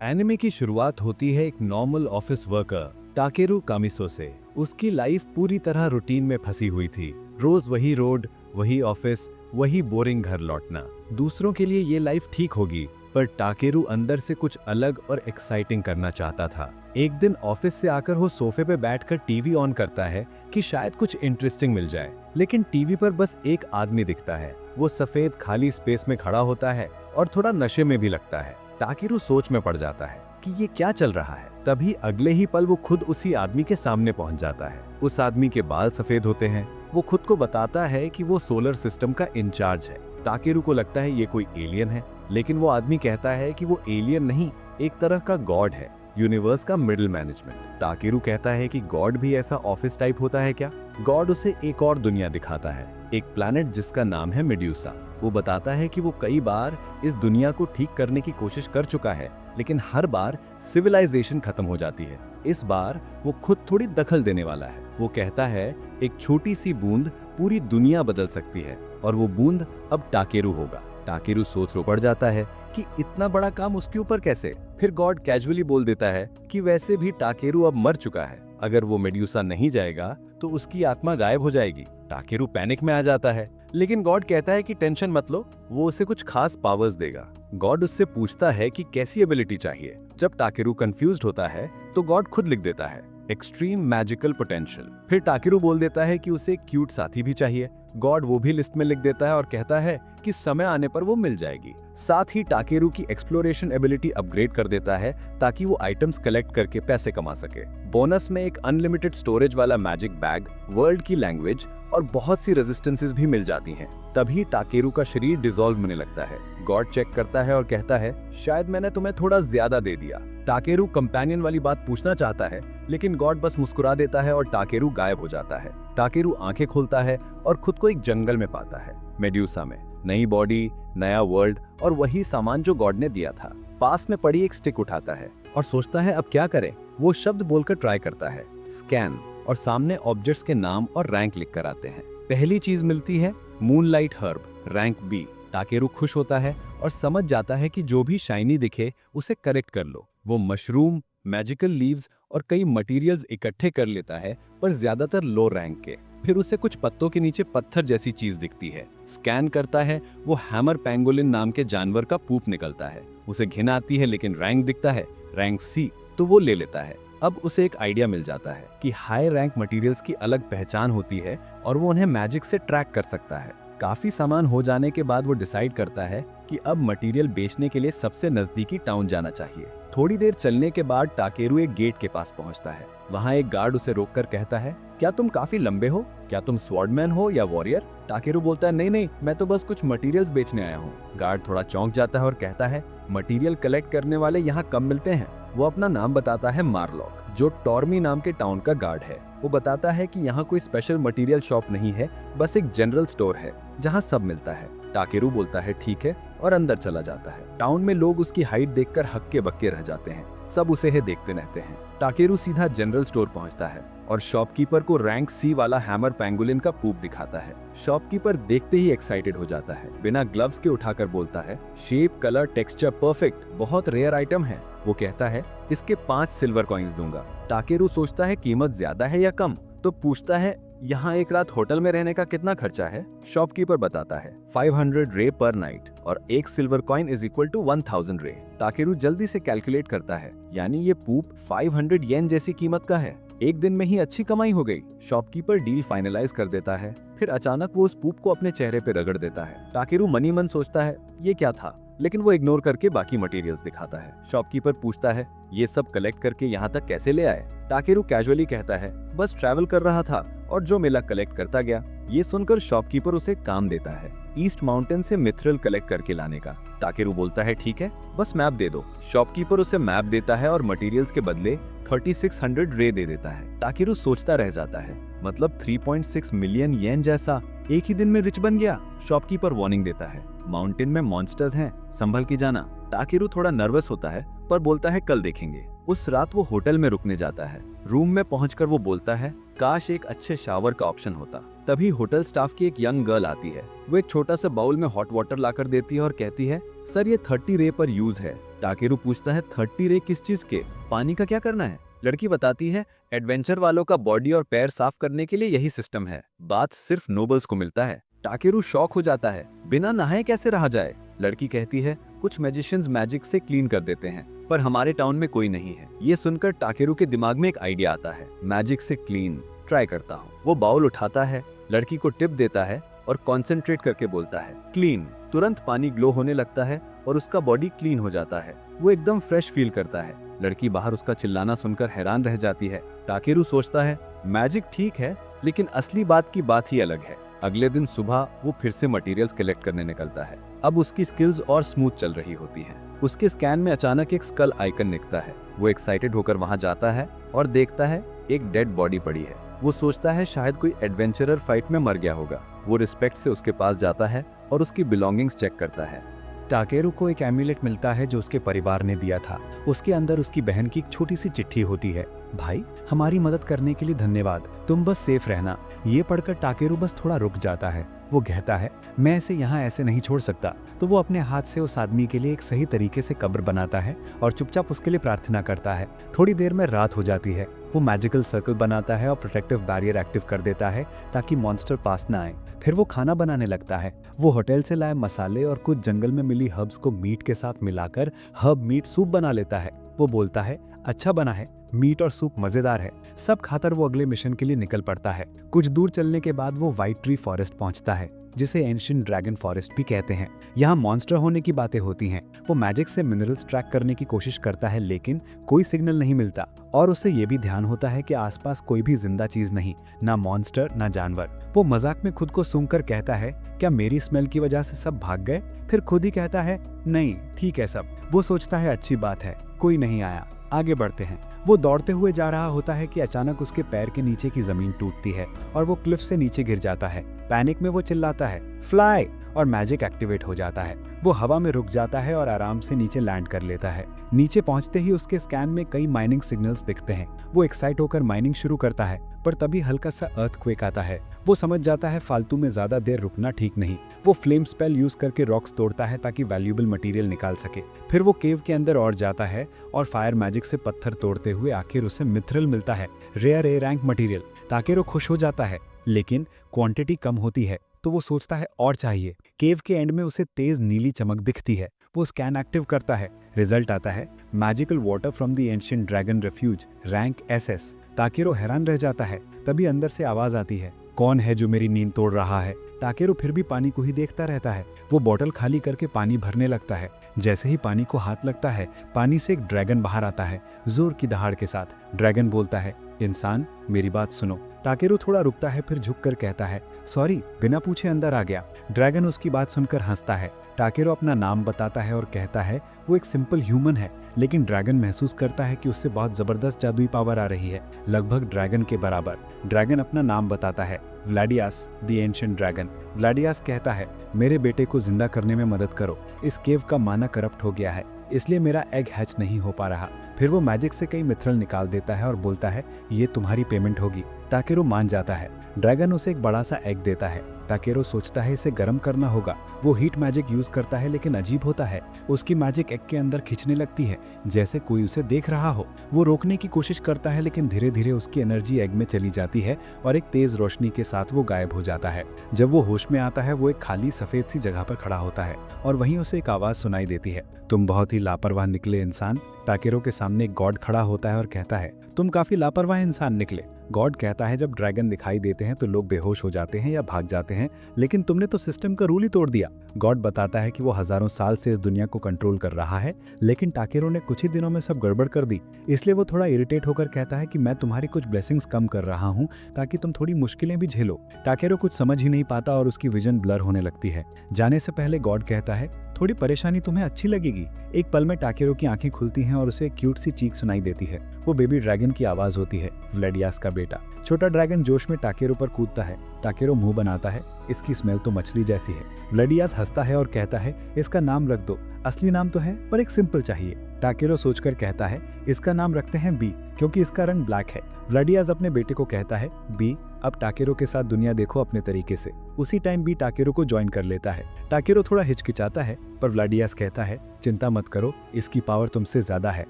Anime की शुरुआत होती है एक नॉर्मल ऑफिस वर्कर टाकेरू कामिसो से। उसकी लाइफ पूरी तरह रूटीन में फंसी हुई थी। रोज वही रोड, वही ऑफिस, वही बोरिंग घर लौटना। दूसरों के लिए ये लाइफ ठीक होगी, पर टाकेरू अंदर से कुछ अलग और एक्साइटिंग करना चाहता था। एक दिन ऑफिस से आकर वो सोफे पे बैठकर टीवी ऑन करता है कि शायद कुछ इंटरेस्टिंग मिल जाए, लेकिन टीवी पर बस एक आदमी दिखता है। वो सफेद खाली स्पेस में खड़ा होता है और थोड़ा नशे में भी लगता है। टाकेरू सोच में पड़ जाता है कि ये क्या चल रहा है। तभी अगले ही पल वो खुद उसी आदमी के सामने पहुंच जाता है। उस आदमी के बाल सफेद होते हैं। वो खुद को बताता है कि वो सोलर सिस्टम का इंचार्ज है। टाकेरू को लगता है ये कोई एलियन है, लेकिन वो आदमी कहता है कि वो एलियन नहीं, एक तरह का गॉड है, यूनिवर्स का मिडिल मैनेजमेंट। टाकेरू कहता है कि गॉड भी ऐसा ऑफिस टाइप होता है क्या? गॉड उसे एक और दुनिया दिखाता है, एक प्लैनेट जिसका नाम है मेड्यूसा। वो बताता है कि वो कई बार इस दुनिया को ठीक करने की कोशिश कर चुका है, लेकिन हर बार सिविलाइजेशन खत्म हो जाती है। इस बार वो खुद थोड़ी दखल देने वाला है। वो कहता है एक छोटी सी बूंद पूरी दुनिया बदल सकती है, और वो बूंद अब टाकेरू होगा। टाकेरू सोच पड़ जाता है कि इतना बड़ा काम उसके ऊपर कैसे। फिर गॉड कैजुअली बोल देता है कि वैसे भी टाकेरू अब मर चुका है, अगर वो मेड्यूसा नहीं जाएगा तो उसकी आत्मा गायब हो जाएगी। टाकेरू पैनिक में आ जाता है, लेकिन गॉड कहता है कि टेंशन मत लो, वो उसे कुछ खास पावर्स देगा। गॉड उससे पूछता है कि कैसी एबिलिटी चाहिए। जब टाकेरू कंफ्यूज्ड होता है तो गॉड खुद लिख देता है एक्सट्रीम मैजिकल पोटेंशियल। फिर टाकेरू बोल देता है कि उसे एक क्यूट साथी भी चाहिए। गॉड वो भी लिस्ट में लिख देता है और कहता है कि समय आने पर वो मिल जाएगी। साथ ही टाकेरू की एक्सप्लोरेशन एबिलिटी अपग्रेड कर देता है ताकि वो आइटम्स कलेक्ट करके पैसे कमा सके। बोनस में एक अनलिमिटेड स्टोरेज वाला मैजिक बैग, वर्ल्ड की लैंग्वेज और बहुत सी रेजिस्टेंसेस भी मिल जाती हैं। तभी टाकेरू का शरीर डिसॉल्व होने लगता है। गॉड चेक करता है और कहता है शायद मैंने तुम्हें थोड़ा ज्यादा दे दिया। टाकेरू कंपेनियन वाली बात पूछना चाहता है, लेकिन गॉड बस मुस्कुरा देता है और टाकेरू गायब हो जाता है। टाकेरू आंखें खोलता है और खुद को एक जंगल में पाता है, मेड्यूसा में। नई बॉडी, नया वर्ल्ड और वही सामान जो गॉड ने दिया था। पास में पड़ी एक स्टिक उठाता है और सोचता है अब क्या करे। वो शब्द बोलकर ट्राई करता है, स्कैन, और सामने ऑब्जेक्ट्स के नाम और रैंक लिख कर आते हैं। पहली चीज मिलती है मूनलाइट हर्ब, रैंक बी। टाकेरू खुश होता है और समझ जाता है कि जो भी शाइनी दिखे उसे करेक्ट कर लो। वो मशरूम, मैजिकल लीव्स और कई मटेरियल्स इकट्ठे कर लेता है, पर ज्यादातर लो रैंक के। फिर उसे कुछ पत्तों के नीचे पत्थर जैसी चीज दिखती है। स्कैन करता है, वो हैमर पैंगोलिन नाम के जानवर का पूप निकलता है। उसे घिन आती है, लेकिन रैंक दिखता है, रैंक सी, तो वो ले लेता है। अब उसे एक आइडिया मिल जाता है कि हाई रैंक मटेरियल्स की अलग पहचान होती है और वो उन्हें मैजिक से ट्रैक कर सकता है। काफी सामान हो जाने के बाद वो डिसाइड करता है कि अब मटेरियल बेचने के लिए सबसे नजदीकी टाउन जाना चाहिए। थोड़ी देर चलने के बाद टाकेरू एक गेट के पास पहुंचता है। वहां एक गार्ड उसे रोककर कहता है क्या तुम काफी लंबे हो? क्या तुम स्वॉर्डमैन हो या वॉरियर? टाकेरू बोलता है नहीं नहीं, मैं तो बस कुछ मटेरियल्स बेचने आया हूँ। गार्ड थोड़ा चौंक जाता है और कहता है मटेरियल कलेक्ट करने वाले यहाँ कम मिलते हैं। वो अपना नाम बताता है मार्लॉक, जो टॉर्मी नाम के टाउन का गार्ड है। वो बताता है कि यहाँ कोई स्पेशल मटेरियल शॉप नहीं है, बस एक जनरल स्टोर है जहाँ सब मिलता है। टाकेरू बोलता है ठीक है और अंदर चला जाता है। टाउन में लोग उसकी हाइट देखकर हक्के बक्के रह जाते हैं। सब उसे ही देखते रहते हैं। टाकेरू सीधा जनरल स्टोर पहुंचता है और शॉपकीपर को रैंक सी वाला हैमर पैंगोलिन का पूप दिखाता है। शॉपकीपर देखते ही एक्साइटेड हो जाता है। बिना ग्लव्स के उठाकर बोलता है शेप, कलर, टेक्सचर परफेक्ट, बहुत रेयर आइटम है। वो कहता है इसके 5 सिल्वर कॉइन्स दूंगा। टाकेरू सोचता है कीमत ज्यादा है या कम, तो पूछता है यहाँ एक रात होटल में रहने का कितना खर्चा है? शॉपकीपर बताता है 500 रे पर नाइट और 1 silver coin is equal to 1000 रे। टाकेरू जल्दी से कैलकुलेट करता है, यानी ये पूप 500 येन जैसी कीमत का है। एक दिन में ही अच्छी कमाई हो गई। शॉपकीपर डील फाइनलाइज कर देता है। फिर अचानक वो उस पूप को अपने चेहरे पे रगड़ देता है। टाकेरू मनी मन सोचता है ये क्या था, लेकिन वो इग्नोर करके बाकी मटेरियल्स दिखाता है। शॉपकीपर पूछता है ये सब कलेक्ट करके यहाँ तक कैसे ले आए? टाकेरू कैजुअली कहता है बस ट्रैवल कर रहा था और जो मिला कलेक्ट करता गया। ये सुनकर शॉपकीपर उसे काम देता है ईस्ट माउंटेन से मिथ्रल कलेक्ट करके लाने का। टाकेरू बोलता है ठीक है, बस मैप दे दो। शॉपकीपर उसे मैप देता है और मटेरियल्स के बदले 3600 रे दे देता है। टाकेरू सोचता रह जाता है, मतलब 3.6 मिलियन येन जैसा। एक ही दिन में रिच बन गया। शॉपकीपर वार्निंग देता है माउंटेन में मॉन्स्टर्स हैं, संभल के जाना। टाकेरू थोड़ा नर्वस होता है, पर बोलता है कल देखेंगे। उस रात वो होटल में रुकने जाता है। रूम में पहुंचकर वो बोलता है काश एक अच्छे शावर का ऑप्शन होता। तभी होटल स्टाफ की एक यंग गर्ल आती है। वो एक छोटा सा बाउल में हॉट वाटर लाकर देती है और कहती है सर ये 30 रे पर यूज है। टाकेरू पूछता है 30 रे किस चीज के, पानी का क्या करना है? लड़की बताती है एडवेंचर वालों का बॉडी और पैर साफ करने के लिए यही सिस्टम है, बात सिर्फ नोबल्स को मिलता है। टाकेरू शॉक हो जाता है, बिना नहाए कैसे रहा जाए? लड़की कहती है कुछ मैजिशियंस मैजिक से क्लीन कर देते हैं, पर हमारे टाउन में कोई नहीं है। ये सुनकर टाकेरू के दिमाग में एक आइडिया आता है, मैजिक से क्लीन ट्राई करता हूँ। वो बाउल उठाता है, लड़की को टिप देता है और कॉन्सेंट्रेट करके बोलता है क्लीन। तुरंत पानी ग्लो होने लगता है और उसका बॉडी क्लीन हो जाता है। वो एकदम फ्रेश फील करता है। लड़की बाहर उसका चिल्लाना सुनकर हैरान रह जाती है। टाकेरू सोचता है मैजिक ठीक है, लेकिन असली बात की बात ही अलग है। अगले दिन सुबह वो फिर से मटेरियल्स कलेक्ट करने निकलता है। अब उसकी स्किल्स और स्मूथ चल रही होती हैं। उसके स्कैन में अचानक एक स्कल आइकन दिखता है। वो एक्साइटेड होकर वहां जाता है और देखता है एक डेड बॉडी पड़ी है। वो सोचता है शायद कोई एडवेंचरर फाइट में मर गया होगा। वो रिस्पेक्ट से उसके पास जाता है और उसकी बिलोंगिंग्स चेक करता है। टाकेरू को एक एम्यूलेट मिलता है जो उसके परिवार ने दिया था। उसके अंदर उसकी बहन की एक छोटी सी चिट्ठी होती है, भाई हमारी मदद करने के लिए धन्यवाद, तुम बस सेफ रहना। ये पढ़कर टाकेरू बस थोड़ा रुक जाता है। वो कहता है मैं इसे यहाँ ऐसे नहीं छोड़ सकता। तो वो अपने हाथ से उस आदमी के लिए एक सही तरीके से कब्र बनाता है और चुपचाप उसके लिए प्रार्थना करता है। थोड़ी देर में रात हो जाती है। वो मैजिकल सर्कल बनाता है और प्रोटेक्टिव बैरियर एक्टिव कर देता है ताकि मॉन्स्टर पास ना आए। फिर वो खाना बनाने लगता है। वो होटल से लाए मसाले और कुछ जंगल में मिली हर्ब्स को मीट के साथ मिलाकर हर्ब मीट सूप बना लेता है। वो बोलता है अच्छा बना है, मीट और सूप मजेदार है। सब खाकर वो अगले मिशन के लिए निकल पड़ता है। कुछ दूर चलने के बाद वो व्हाइट ट्री फॉरेस्ट पहुंचता है, जिसे एंशिएंट ड्रैगन फॉरेस्ट भी कहते हैं। यहाँ मॉन्स्टर होने की बातें होती हैं। वो मैजिक से मिनरल्स ट्रैक करने की कोशिश करता है, लेकिन कोई सिग्नल नहीं मिलता और उसे ये भी ध्यान होता है कि आसपास कोई भी जिंदा चीज नहीं, ना मॉन्स्टर ना जानवर। वो मजाक में खुद को सूंघकर कहता है क्या मेरी स्मेल की वजह से सब भाग गए? फिर खुद ही कहता है नहीं ठीक है सब। वो सोचता है अच्छी बात है, कोई नहीं आया, आगे बढ़ते हैं। वो दौड़ते हुए जा रहा होता है कि अचानक उसके पैर के नीचे की जमीन टूटती है और वो क्लिफ से नीचे गिर जाता है। पैनिक में वो चिल्लाता है फ्लाई और मैजिक एक्टिवेट हो जाता है। वो हवा में रुक जाता है और आराम से नीचे लैंड कर लेता है। नीचे पहुंचते ही उसके स्कैन में कई माइनिंग सिग्नल्स दिखते हैं। वो एक्साइट होकर माइनिंग शुरू करता है, पर तभी हल्का सा अर्थक्वेक आता है। वो समझ जाता है फालतू में ज्यादा देर रुकना ठीक नहीं। वो फ्लेम स्पेल यूज करके रॉक्स तोड़ता है ताकि वैल्यूएबल मटेरियल निकाल सके। फिर वो केव के अंदर और जाता है और फायर मैजिक से पत्थर तोड़ते हुए आखिर उसे मिथ्रल मिलता है, रेयर ए रैंक मटेरियल। टाकेरू खुश हो जाता है, लेकिन क्वांटिटी कम होती है तो वो सोचता है और चाहिए। केव के एंड में उसे तेज नीली चमक दिखती है। वो स्कैन एक्टिव करता है, रिजल्ट आता है magical water from the ancient dragon refuge rank SS। टाकेरू हैरान रह जाता है। तभी अंदर से आवाज आती है कौन है जो मेरी नींद तोड़ रहा है? टाकेरू फिर भी पानी को ही देखता रहता है। वो बोतल खाली करके पानी भरने लगता है। जैसे ही पानी को हाथ लगता है, पानी से एक ड्रैगन बाहर आता है जोर की दहाड़ के साथ। ड्रैगन बोलता है इंसान मेरी बात सुनो। टाकेरू थोड़ा रुकता है, फिर झुककर कहता है सॉरी, बिना पूछे अंदर आ गया। ड्रैगन उसकी बात सुनकर हंसता है। टाकेरू अपना नाम बताता है और कहता है वो एक सिंपल ह्यूमन है, लेकिन ड्रैगन महसूस करता है कि उससे बहुत जबरदस्त जादुई पावर आ रही है, लगभग ड्रैगन के बराबर। ड्रैगन अपना नाम बताता है व्लाडियास द एंशिएंट ड्रैगन। व्लाडियास कहता है मेरे बेटे को जिंदा करने में मदद करो। इस केव का माना करप्ट हो गया है, इसलिए मेरा एग हैच नहीं हो पा रहा। फिर वो मैजिक से कई मिथरल निकाल देता है और बोलता है ये तुम्हारी पेमेंट होगी। टाकेरू मान जाता है। ड्रैगन उसे एक बड़ा सा एग देता है। टाकेरू सोचता है इसे गर्म करना होगा। वो हीट मैजिक यूज करता है, लेकिन अजीब होता है, उसकी मैजिक एग के अंदर खींचने लगती है जैसे कोई उसे देख रहा हो। वो रोकने की कोशिश करता है, लेकिन धीरे धीरे उसकी एनर्जी एग में चली जाती है और एक तेज रोशनी के साथ वो गायब हो जाता है। जब वो होश में आता है, वो एक खाली सफेद सी जगह पर खड़ा होता है और वहीं उसे एक आवाज सुनाई देती है तुम बहुत ही लापरवाह निकले इंसान। टाकेरू के सामने एक गॉड खड़ा होता है और कहता है तुम काफी लापरवाह इंसान निकले। गॉड कहता है जब ड्रैगन दिखाई देते हैं तो लोग बेहोश हो जाते हैं या भाग जाते हैं, लेकिन तुमने तो सिस्टम का रूल ही तोड़ दिया। गॉड बताता है कि वो हजारों साल से इस दुनिया को कंट्रोल कर रहा है, लेकिन टाकेरू ने कुछ ही दिनों में सब गड़बड़ कर दी। इसलिए वो थोड़ा इरिटेट होकर कहता है कि मैं तुम्हारी कुछ ब्लेसिंग्स कम कर रहा हूँ ताकि तुम थोड़ी मुश्किलें भी झेलो। टाकेरू कुछ समझ ही नहीं पाता और उसकी विजन ब्लर होने लगती है। जाने से पहले गॉड कहता है थोड़ी परेशानी तुम्हें अच्छी लगेगी। एक पल में टाकेरू की आंखें खुलती हैं और उसे एक क्यूट सी चीख सुनाई देती है। वो बेबी ड्रैगन की आवाज होती है, व्लाडियास का बेटा। छोटा ड्रैगन जोश में टाकेरू पर कूदता है। टाकेरू मुंह बनाता है, इसकी स्मेल तो मछली जैसी है। व्लाडियास हंसता है और कहता है इसका नाम रख दो, असली नाम तो है पर एक सिंपल चाहिए। टाकेरो सोचकर कहता है इसका नाम रखते हैं बी, क्योंकि इसका रंग ब्लैक है। व्लाडियास अपने बेटे को कहता है बी अब टाकेरो के साथ दुनिया देखो अपने तरीके से। उसी टाइम बी टाकेरो को ज्वाइन कर लेता है। टाकेरो थोड़ा हिचकिचाता है पर व्लाडियास कहता है चिंता मत करो, इसकी पावर तुमसे ज्यादा है।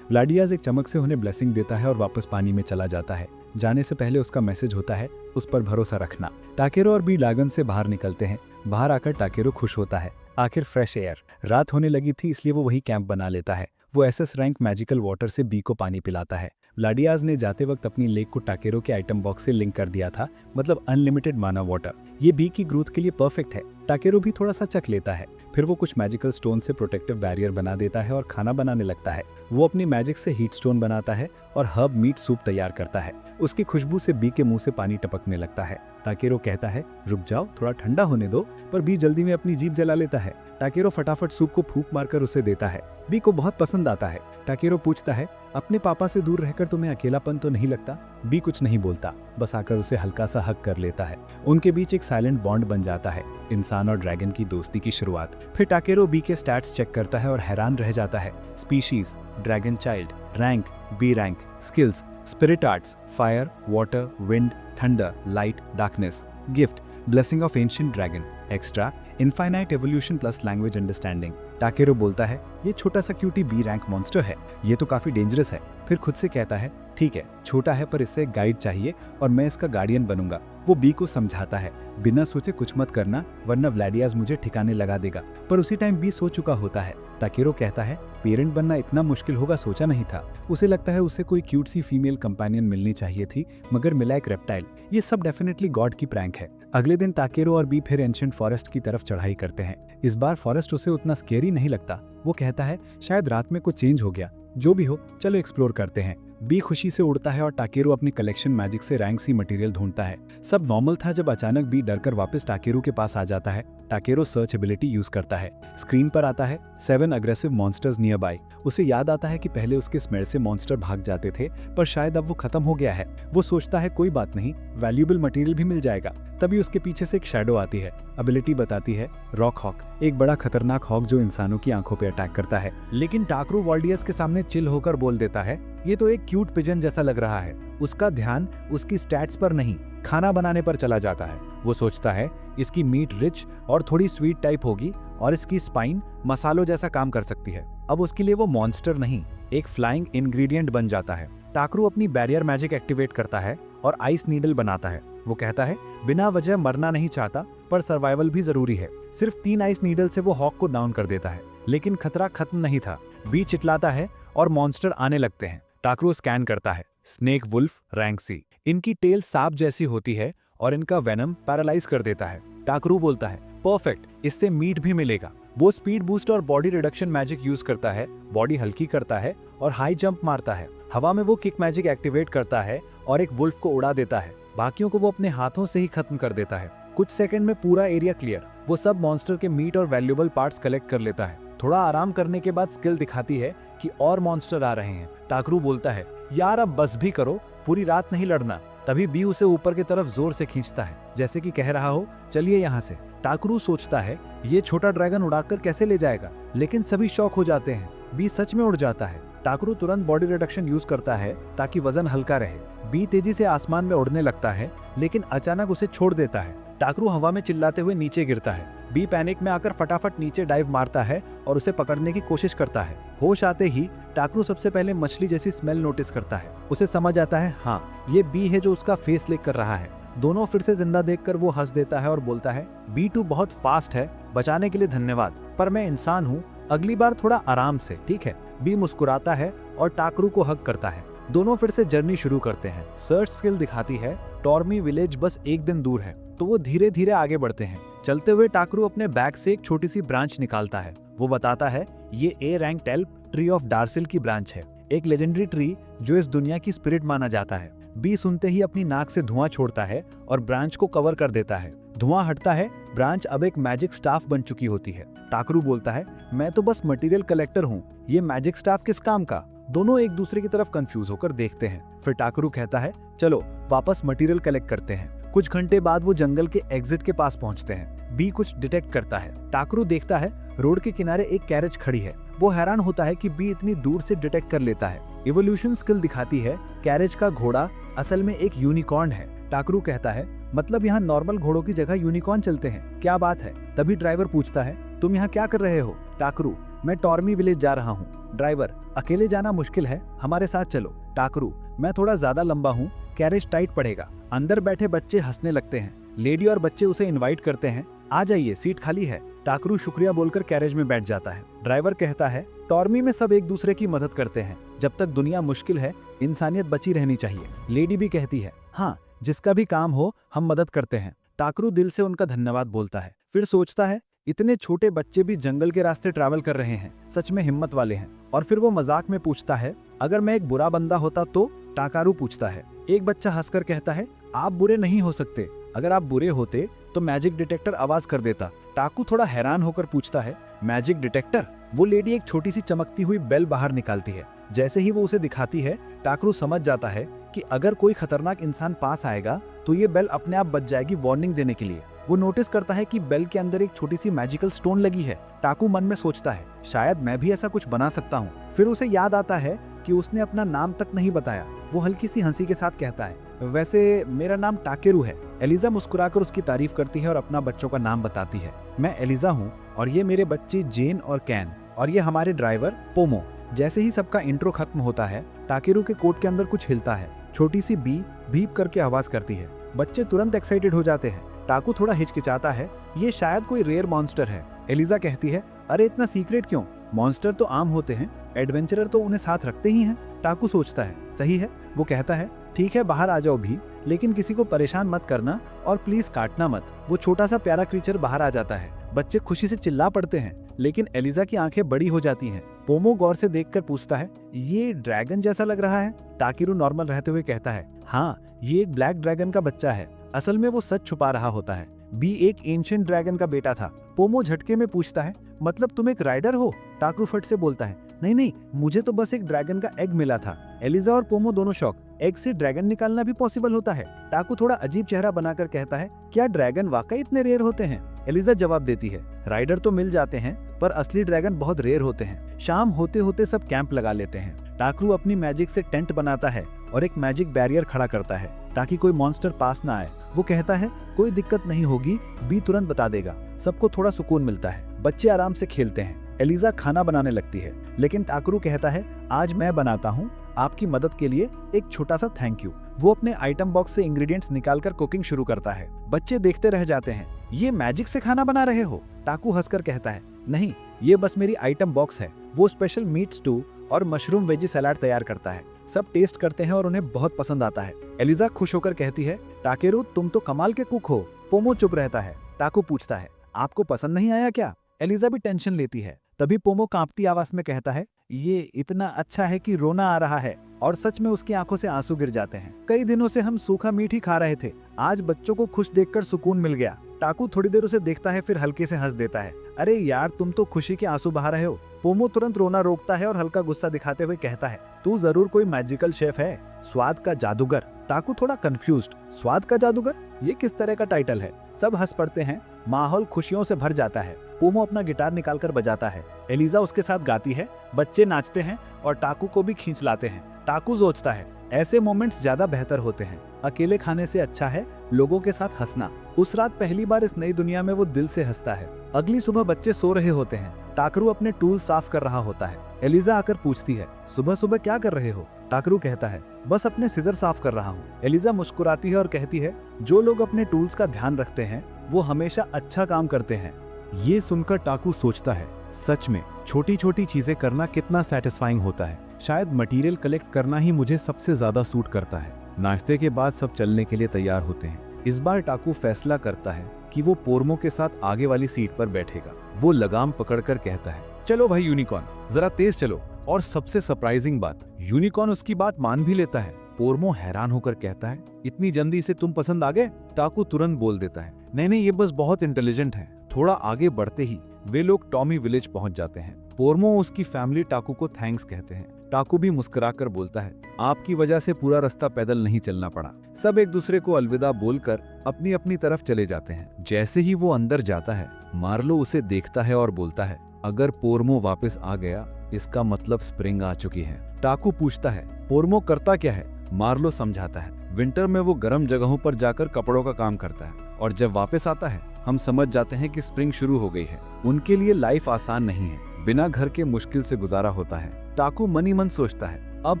व्लाडियास एक चमक से उन्हें ब्लेसिंग देता है और वापस पानी में चला जाता है। जाने से पहले उसका मैसेज होता है उस पर भरोसा रखना। टाकेरो और बी ड्रैगन से बाहर निकलते हैं। बाहर आकर टाकेरो खुश होता है, आखिर फ्रेश एयर। रात होने लगी थी इसलिए वो वही कैंप बना लेता है। वो एसएस रैंक मैजिकल वाटर से बी को पानी पिलाता है। व्लाडियास ने जाते वक्त अपनी लेक को टाकेरो के आइटम बॉक्स से लिंक कर दिया था, मतलब अनलिमिटेड माना वाटर। ये बी की ग्रोथ के लिए परफेक्ट है। टाकेरो भी थोड़ा सा चख लेता है। फिर वो कुछ मैजिकल स्टोन से प्रोटेक्टिव बैरियर बना देता है और खाना बनाने लगता है। वो अपनी मैजिक से हीट स्टोन बनाता है और हर्ब मीट सूप तैयार करता है। उसकी खुशबू से बी के मुंह से पानी टपकने लगता है। टाकेरो कहता है रुक जाओ, थोड़ा ठंडा होने दो, पर बी जल्दी में अपनी जीभ जला लेता है। टाकेरो फटाफट सूप को फूंक मारकर उसे देता है। बी को बहुत पसंद आता है। टाकेरो पूछता है अपने पापा से दूर रहकर तुम्हें अकेलापन तो नहीं लगता? बी कुछ नहीं बोलता, बस आकर उसे हल्का सा हक कर लेता है। उनके बीच एक साइलेंट बॉन्ड बन जाता है, इंसान और ड्रैगन की दोस्ती की शुरुआत। फिर टाकेरो बी के स्टैट्स चेक करता है और हैरान रह जाता है। Species, dragon child, rank, B rank, skills, spirit arts, fire, water, wind, thunder, light, darkness, gift, blessing of ancient dragon, extra, infinite evolution plus language understanding. Takero बोलता है ये छोटा सा क्यूटी बी रैंक मॉन्स्टर है, ये तो काफी dangerous है। फिर खुद से कहता है ठीक है, छोटा है पर इससे गाइड चाहिए और मैं इसका गार्डियन बनूंगा। वो बी को समझाता है बिना सोचे कुछ मत करना वरना व्लाडियास मुझे ठिकाने लगा देगा। पर उसी टाइम बी सो चुका होता है। टाकेरो कहता है पेरेंट बनना इतना मुश्किल होगा सोचा नहीं था। उसे लगता है उसे कोई क्यूट सी फीमेल कंपेनियन मिलनी चाहिए थी, मगर मिला एक रेप्टाइल। ये सब डेफिनेटली गॉड की प्रैंक है। अगले दिन टाकेरो और बी फिर एंशिएंट फॉरेस्ट की तरफ चढ़ाई करते हैं। इस बार फॉरेस्ट उसे उतना स्केरी नहीं लगता। वो कहता है शायद रात में कुछ चेंज हो गया, जो भी हो चलो एक्सप्लोर करते हैं। बी खुशी से उड़ता है और टाकेरो अपनी कलेक्शन मैजिक से रैंक सी मटेरियल ढूंढता है। सब नॉर्मल था जब अचानक बी डरकर वापस टाकेरो के पास आ जाता है। टाकेरो सर्च एबिलिटी यूज करता है। स्क्रीन पर आता है 7 अग्रेसिव मॉन्स्टर्स नियर बाय। उसे याद आता है कि पहले उसके स्मेल से मॉन्स्टर भाग जाते थे, पर शायद अब वो खत्म हो गया है। वो सोचता है कोई बात नहीं, वैल्यूएबल मटेरियल भी मिल जाएगा। तभी उसके पीछे से एक शैडो आती है। एबिलिटी बताती है रॉक हॉक, एक बड़ा खतरनाक हॉक जो इंसानों की आंखों पे अटैक करता है। लेकिन टाकरू वॉल्डियस के सामने चिल होकर बोल देता है ये तो एक क्यूट पिजन जैसा लग रहा है। उसका ध्यान उसकी स्टैट्स पर नहीं, खाना बनाने पर चला जाता है। वो सोचता है इसकी मीट रिच और थोड़ी स्वीट टाइप होगी और इसकी स्पाइन मसालों जैसा काम कर सकती है। अब उसके लिए वो मॉन्स्टर नहीं, एक फ्लाइंग इंग्रेडिएंट बन जाता है। टाकरू अपनी बैरियर मैजिक एक्टिवेट करता है और आइस नीडल बनाता है। वो कहता है बिना वजह मरना नहीं चाहता, पर सर्वाइवल भी जरूरी है। सिर्फ 3 आइस नीडल से वो हॉक को डाउन कर देता है। लेकिन खतरा खत्म नहीं था। बी चिल्लाता है और मॉन्स्टर आने लगते हैं। टाकरू स्कैन करता है। Snake wolf, rank C. इनकी टेल सांप जैसी होती है और इनका वेनम पैरालाइज कर देता है। टाकरू बोलता है परफेक्ट, इससे मीट भी मिलेगा। वो स्पीड बूस्ट और बॉडी रिडक्शन मैजिक यूज करता है, बॉडी हल्की करता है और हाई जंप मारता है। हवा में वो किक मैजिक एक्टिवेट करता है और एक वुल्फ को उड़ा देता है। बाकियों को वो अपने हाथों से ही खत्म कर देता है। कुछ सेकंड में पूरा एरिया क्लियर। वो सब मॉन्स्टर के मीट और वैल्यूएबल पार्ट्स कलेक्ट कर लेता है। थोड़ा आराम करने के बाद स्किल दिखाती है कि और मॉन्स्टर आ रहे हैं। टाकरू बोलता है यार अब बस भी करो, पूरी रात नहीं लड़ना। तभी बी उसे ऊपर की तरफ जोर से खींचता है, जैसे कि कह रहा हो चलिए यहाँ से। टाकरू सोचता है ये छोटा ड्रैगन उड़ाकर कैसे ले जाएगा, लेकिन सभी शॉक हो जाते हैं। बी सच में उड़ जाता है। टाकरू तुरंत बॉडी रिडक्शन यूज करता है ताकि वजन हल्का रहे। बी तेजी से आसमान में उड़ने लगता है, लेकिन अचानक उसे छोड़ देता है। टाकरू हवा में चिल्लाते हुए नीचे गिरता है। बी पैनिक में आकर फटाफट नीचे डाइव मारता है और उसे पकड़ने की कोशिश करता है। होश आते ही टाकरू सबसे पहले मछली जैसी स्मेल नोटिस करता है। उसे समझ आता है हाँ ये बी है जो उसका फेस लिक कर रहा है। दोनों फिर से जिंदा देखकर वो हंस देता है और बोलता है B2 बहुत फास्ट है, बचाने के लिए धन्यवाद, पर मैं इंसान हूँ, अगली बार थोड़ा आराम से, ठीक है। बी मुस्कुराता है और टाकरू को हग करता है। दोनों फिर से जर्नी शुरू करते हैं। सर्च स्किल दिखाती है टॉर्मी विलेज बस 1 दिन दूर है, तो वो धीरे धीरे आगे बढ़ते हैं। चलते हुए टाकरू अपने बैग से एक छोटी सी ब्रांच निकालता है। वो बताता है ये A रैंक टेल्प ट्री ऑफ डार्सिल की ब्रांच है, एक लेजेंडरी ट्री जो इस दुनिया की स्पिरिट माना जाता है। बी सुनते ही अपनी नाक से धुआं छोड़ता है और ब्रांच को कवर कर देता है। धुआं हटता है, ब्रांच अब एक मैजिक स्टाफ बन चुकी होती है। टाकरू बोलता है मैं तो बस मटेरियल कलेक्टर हूँ, ये मैजिक स्टाफ किस काम का। दोनों एक दूसरे की तरफ कंफ्यूज होकर देखते हैं। फिर टाकरू कहता है चलो वापस मटेरियल कलेक्ट करते हैं। कुछ घंटे बाद वो जंगल के एग्जिट के पास पहुंचते हैं। बी कुछ डिटेक्ट करता है। टाकरू देखता है रोड के किनारे एक कैरेज खड़ी है। वो हैरान होता है कि बी इतनी दूर से डिटेक्ट कर लेता है। इवोल्यूशन स्किल दिखाती है कैरेज का घोड़ा असल में एक यूनिकॉर्न है। टाकरू कहता है मतलब यहाँ नॉर्मल घोड़ों की जगह यूनिकॉर्न चलते हैं, क्या बात है। तभी ड्राइवर पूछता है तुम यहाँ क्या कर रहे हो। टाकरू मैं टॉर्मी विलेज जा रहा हूँ। ड्राइवर अकेले जाना मुश्किल है, हमारे साथ चलो। टाकरू मैं थोड़ा ज्यादा लंबा हूँ, कैरेज टाइट पड़ेगा। अंदर बैठे बच्चे हंसने लगते हैं। लेडी और बच्चे उसे इनवाइट करते हैं, आ जाइए सीट खाली है। टाकरू शुक्रिया बोलकर कैरेज में बैठ जाता है। ड्राइवर कहता है टॉर्मी में सब एक दूसरे की मदद करते हैं, जब तक दुनिया मुश्किल है इंसानियत बची रहनी चाहिए। लेडी भी कहती है हाँ जिसका भी काम हो हम मदद करते हैं। टाकरू दिल से उनका धन्यवाद बोलता है। फिर सोचता है इतने छोटे बच्चे भी जंगल के रास्ते ट्रैवल कर रहे हैं, सच में हिम्मत वाले हैं। और फिर वो मजाक में पूछता है अगर मैं एक बुरा बंदा होता तो। टाकरू पूछता है। एक बच्चा हंसकर कहता है आप बुरे नहीं हो सकते, अगर आप बुरे होते तो मैजिक डिटेक्टर आवाज कर देता। टाकू थोड़ा हैरान होकर पूछता है मैजिक डिटेक्टर। वो लेडी एक छोटी सी चमकती हुई बेल बाहर निकालती है। जैसे ही वो उसे दिखाती है टाकरू समझ जाता है कि अगर कोई खतरनाक इंसान पास आएगा तो ये बेल अपने आप बज जाएगी वार्निंग देने के लिए। वो नोटिस करता है कि बेल के अंदर एक छोटी सी मैजिकल स्टोन लगी है। टाकू मन में सोचता है शायद मैं भी ऐसा कुछ बना सकता हूँ। फिर उसे याद आता है कि उसने अपना नाम तक नहीं बताया। वो हल्की सी हंसी के साथ कहता है वैसे मेरा नाम टाकेरू है। एलिजा मुस्कुराकर उसकी तारीफ करती है और अपना बच्चों का नाम बताती है। मैं एलिजा हूँ और ये मेरे बच्चे जेन और कैन और ये हमारे ड्राइवर पोमो। जैसे ही सबका इंट्रो खत्म होता है टाकेरू के कोट के अंदर कुछ हिलता है। छोटी सी बी भीप करके आवाज करती है। बच्चे तुरंत एक्साइटेड हो जाते हैं। टाकू थोड़ा हिचकिचाता है, ये शायद कोई रेयर मॉन्स्टर है। एलिजा कहती है अरे इतना सीक्रेट क्यों, मॉन्स्टर तो आम होते हैं, एडवेंचरर तो उन्हें साथ रखते ही हैं। टाकू सोचता है सही है। वो कहता है ठीक है बाहर आ जाओ भी, लेकिन किसी को परेशान मत करना और प्लीज काटना मत। वो छोटा सा प्यारा क्रीचर बाहर आ जाता है। बच्चे खुशी से चिल्ला पड़ते हैं, लेकिन एलिजा की आंखें बड़ी हो जाती हैं। पोमो गौर से देखकर पूछता है ये ड्रैगन जैसा लग रहा है। टाकिरू नॉर्मल रहते हुए कहता है हाँ ये एक ब्लैक ड्रैगन का बच्चा है, असल में वो सच छुपा रहा होता है। बी एक एंशिएंट ड्रैगन का बेटा था। पोमो झटके में पूछता है मतलब तुम एक राइडर हो। टाकरू फट से बोलता है नहीं नहीं मुझे तो बस एक ड्रैगन का एग मिला था। एलिजा और पोमो दोनों शॉक, एग से ड्रैगन निकालना भी पॉसिबल होता है। टाकू थोड़ा अजीब चेहरा बनाकर कहता है क्या ड्रैगन वाकई इतने रेयर होते हैं। एलिजा जवाब देती है राइडर तो मिल जाते हैं पर असली ड्रैगन बहुत रेयर होते हैं। शाम होते होते सब कैंप लगा लेते हैं। टाकरू अपनी मैजिक से टेंट बनाता है और एक मैजिक बैरियर खड़ा करता है ताकि कोई मॉन्स्टर पास ना आए। वो कहता है कोई दिक्कत नहीं होगी, बी तुरंत बता देगा। सबको थोड़ा सुकून मिलता है। बच्चे आराम से खेलते हैं। एलिजा खाना बनाने लगती है, लेकिन टाकरू कहता है आज मैं बनाता हूँ, आपकी मदद के लिए एक छोटा सा थैंक यू। वो अपने आइटम बॉक्स से इंग्रेडिएंट्स निकालकर कुकिंग शुरू करता है। बच्चे देखते रह जाते हैं। ये मैजिक से खाना बना रहे हो? टाकू हंसकर कहता है नहीं ये बस मेरी आइटम बॉक्स है। वो स्पेशल मीट स्टू और मशरूम वेजी सलाद तैयार करता है। सब टेस्ट करते हैं और उन्हें बहुत पसंद आता है। एलिजा खुश होकर कहती है टाकेरू तुम तो कमाल के कुक हो। पोमो चुप रहता है। टाकू पूछता है आपको पसंद नहीं आया क्या? एलिजा भी टेंशन लेती है। तभी पोमो कांपती आवाज में कहता है ये इतना अच्छा है कि रोना आ रहा है। और सच में उसकी आंखों से आंसू गिर जाते हैं। कई दिनों से हम सूखा मीट ही खा रहे थे, आज बच्चों को खुश देखकर सुकून मिल गया। टाकू थोड़ी देर उसे देखता है फिर हल्के से हंस देता है। अरे यार तुम तो खुशी के आंसू बहा रहे हो। पोमो तुरंत रोना रोकता है और हल्का गुस्सा दिखाते हुए कहता है तू जरूर कोई मैजिकल शेफ है, स्वाद का जादूगर। टाकू थोड़ा कंफ्यूज्ड, स्वाद का जादूगर ये किस तरह का टाइटल है? सब हंस पड़ते हैं। माहौल खुशियों से भर जाता है। पोमो अपना गिटार निकालकर बजाता है। एलिजा उसके साथ गाती है। बच्चे नाचते हैं और टाकू को भी खींच लाते हैं। टाकू सोचता है ऐसे मोमेंट्स ज्यादा बेहतर होते हैं। अकेले खाने से अच्छा है लोगों के साथ हंसना। उस रात पहली बार इस नई दुनिया में वो दिल से हंसता है। अगली सुबह बच्चे सो रहे होते हैं। टाकरू अपने टूल साफ कर रहा होता है। एलिजा आकर पूछती है सुबह सुबह क्या कर रहे हो? टाकरू कहता है बस अपने सिजर साफ कर रहा हूँ। एलिजा मुस्कुराती है और कहती है जो लोग अपने टूल्स का ध्यान रखते हैं वो हमेशा अच्छा काम करते हैं। ये सुनकर टाकू सोचता है सच में छोटी छोटी चीजें करना कितना सेटिस्फाइंग होता है। शायद मटेरियल कलेक्ट करना ही मुझे सबसे ज्यादा सूट करता है। नाश्ते के बाद सब चलने के लिए तैयार होते हैं। इस बार टाकू फैसला करता है कि वो पोर्मो के साथ आगे वाली सीट पर बैठेगा। वो लगाम पकड़कर कहता है चलो भाई यूनिकॉर्न जरा तेज चलो। और सबसे सरप्राइजिंग बात यूनिकॉर्न उसकी बात मान भी लेता है। पोर्मो हैरान होकर कहता है इतनी जल्दी से तुम पसंद आ गए? टाकू तुरंत बोल देता है नहीं ये बस बहुत इंटेलिजेंट है। थोड़ा आगे बढ़ते ही वे लोग टॉमी विलेज पहुंच जाते हैं। पोर्मो उसकी फैमिली टाकू को थैंक्स कहते हैं। टाकू भी मुस्कुराकर बोलता है आपकी वजह से पूरा रास्ता पैदल नहीं चलना पड़ा। सब एक दूसरे को अलविदा बोलकर अपनी अपनी तरफ चले जाते हैं। जैसे ही वो अंदर जाता है, मार्लो उसे देखता है और बोलता है, अगर पोर्मो वापस आ गया इसका मतलब स्प्रिंग आ चुकी है। टाकू पूछता है, पोर्मो करता क्या है? मार्लो समझाता है, विंटर में वो गर्म जगहों पर जाकर कपड़ों का काम करता है और जब वापस आता है हम समझ जाते हैं कि स्प्रिंग शुरू हो गई है। उनके लिए लाइफ आसान नहीं है, बिना घर के मुश्किल से गुजारा होता है। टाकू मन ही मन सोचता है, अब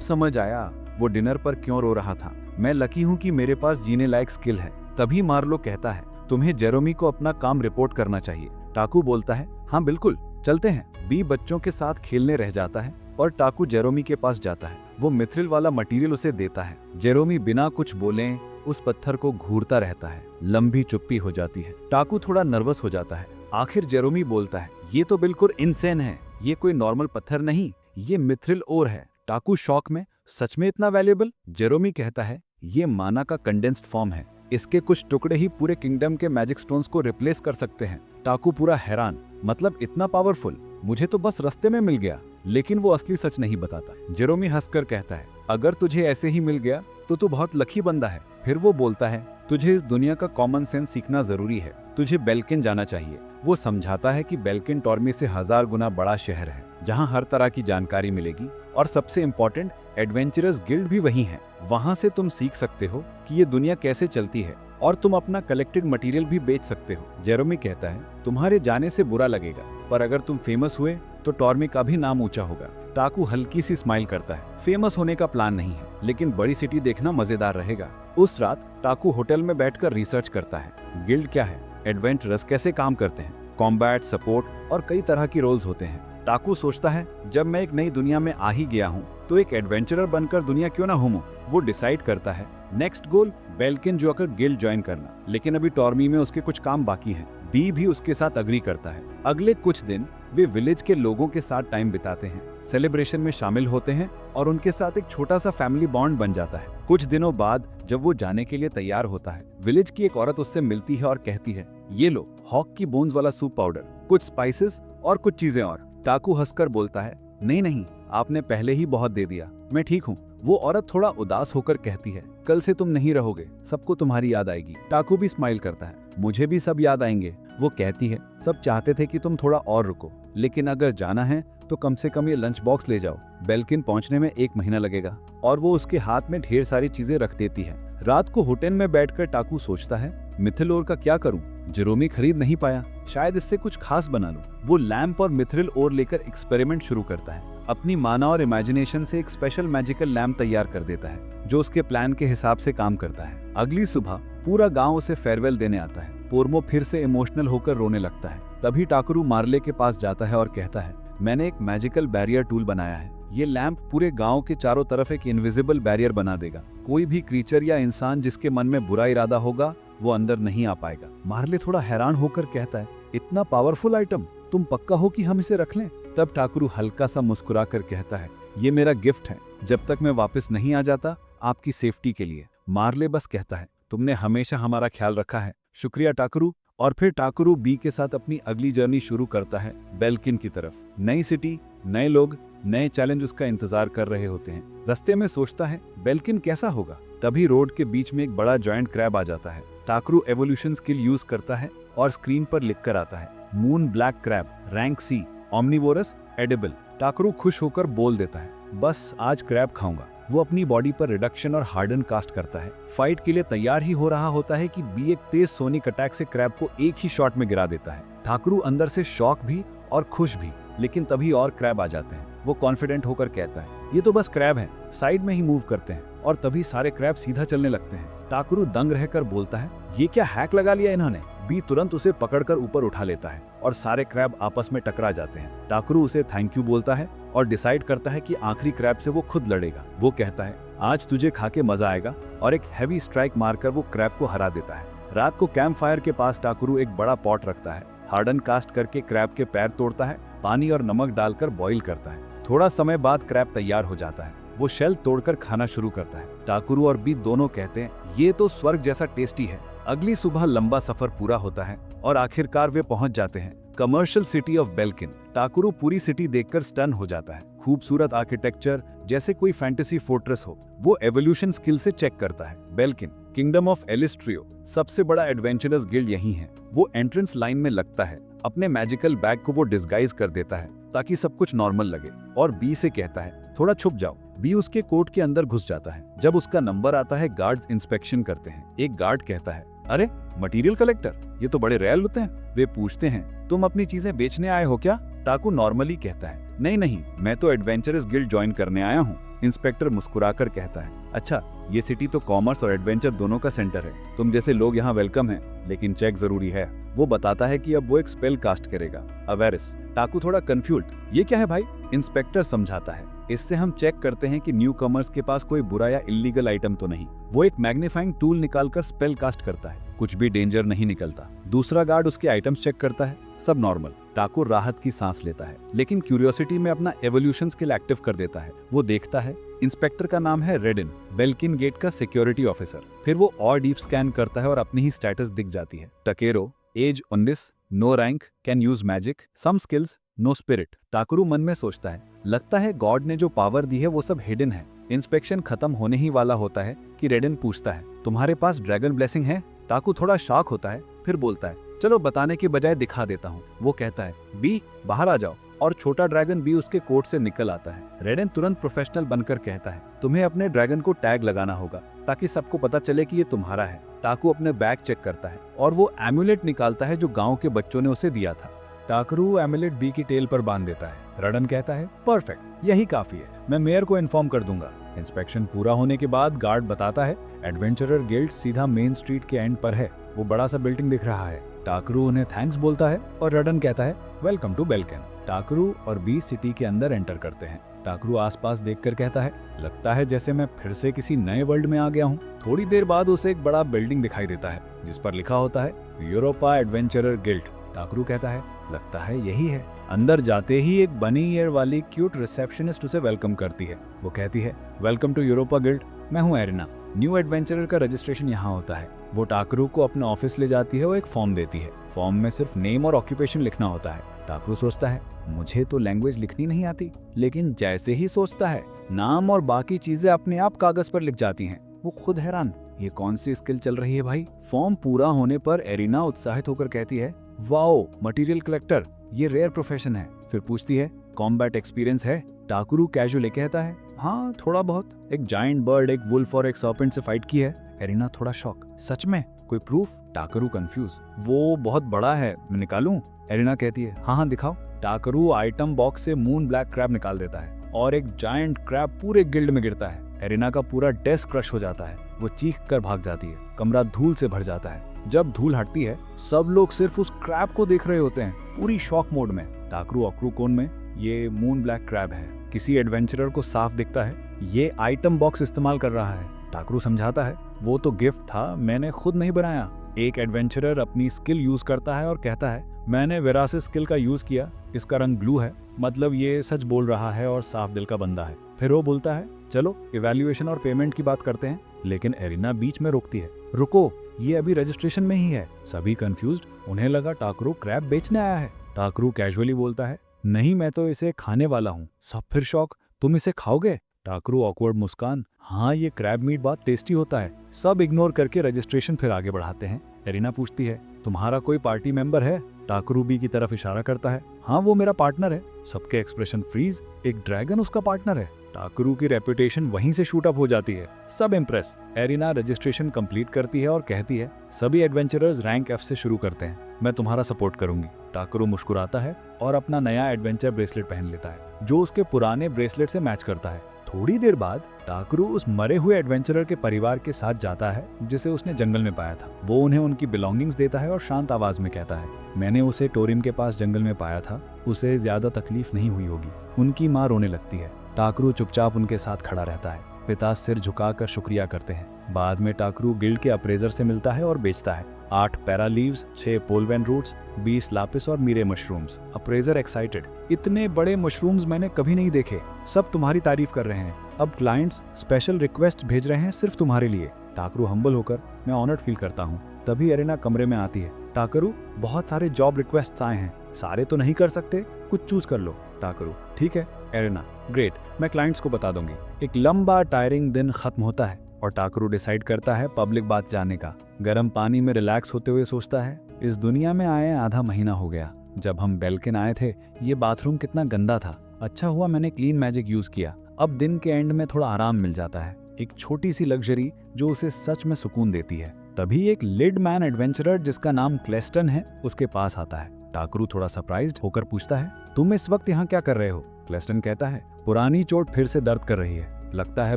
समझ आया वो डिनर पर क्यों रो रहा था। मैं लकी हूँ कि मेरे पास जीने लायक स्किल है। तभी मार्लो कहता है, तुम्हें जेरोमी को अपना काम रिपोर्ट करना चाहिए। टाकू बोलता है, हाँ बिल्कुल, चलते हैं। बी बच्चों के साथ खेलने रह जाता है और टाकू जेरोमी के पास जाता है। वो मिथ्रिल वाला मटेरियल उसे देता है। जेरोमी बिना कुछ बोले उस पत्थर को घूरता रहता है। लंबी चुप्पी हो जाती है। टाकू थोड़ा नर्वस हो जाता है। आखिर जेरोमी बोलता है, ये तो बिल्कुल इनसेन है, ये कोई नॉर्मल पत्थर नहीं, ये मिथ्रिल ओर है। टाकू शॉक में, सच में इतना वैल्यूएबल? जेरोमी कहता है, ये माना का कंडेंस्ड फॉर्म है, इसके कुछ टुकड़े ही पूरे किंगडम के मैजिक स्टोन्स को रिप्लेस कर सकते हैं। टाकू पूरा हैरान, मतलब इतना पावरफुल? मुझे तो बस रास्ते में मिल गया। लेकिन वो असली सच नहीं बताता। जेरोमी हंसकर कहता है, अगर तुझे ऐसे ही मिल गया तो तू बहुत लकी बंदा है। फिर वो बोलता है, तुझे इस दुनिया का कॉमन सेंस सीखना जरूरी है, तुझे बेल्किन जाना चाहिए। वो समझाता है कि बेल्किन टॉर्मी से 1000 गुना बड़ा शहर है, जहाँ हर तरह की जानकारी मिलेगी और सबसे इम्पोर्टेंट एडवेंचरस गिल्ड भी वही है। वहाँ से तुम सीख सकते हो कि ये दुनिया कैसे चलती है और तुम अपना कलेक्टेड मटेरियल भी बेच सकते हो। जेरोमी कहता है, तुम्हारे जाने से बुरा लगेगा, पर अगर तुम फेमस हुए तो टॉर्मी का भी नाम ऊंचा होगा। टाकू हल्की सी स्माइल करता है। फेमस होने का प्लान नहीं है, लेकिन बड़ी सिटी देखना मजेदार रहेगा। उस रात टाकू होटल में बैठकर रिसर्च करता है। गिल्ड क्या है, एडवेंचरस कैसे काम करते हैं, कॉम्बैट, सपोर्ट और कई तरह की रोल्स होते हैं। टाकू सोचता है, जब मैं एक नई दुनिया में आ ही गया हूँ तो एक एडवेंचरर बनकर दुनिया क्यों ना घूमूं। वो डिसाइड करता है, नेक्स्ट गोल बेल्किन जोकर गिल्ड ज्वाइन करना। लेकिन अभी टॉर्मी में उसके कुछ काम बाकी हैं। बी भी उसके साथ अग्री करता है। अगले कुछ दिन वे विलेज के लोगों के साथ टाइम बिताते हैं, सेलिब्रेशन में शामिल होते हैं और उनके साथ एक छोटा सा फैमिली बॉन्ड बन जाता है। कुछ दिनों बाद जब वो जाने के लिए तैयार होता है, विलेज की एक औरत उससे मिलती है और कहती है, ये लो हॉक की बोन्स वाला सूप पाउडर, कुछ स्पाइसेस और कुछ चीजें और। टाकू हंसकर बोलता है, नहीं नहीं, आपने पहले ही बहुत दे दिया, मैं ठीक हूँ। वो औरत थोड़ा उदास होकर कहती है, कल से तुम नहीं रहोगे, सबको तुम्हारी याद आएगी। टाकू भी स्माइल करता है, मुझे भी सब याद आएंगे। वो कहती है, सब चाहते थे कि तुम थोड़ा और रुको, लेकिन अगर जाना है तो कम से कम ये लंच बॉक्स ले जाओ, बेल्किन पहुंचने में 1 महीना लगेगा। और वो उसके हाथ में ढेर सारी चीजें रख देती है। रात को होटल में बैठकर टाकू सोचता है, मिथिल ओर का क्या करूं? जेरोमी खरीद नहीं पाया, शायद इससे कुछ खास बना लूं। वो लैंप और मिथ्रिल ओर लेकर एक्सपेरिमेंट शुरू करता है। अपनी माना और इमेजिनेशन से एक स्पेशल मैजिकल लैंप तैयार कर देता है, जो उसके प्लान के हिसाब से काम करता है। अगली सुबह पूरा गांव उसे फेयरवेल देने आता है। पोर्मो फिर से इमोशनल होकर रोने लगता है। तभी टाकरू मार्ले के पास जाता है और कहता है, मैंने एक मैजिकल बैरियर टूल बनाया है। ये लैंप पूरे गांव के चारों तरफ एक इनविजिबल बैरियर बना देगा। कोई भी क्रीचर या इंसान जिसके मन में बुरा इरादा होगा वो अंदर नहीं आ पाएगा। मार्ले थोड़ा हैरान होकर कहता है, इतना पावरफुल आइटम, तुम पक्का हो कि हम इसे रख लें? तब टाकरू हल्का सा मुस्कुरा कर कहता है, ये मेरा गिफ्ट है, जब तक मैं वापस नहीं आ जाता, आपकी सेफ्टी के लिए। मार्ले बस कहता है, तुमने हमेशा हमारा ख्याल रखा है, शुक्रिया टाकरू। और फिर टाकरू बी के साथ अपनी अगली जर्नी शुरू करता है, बेल्किन की तरफ। नई सिटी, नए लोग, नए चैलेंज उसका इंतजार कर रहे होते हैं। रास्ते में सोचता है, बेल्किन कैसा होगा? तभी रोड के बीच में एक बड़ा जॉइंट क्रैब आ जाता है। टाकरू एवोल्यूशन स्किल यूज करता है और स्क्रीन पर लिख कर आता है, moon black crab, rank C, omnivorous, edible. Takeru खुश होकर बोल देता है, बस आज क्रैब खाऊंगा। वो अपनी बॉडी पर रिडक्शन और हार्डन कास्ट करता है। फाइट के लिए तैयार ही हो रहा होता है कि बी एक तेज सोनिक अटैक से क्रैब को एक ही शॉट में गिरा देता है। टाकरू अंदर से शॉक भी और खुश भी, लेकिन तभी और क्रैब आ जाते हैं। वो कॉन्फिडेंट होकर कहता है, ये तो बस क्रैब है, साइड में ही मूव करते हैं। और तभी सारे क्रैब सीधा चलने लगते हैं। टाकरू दंग रहकर बोलता है, ये क्या हैक लगा लिया इन्होंने? बी तुरंत उसे पकड़कर ऊपर उठा लेता है और सारे क्रैब आपस में टकरा जाते हैं। टाकरू उसे थैंक यू बोलता है और डिसाइड करता है कि आखिरी क्रैब से वो खुद लड़ेगा। वो कहता है, आज तुझे खा के मजा आएगा, और एक हैवी स्ट्राइक मारकर वो क्रैब को हरा देता है। रात को कैंप फायर के पास टाकरू एक बड़ा पॉट रखता है। हार्डन कास्ट करके क्रैब के पैर तोड़ता है, पानी और नमक डालकर बॉईल करता है। थोड़ा समय बाद क्रैब तैयार हो जाता है। वो शेल तोड़कर खाना शुरू करता है। टाकरू और बी दोनों कहते हैं, ये तो स्वर्ग जैसा टेस्टी है। अगली सुबह लंबा सफर पूरा होता है और आखिरकार वे पहुंच जाते हैं कमर्शियल सिटी ऑफ बेल्किन। टाकुरू पूरी सिटी देखकर स्टन हो जाता है। खूबसूरत आर्किटेक्चर, जैसे कोई फैंटेसी फोर्ट्रेस हो। वो एवोल्यूशन स्किल से चेक करता है। बेल्किन, किंगडम ऑफ एलिस्ट्रियो, सबसे बड़ा एडवेंचरस गिल्ड यही है। वो एंट्रेंस लाइन में लगता है। अपने मैजिकल बैग को वो डिस्गाइज कर देता है ताकि सब कुछ नॉर्मल लगे, और बी से कहता है थोड़ा छुप जाओ। बी उसके कोट के अंदर घुस जाता है। जब उसका नंबर आता है, गार्ड्स इंस्पेक्शन करते हैं। एक गार्ड कहता है, अरे मटेरियल कलेक्टर, ये तो बड़े रेयर होते हैं। वे पूछते हैं, तुम अपनी चीजें बेचने आए हो क्या? टाकू नॉर्मली कहता है, नहीं, मैं तो एडवेंचरस गिल्ड ज्वाइन करने आया हूँ। इंस्पेक्टर मुस्कुराकर कहता है, अच्छा, ये सिटी तो कॉमर्स और एडवेंचर दोनों का सेंटर है। तुम जैसे लोग यहाँ वेलकम हैं, लेकिन चेक जरूरी है। वो बताता है कि अब वो एक स्पेल कास्ट करेगा, अवेरिस। टाकू थोड़ा कंफ्यूज्ड, ये क्या है भाई? इंस्पेक्टर समझाता है, इससे हम चेक करते हैं कि न्यू कमर्स के पास कोई बुरा या इलीगल आइटम तो नहीं। वो एक मैग्नीफाइंग टूल निकालकर स्पेल कास्ट करता है। कुछ भी डेंजर नहीं निकलता। दूसरा गार्ड उसके आइटम्स चेक करता है, सब नॉर्मल। टाकू राहत की सांस लेता है, लेकिन क्यूरियोसिटी में अपना एवोल्यूशन स्किल एक्टिव कर देता है। वो देखता है, इंस्पेक्टर का नाम है रेडिन, बेल्किन गेट का सिक्योरिटी ऑफिसर। फिर वो और डीप स्कैन करता है और अपनी ही स्टेटस दिख जाती है। Takero, age 19, no rank, can use magic, some skills, no spirit. Takeru मन में सोचता है, लगता है गॉड ने जो पावर दी है वो सब हिडन है। इंस्पेक्शन खत्म होने ही वाला होता है कि रेडिन पूछता है, तुम्हारे पास ड्रैगन ब्लेसिंग है? टाकू थोड़ा शॉक होता है, फिर बोलता है, चलो बताने के बजाय दिखा देता हूँ। वो कहता है, बी बाहर आ जाओ, और छोटा ड्रैगन बी उसके कोट से निकल आता है। रेडिन तुरंत प्रोफेशनल बनकर कहता है, तुम्हें अपने ड्रैगन को टैग लगाना होगा ताकि सबको पता चले कि ये तुम्हारा है। टाकू अपने बैग चेक करता है और वो एम्यूलेट निकालता है जो गांव के बच्चों ने उसे दिया था। टाकरू एम्यूलेट बी की टेल पर बांध देता है। रेडिन कहता है, परफेक्ट, यही काफी है, मैं मेयर को इन्फॉर्म कर दूंगा। इंस्पेक्शन पूरा होने के बाद गार्ड बताता है, एडवेंचरर गिल्ड सीधा मेन स्ट्रीट के एंड पर है। वो बड़ा सा बिल्डिंग दिख रहा है। टाकरू उन्हें थैंक्स बोलता है और रेडिन कहता है, वेलकम टू बेल्किन। टाकरू और बी सिटी के अंदर एंटर करते हैं। टाकरू आसपास देखकर कहता है, लगता है जैसे मैं फिर से किसी नए वर्ल्ड में आ गया हूँ। थोड़ी देर बाद उसे एक बड़ा बिल्डिंग दिखाई देता है जिस पर लिखा होता है, यूरोपा एडवेंचरर गिल्ड। टाकरू कहता है, लगता है यही है। अंदर जाते ही एक बनी ईयर वाली क्यूट रिसेप्शनिस्ट उसे वेलकम करती है। वो कहती है, वेलकम टू यूरोपा गिल्ड, मैं हूँ एरिना। न्यू एडवेंचरर का रजिस्ट्रेशन यहाँ होता है। वो टाकरू को अपने ऑफिस ले जाती है और एक फॉर्म देती है। फॉर्म में सिर्फ नेम और ऑक्यूपेशन लिखना होता है। टाकरू सोचता है, मुझे तो लैंग्वेज लिखनी नहीं आती, लेकिन जैसे ही सोचता है, नाम और बाकी चीजें अपने आप कागज पर लिख जाती हैं। वो खुद हैरान, ये कौन सी स्किल चल रही है भाई? फॉर्म पूरा होने पर एरिना उत्साहित होकर कहती है, वाओ, मटेरियल कलेक्टर, ये रेयर प्रोफेशन है। फिर पूछती है, कॉम्बैट एक्सपीरियंस है? टाकरू कैजुअली कहता है, हाँ थोड़ा बहुत। एक जायंट बर्ड, एक वुल्फ और एक सर्पेंट से फाइट की है। एरिना थोड़ा शॉक, सच में? कोई प्रूफ? टाकरू कंफ्यूज, वो बहुत बड़ा है, मैं निकालूं? एरिना कहती है, हाँ दिखाओ। टाकरू आइटम बॉक्स से मून ब्लैक क्रैब निकाल देता है और एक जायंट क्रैब पूरे गिल्ड में गिरता है। एरिना का पूरा डेस्क क्रश हो जाता है। वो चीख कर भाग जाती है। कमरा धूल से भर जाता है। जब धूल हटती है, सब लोग सिर्फ उस क्रैब को देख रहे होते हैं, पूरी शॉक मोड में। टाकरू अक्रू कोन में, ये मून ब्लैक क्रैब है। किसी एडवेंचरर को साफ दिखता है ये आइटम बॉक्स इस्तेमाल कर रहा है। टाकरू समझाता है, वो तो गिफ्ट था, मैंने खुद नहीं बनाया। एक एडवेंचरर अपनी स्किल यूज करता है और कहता है, मैंने वेरासिस स्किल का यूज किया, इसका रंग ब्लू है, मतलब ये सच बोल रहा है और साफ दिल का बंदा है। फिर वो बोलता है, चलो इवैल्यूएशन और पेमेंट की बात करते हैं। लेकिन एरिना बीच में रोकती है, रुको, ये अभी रजिस्ट्रेशन में ही है। सभी कंफ्यूज्ड, उन्हें लगा टाकरू क्रैब बेचने आया है। टाकरू कैजुअली बोलता है, नहीं, मैं तो इसे खाने वाला हूँ। सब फिर शॉक, तुम इसे खाओगे? टाकरू ऑकवर्ड मुस्कान, हाँ ये क्रैब मीट बहुत टेस्टी होता है। सब इग्नोर करके रजिस्ट्रेशन फिर आगे बढ़ाते हैं। एरिना पूछती है, तुम्हारा कोई पार्टी मेंबर है? टाकरू बी की तरफ इशारा करता है, हाँ वो मेरा पार्टनर है। सबके एक्सप्रेशन फ्रीज, एक ड्रैगन उसका पार्टनर है। टाकरू की रेपुटेशन वहीं से शूट अप हो जाती है। सब इम्प्रेस। एरिना रजिस्ट्रेशन कंप्लीट करती है और कहती है, सभी एडवेंचरर्स रैंक F से शुरू करते हैं, मैं तुम्हारा सपोर्ट करूंगी। टाकरू मुस्कुराता है और अपना नया एडवेंचर ब्रेसलेट पहन लेता है जो उसके पुराने ब्रेसलेट से मैच करता है। थोड़ी देर बाद टाकरू उस मरे हुए एडवेंचरर के परिवार के साथ जाता है जिसे उसने जंगल में पाया था। वो उन्हें उनकी बिलोंगिंग्स देता है और शांत आवाज में कहता है, मैंने उसे टोरिम के पास जंगल में पाया था, उसे ज्यादा तकलीफ नहीं हुई होगी। उनकी माँ रोने लगती है। टाकरू चुपचाप उनके साथ खड़ा रहता है। पिता सिर झुकाकर शुक्रिया करते हैं। बाद में टाकरू गिल्ड के अप्रेजर से मिलता है और बेचता है 8 पैरा लीव्स, 6 पोलवेन रूट्स, 20 लापिस और मीरे मशरूम्स। अप्रेजर एक्साइटेड, इतने बड़े मशरूम्स मैंने कभी नहीं देखे, सब तुम्हारी तारीफ कर रहे हैं। अब क्लाइंट्स स्पेशल रिक्वेस्ट भेज रहे हैं सिर्फ तुम्हारे लिए। टाकरू हम्बल होकर, मैं ऑनर्ड फील करता हूँ। तभी एरिना कमरे में आती है। टाकरू, बहुत सारे जॉब रिक्वेस्ट्स आए हैं, सारे तो नहीं कर सकते, कुछ चूज कर लो। टाकरू, ठीक है। एरेना, ग्रेट, मैं क्लाइंट्स को बता दूंगी। एक लंबा टायरिंग दिन खत्म होता है और टाकरू डिसाइड करता है पब्लिक बात जाने का। गर्म पानी में रिलैक्स होते हुए सोचता है, इस दुनिया में आए आधा महीना हो गया। जब हम बेल्किन आए थे ये बाथरूम कितना गंदा था। अच्छा हुआ मैंने क्लीन मैजिक यूज किया। अब दिन के एंड में थोड़ा आराम मिल जाता है, एक छोटी सी लग्जरी जो उसे सच में सुकून देती है। तभी एक लिड मैन एडवेंचरर जिसका नाम क्लेस्टन है उसके पास आता है। टाकरू थोड़ा सरप्राइज्ड होकर पूछता है, तुम इस वक्त यहाँ क्या कर रहे हो? क्लेस्टन कहता है, पुरानी चोट फिर से दर्द कर रही है, लगता है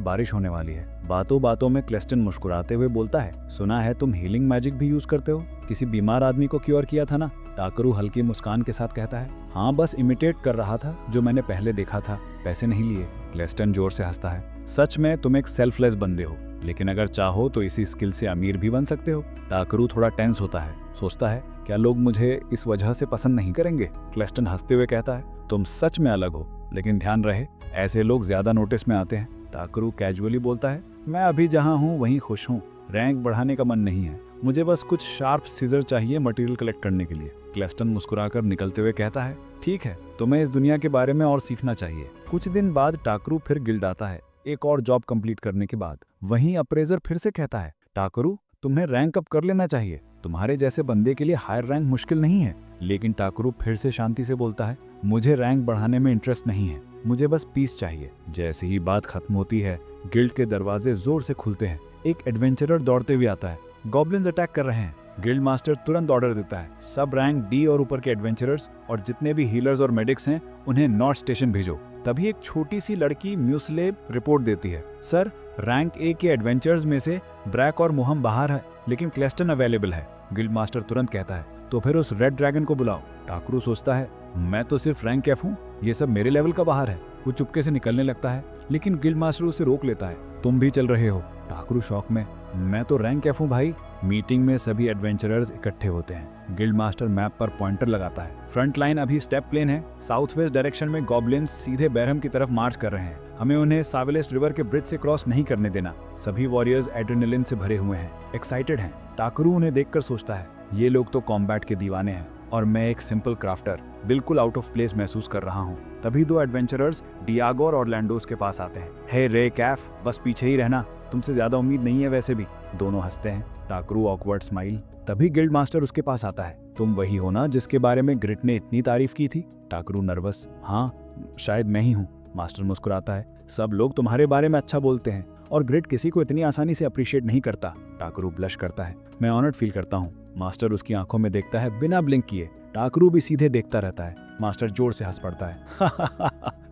बारिश होने वाली है। बातों बातों में क्लेस्टन मुस्कुराते हुए बोलता है, सुना है तुम हीलिंग मैजिक भी यूज करते हो, किसी बीमार आदमी को क्योर किया था ना? टाकरू हल्की मुस्कान के साथ कहता है, हाँ बस इमिटेट कर रहा था जो मैंने पहले देखा था, पैसे नहीं लिए। क्लेस्टन जोर से हंसता है, सच में तुम एक सेल्फलेस बंदे हो, लेकिन अगर चाहो तो इसी स्किल से अमीर भी बन सकते हो। टाकरू थोड़ा टेंस होता है, सोचता है क्या लोग मुझे इस वजह से पसंद नहीं करेंगे? क्लेस्टन हंसते हुए कहता है, तुम सच में अलग हो, लेकिन ध्यान रहे ऐसे लोग ज्यादा नोटिस में आते हैं। टाकरू कैजुअली बोलता है, मैं अभी जहाँ हूँ वहीं खुश हूँ, रैंक बढ़ाने का मन नहीं है, मुझे बस कुछ शार्प सीजर चाहिए मटेरियल कलेक्ट करने के लिए। क्लेस्टन मुस्कुराकर निकलते हुए कहता है, ठीक है, तुम्हें इस दुनिया के बारे में और सीखना चाहिए। कुछ दिन बाद टाकरू फिर गिल्ड आता है, एक और जॉब कंप्लीट करने के बाद। वहीं अप्रेजर फिर से कहता है, टाकरू तुम्हें रैंक अप कर लेना चाहिए, तुम्हारे जैसे बंदे के लिए हायर रैंक मुश्किल नहीं है। लेकिन टाकरू फिर से शांति से बोलता है, मुझे रैंक बढ़ाने में इंटरेस्ट नहीं है, मुझे बस पीस चाहिए। जैसे ही बात खत्म होती है गिल्ड के दरवाजे जोर से खुलते हैं। एक एडवेंचरर दौड़ते हुए आता है, गॉब्लिन्स अटैक कर रहे हैं। गिल्ड मास्टर तुरंत ऑर्डर देता है, सब रैंक डी और ऊपर के एडवेंचरर्स और जितने भी हीलर्स और मेडिक्स हैं उन्हें नॉर्थ स्टेशन भेजो। तभी एक छोटी सी लड़की म्यूस्ले रिपोर्ट देती है, सर रैंक ए के एडवेंचर्स में से ब्रैक और मुहम बाहर है, लेकिन क्लेस्टन अवेलेबल है। गिल्ड मास्टर तुरंत कहता है, तो फिर उस रेड ड्रैगन को बुलाओ। टाकरू सोचता है, मैं तो सिर्फ रैंक एफ हूँ, ये सब मेरे लेवल का बाहर है। वो चुपके से निकलने लगता है, लेकिन गिल्ड मास्टर उसे रोक लेता है, तुम भी चल रहे हो? टाकरू शौक में, मैं तो रैंक एफ हूँ भाई। मीटिंग में सभी एडवेंचरर्स इकट्ठे होते हैं। गिल्ड मास्टर मैप पर पॉइंटर लगाता है, फ्रंट लाइन अभी स्टेप प्लेन है, साउथ वेस्ट डायरेक्शन में गॉब्लिन्स सीधे बैरहम की तरफ मार्च कर रहे हैं, हमें उन्हें सावेलेस्ट रिवर के ब्रिज से क्रॉस नहीं करने देना। सभी वॉरियर्स एड्रेनलिन से भरे हुए हैं, एक्साइटेड हैं। टाकरू उन्हें देखकर सोचता है, ये लोग तो कॉम्बैट के दीवाने हैं और मैं एक सिंपल क्राफ्टर, बिल्कुल आउट ऑफ प्लेस महसूस कर रहा हूँ। तभी दो एडवेंचरर्स डियागो और ऑरलैंडोस के पास आते हैं। हे रे कैफ, बस पीछे ही रहना, तुमसे ज्यादा उम्मीद नहीं है वैसे भी। दोनों हंसते हैं, टाकरू ऑकवर्ड स्माइल। तभी गिल्ड मास्टर उसके पास आता है, तुम वही हो ना जिसके बारे में ग्रिट ने इतनी तारीफ की थी? टाकरू नर्वस, हाँ शायद मैं ही हूँ। मास्टर मुस्कुराता है, सब लोग तुम्हारे बारे में अच्छा बोलते हैं और ग्रिट किसी को इतनी आसानी से अप्रिशिएट नहीं करता। टाकरू ब्लश करता है, मैं ऑनर्ड फील करता हूँ। मास्टर उसकी आंखों में देखता है बिना ब्लिंक किए। टाकरू भी सीधे देखता रहता है। मास्टर जोर से हंस पड़ता है,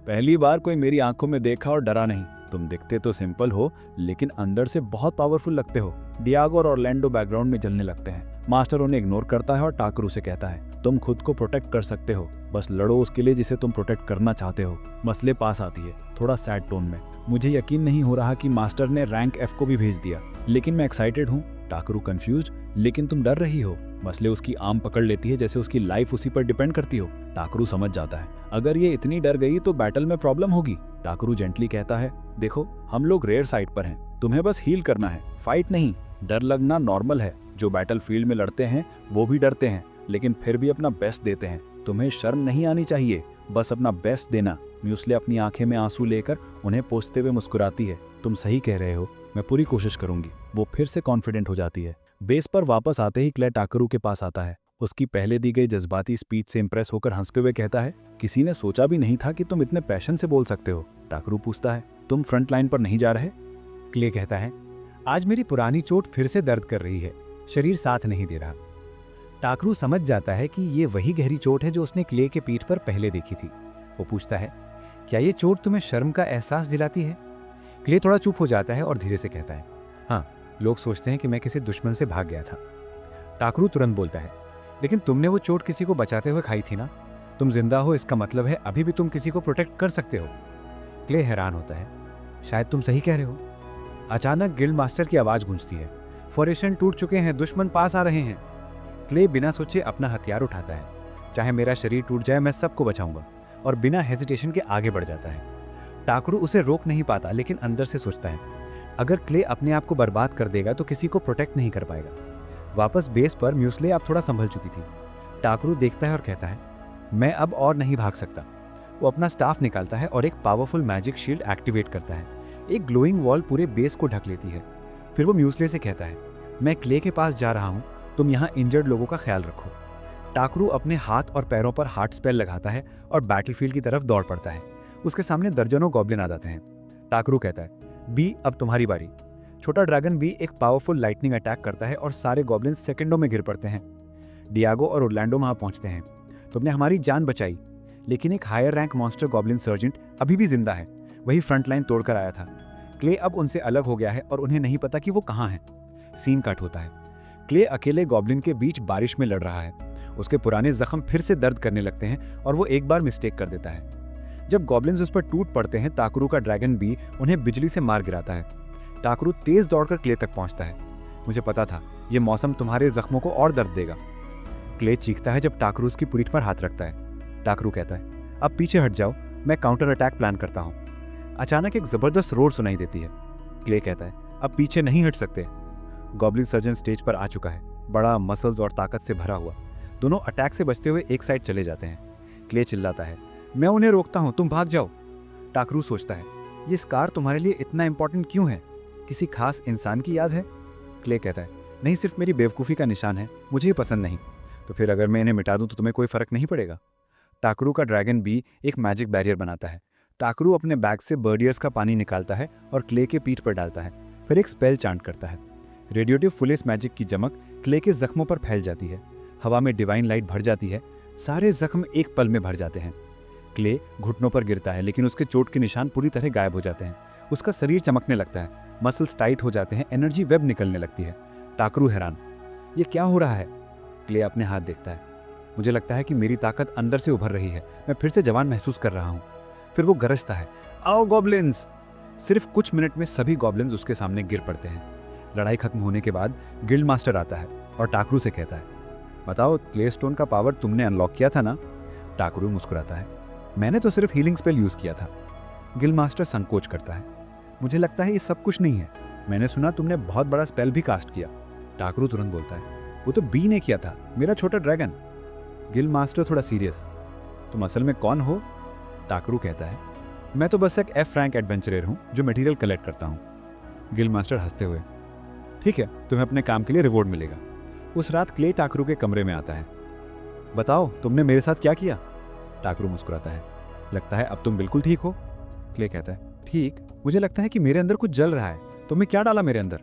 पहली बार कोई मेरी आंखों में देखा और डरा नहीं। तुम दिखते तो सिंपल हो लेकिन अंदर से बहुत पावरफुल लगते हो। डियागो और ऑरलैंडो बैकग्राउंड में जलने लगते हैं। मास्टर उन्हें इग्नोर करता है और टाकरू से कहता है, तुम खुद को प्रोटेक्ट कर सकते हो, बस लड़ो उसके लिए जिसे तुम प्रोटेक्ट करना चाहते हो। मसले पास आती है, थोड़ा सैड टोन में, मुझे यकीन नहीं हो रहा कि मास्टर ने रैंक एफ को भी भेज दिया, लेकिन मैं एक्साइटेड हूँ। टाकरू कंफ्यूज्ड, लेकिन तुम डर रही हो। मसले उसकी आर्म पकड़ लेती है जैसे उसकी लाइफ उसी पर डिपेंड करती हो। टाकरू समझ जाता है, अगर ये इतनी डर गई तो बैटल में प्रॉब्लम होगी। टाकरू जेंटली कहता है, देखो हम लोग रेयर साइड पर हैं, तुम्हें बस हील करना है, फाइट नहीं। डर लगना नॉर्मल है, जो बैटल फील्ड में लड़ते हैं वो भी डरते हैं, लेकिन फिर भी अपना बेस्ट देते हैं। तुम्हें शर्म नहीं आनी चाहिए, बस अपना बेस्ट देना। म्यूस्ले अपनी आंखें में आंसू लेकर उन्हें पोंछते हुए मुस्कुराती है, तुम सही कह रहे हो, मैं पूरी कोशिश करूंगी। वो फिर से कॉन्फिडेंट हो जाती है। बेस पर वापस आते ही क्ले टाकरू के पास आता है। उसकी पहले दी गई जज्बाती स्पीच से इंप्रेस होकर हंसते हुए कहता है, किसी ने सोचा भी नहीं था कि तुम इतने पैशन से बोल सकते हो। टाकरू पूछता है, तुम फ्रंट लाइन पर नहीं जा रहे? क्ले कहता है, आज मेरी पुरानी चोट फिर से दर्द कर रही है, शरीर साथ नहीं दे रहा। टाकरू समझ जाता है कि ये वही गहरी चोट है जो उसने क्ले के पीठ पर पहले देखी थी। वो पूछता है, क्या ये चोट तुम्हें शर्म का एहसास दिलाती है? क्ले थोड़ा चुप हो जाता है और धीरे से कहता है, हाँ, लोग सोचते हैं कि मैं किसी दुश्मन से भाग गया था। टाकरू तुरंत बोलता है, लेकिन तुमने वो चोट किसी को बचाते हुए खाई थी ना? तुम जिंदा हो इसका मतलब है अभी भी तुम किसी को प्रोटेक्ट कर सकते हो। क्ले हैरान होता है, शायद तुम सही कह रहे हो। अचानक गिल्ड मास्टर की आवाज गूंजती है, फॉरेशन टूट चुके हैं, दुश्मन पास आ रहे हैं। क्ले बिना सोचे अपना हथियार उठाता है, चाहे मेरा शरीर टूट जाए मैं सबको बचाऊंगा, और बिना हेजिटेशन के आगे बढ़ जाता है। टाकरू उसे रोक नहीं पाता, लेकिन अंदर से सोचता है, अगर क्ले अपने आप को बर्बाद कर देगा तो किसी को प्रोटेक्ट नहीं कर पाएगा। वापस बेस पर म्यूस्ले अब थोड़ा संभल चुकी थी। टाकरू देखता है और कहता है, मैं अब और नहीं भाग सकता। वो अपना स्टाफ निकालता है और एक पावरफुल मैजिक शील्ड एक्टिवेट करता है। एक ग्लोइंग वॉल पूरे बेस को ढक लेती है। फिर वो म्यूस्ले से कहता है, मैं क्ले के पास जा रहा हूँ, तुम यहाँ इंजर्ड लोगों का ख्याल रखो। टाकरू अपने हाथ और पैरों पर हार्ट स्पेल लगाता है और बैटलफील्ड की तरफ दौड़ पड़ता है। उसके सामने दर्जनों गॉब्लिन आ जाते हैं। टाकरू कहता है, बी अब तुम्हारी बारी। छोटा ड्रैगन बी एक पावरफुल लाइटनिंग अटैक करता है और सारे गॉब्लिन सेकंडों में गिर पड़ते हैं। डियागो और ओरलैंडो वहां पहुंचते हैं। तुमने हमारी जान बचाई, लेकिन एक higher rank monster goblin sergeant अभी भी जिंदा है। वही फ्रंट लाइन तोड़कर आया था। क्ले अब उनसे अलग हो गया है और उन्हें नहीं पता कि वो कहाँ है। सीन कट होता है। क्ले अकेले गॉब्लिन के बीच बारिश में लड़ रहा है। उसके पुराने जख्म फिर से दर्द करने लगते हैं और वो एक बार मिस्टेक कर देता है। जब गॉब्लिन्स उस पर टूट पड़ते हैं, टाकरू का ड्रैगन बी उन्हें बिजली से मार गिराता है। टाकरू तेज दौड़कर क्ले तक पहुंचता है। मुझे पता था ये मौसम तुम्हारे जख्मों को और दर्द देगा। क्ले चीखता है जब टाकरू उसकी पीठ पर हाथ रखता है। टाकरू कहता है, अब पीछे हट जाओ, मैं काउंटर अटैक प्लान करता हूँ। अचानक एक जबरदस्त रोर सुनाई देती है। क्ले कहता है, अब पीछे नहीं हट सकते। गॉब्लिन सर्जन स्टेज पर आ चुका है, बड़ा, मसल्स और ताकत से भरा हुआ। दोनों अटैक से बचते हुए एक साइड चले जाते हैं। क्ले चिल्लाता है, मैं उन्हें रोकता हूँ, तुम भाग जाओ। टाकरू सोचता है, ये स्कार तुम्हारे लिए इतना इंपॉर्टेंट क्यों है? किसी खास इंसान की याद है? क्ले कहता है, नहीं, सिर्फ मेरी बेवकूफ़ी का निशान है, मुझे ये पसंद नहीं। तो फिर अगर मैं इन्हें मिटा दूं तो तुम्हें कोई फर्क नहीं पड़ेगा। टाकरू का ड्रैगन बी एक मैजिक बैरियर बनाता है। टाकरू अपने बैग से बर्डियर्स का पानी निकालता है और क्ले के पीठ पर डालता है। फिर एक स्पेल चांट करता है। रेडियोटिव फुलेस मैजिक की चमक क्ले के जख्मों पर फैल जाती है। हवा में डिवाइन लाइट भर जाती है। सारे जख्म एक पल में भर जाते हैं। क्ले घुटनों पर गिरता है, लेकिन उसके चोट के निशान पूरी तरह गायब हो जाते हैं। उसका शरीर चमकने लगता है, मसल्स टाइट हो जाते हैं, एनर्जी वेब निकलने लगती है। टाकरू हैरान, ये क्या हो रहा है? क्ले अपने हाथ देखता है। मुझे लगता है कि मेरी ताकत अंदर से उभर रही है, मैं फिर से जवान महसूस कर रहा हूँ। फिर वो गरजता है, आओ गॉब्लिन्स। सिर्फ कुछ मिनट में सभी गॉब्लिन्स उसके सामने गिर पड़ते हैं। लड़ाई खत्म होने के बाद गिल्ड मास्टर आता है और टाकरू से कहता है, बताओ, क्ले स्टोन का पावर तुमने अनलॉक किया था ना? टाकरू मुस्कुराता है, मैंने तो सिर्फ हीलिंग स्पेल यूज किया था। गिल्ड मास्टर संकोच करता है, मुझे लगता है ये सब कुछ नहीं है, मैंने सुना तुमने बहुत बड़ा स्पेल भी कास्ट किया। टाकरू तुरंत बोलता है, वो तो बी ने किया था, मेरा छोटा ड्रैगन। गिल्ड मास्टर थोड़ा सीरियस, तुम असल में कौन हो? टाकरू कहता है, मैं तो बस एक एफ रैंक एडवेंचरर हूँ जो मटेरियल कलेक्ट करता हूँ। गिल्ड मास्टर हंसते हुए, ठीक है, तुम्हें अपने काम के लिए रिवॉर्ड मिलेगा। उस रात क्ले टाकरू के कमरे में आता है। बताओ, तुमने मेरे साथ क्या किया? टाकरू मुस्कुराता है, लगता है अब तुम बिल्कुल ठीक हो। क्ले कहता है, ठीक, मुझे लगता है कि मेरे अंदर कुछ जल रहा है, तुमने क्या डाला मेरे अंदर?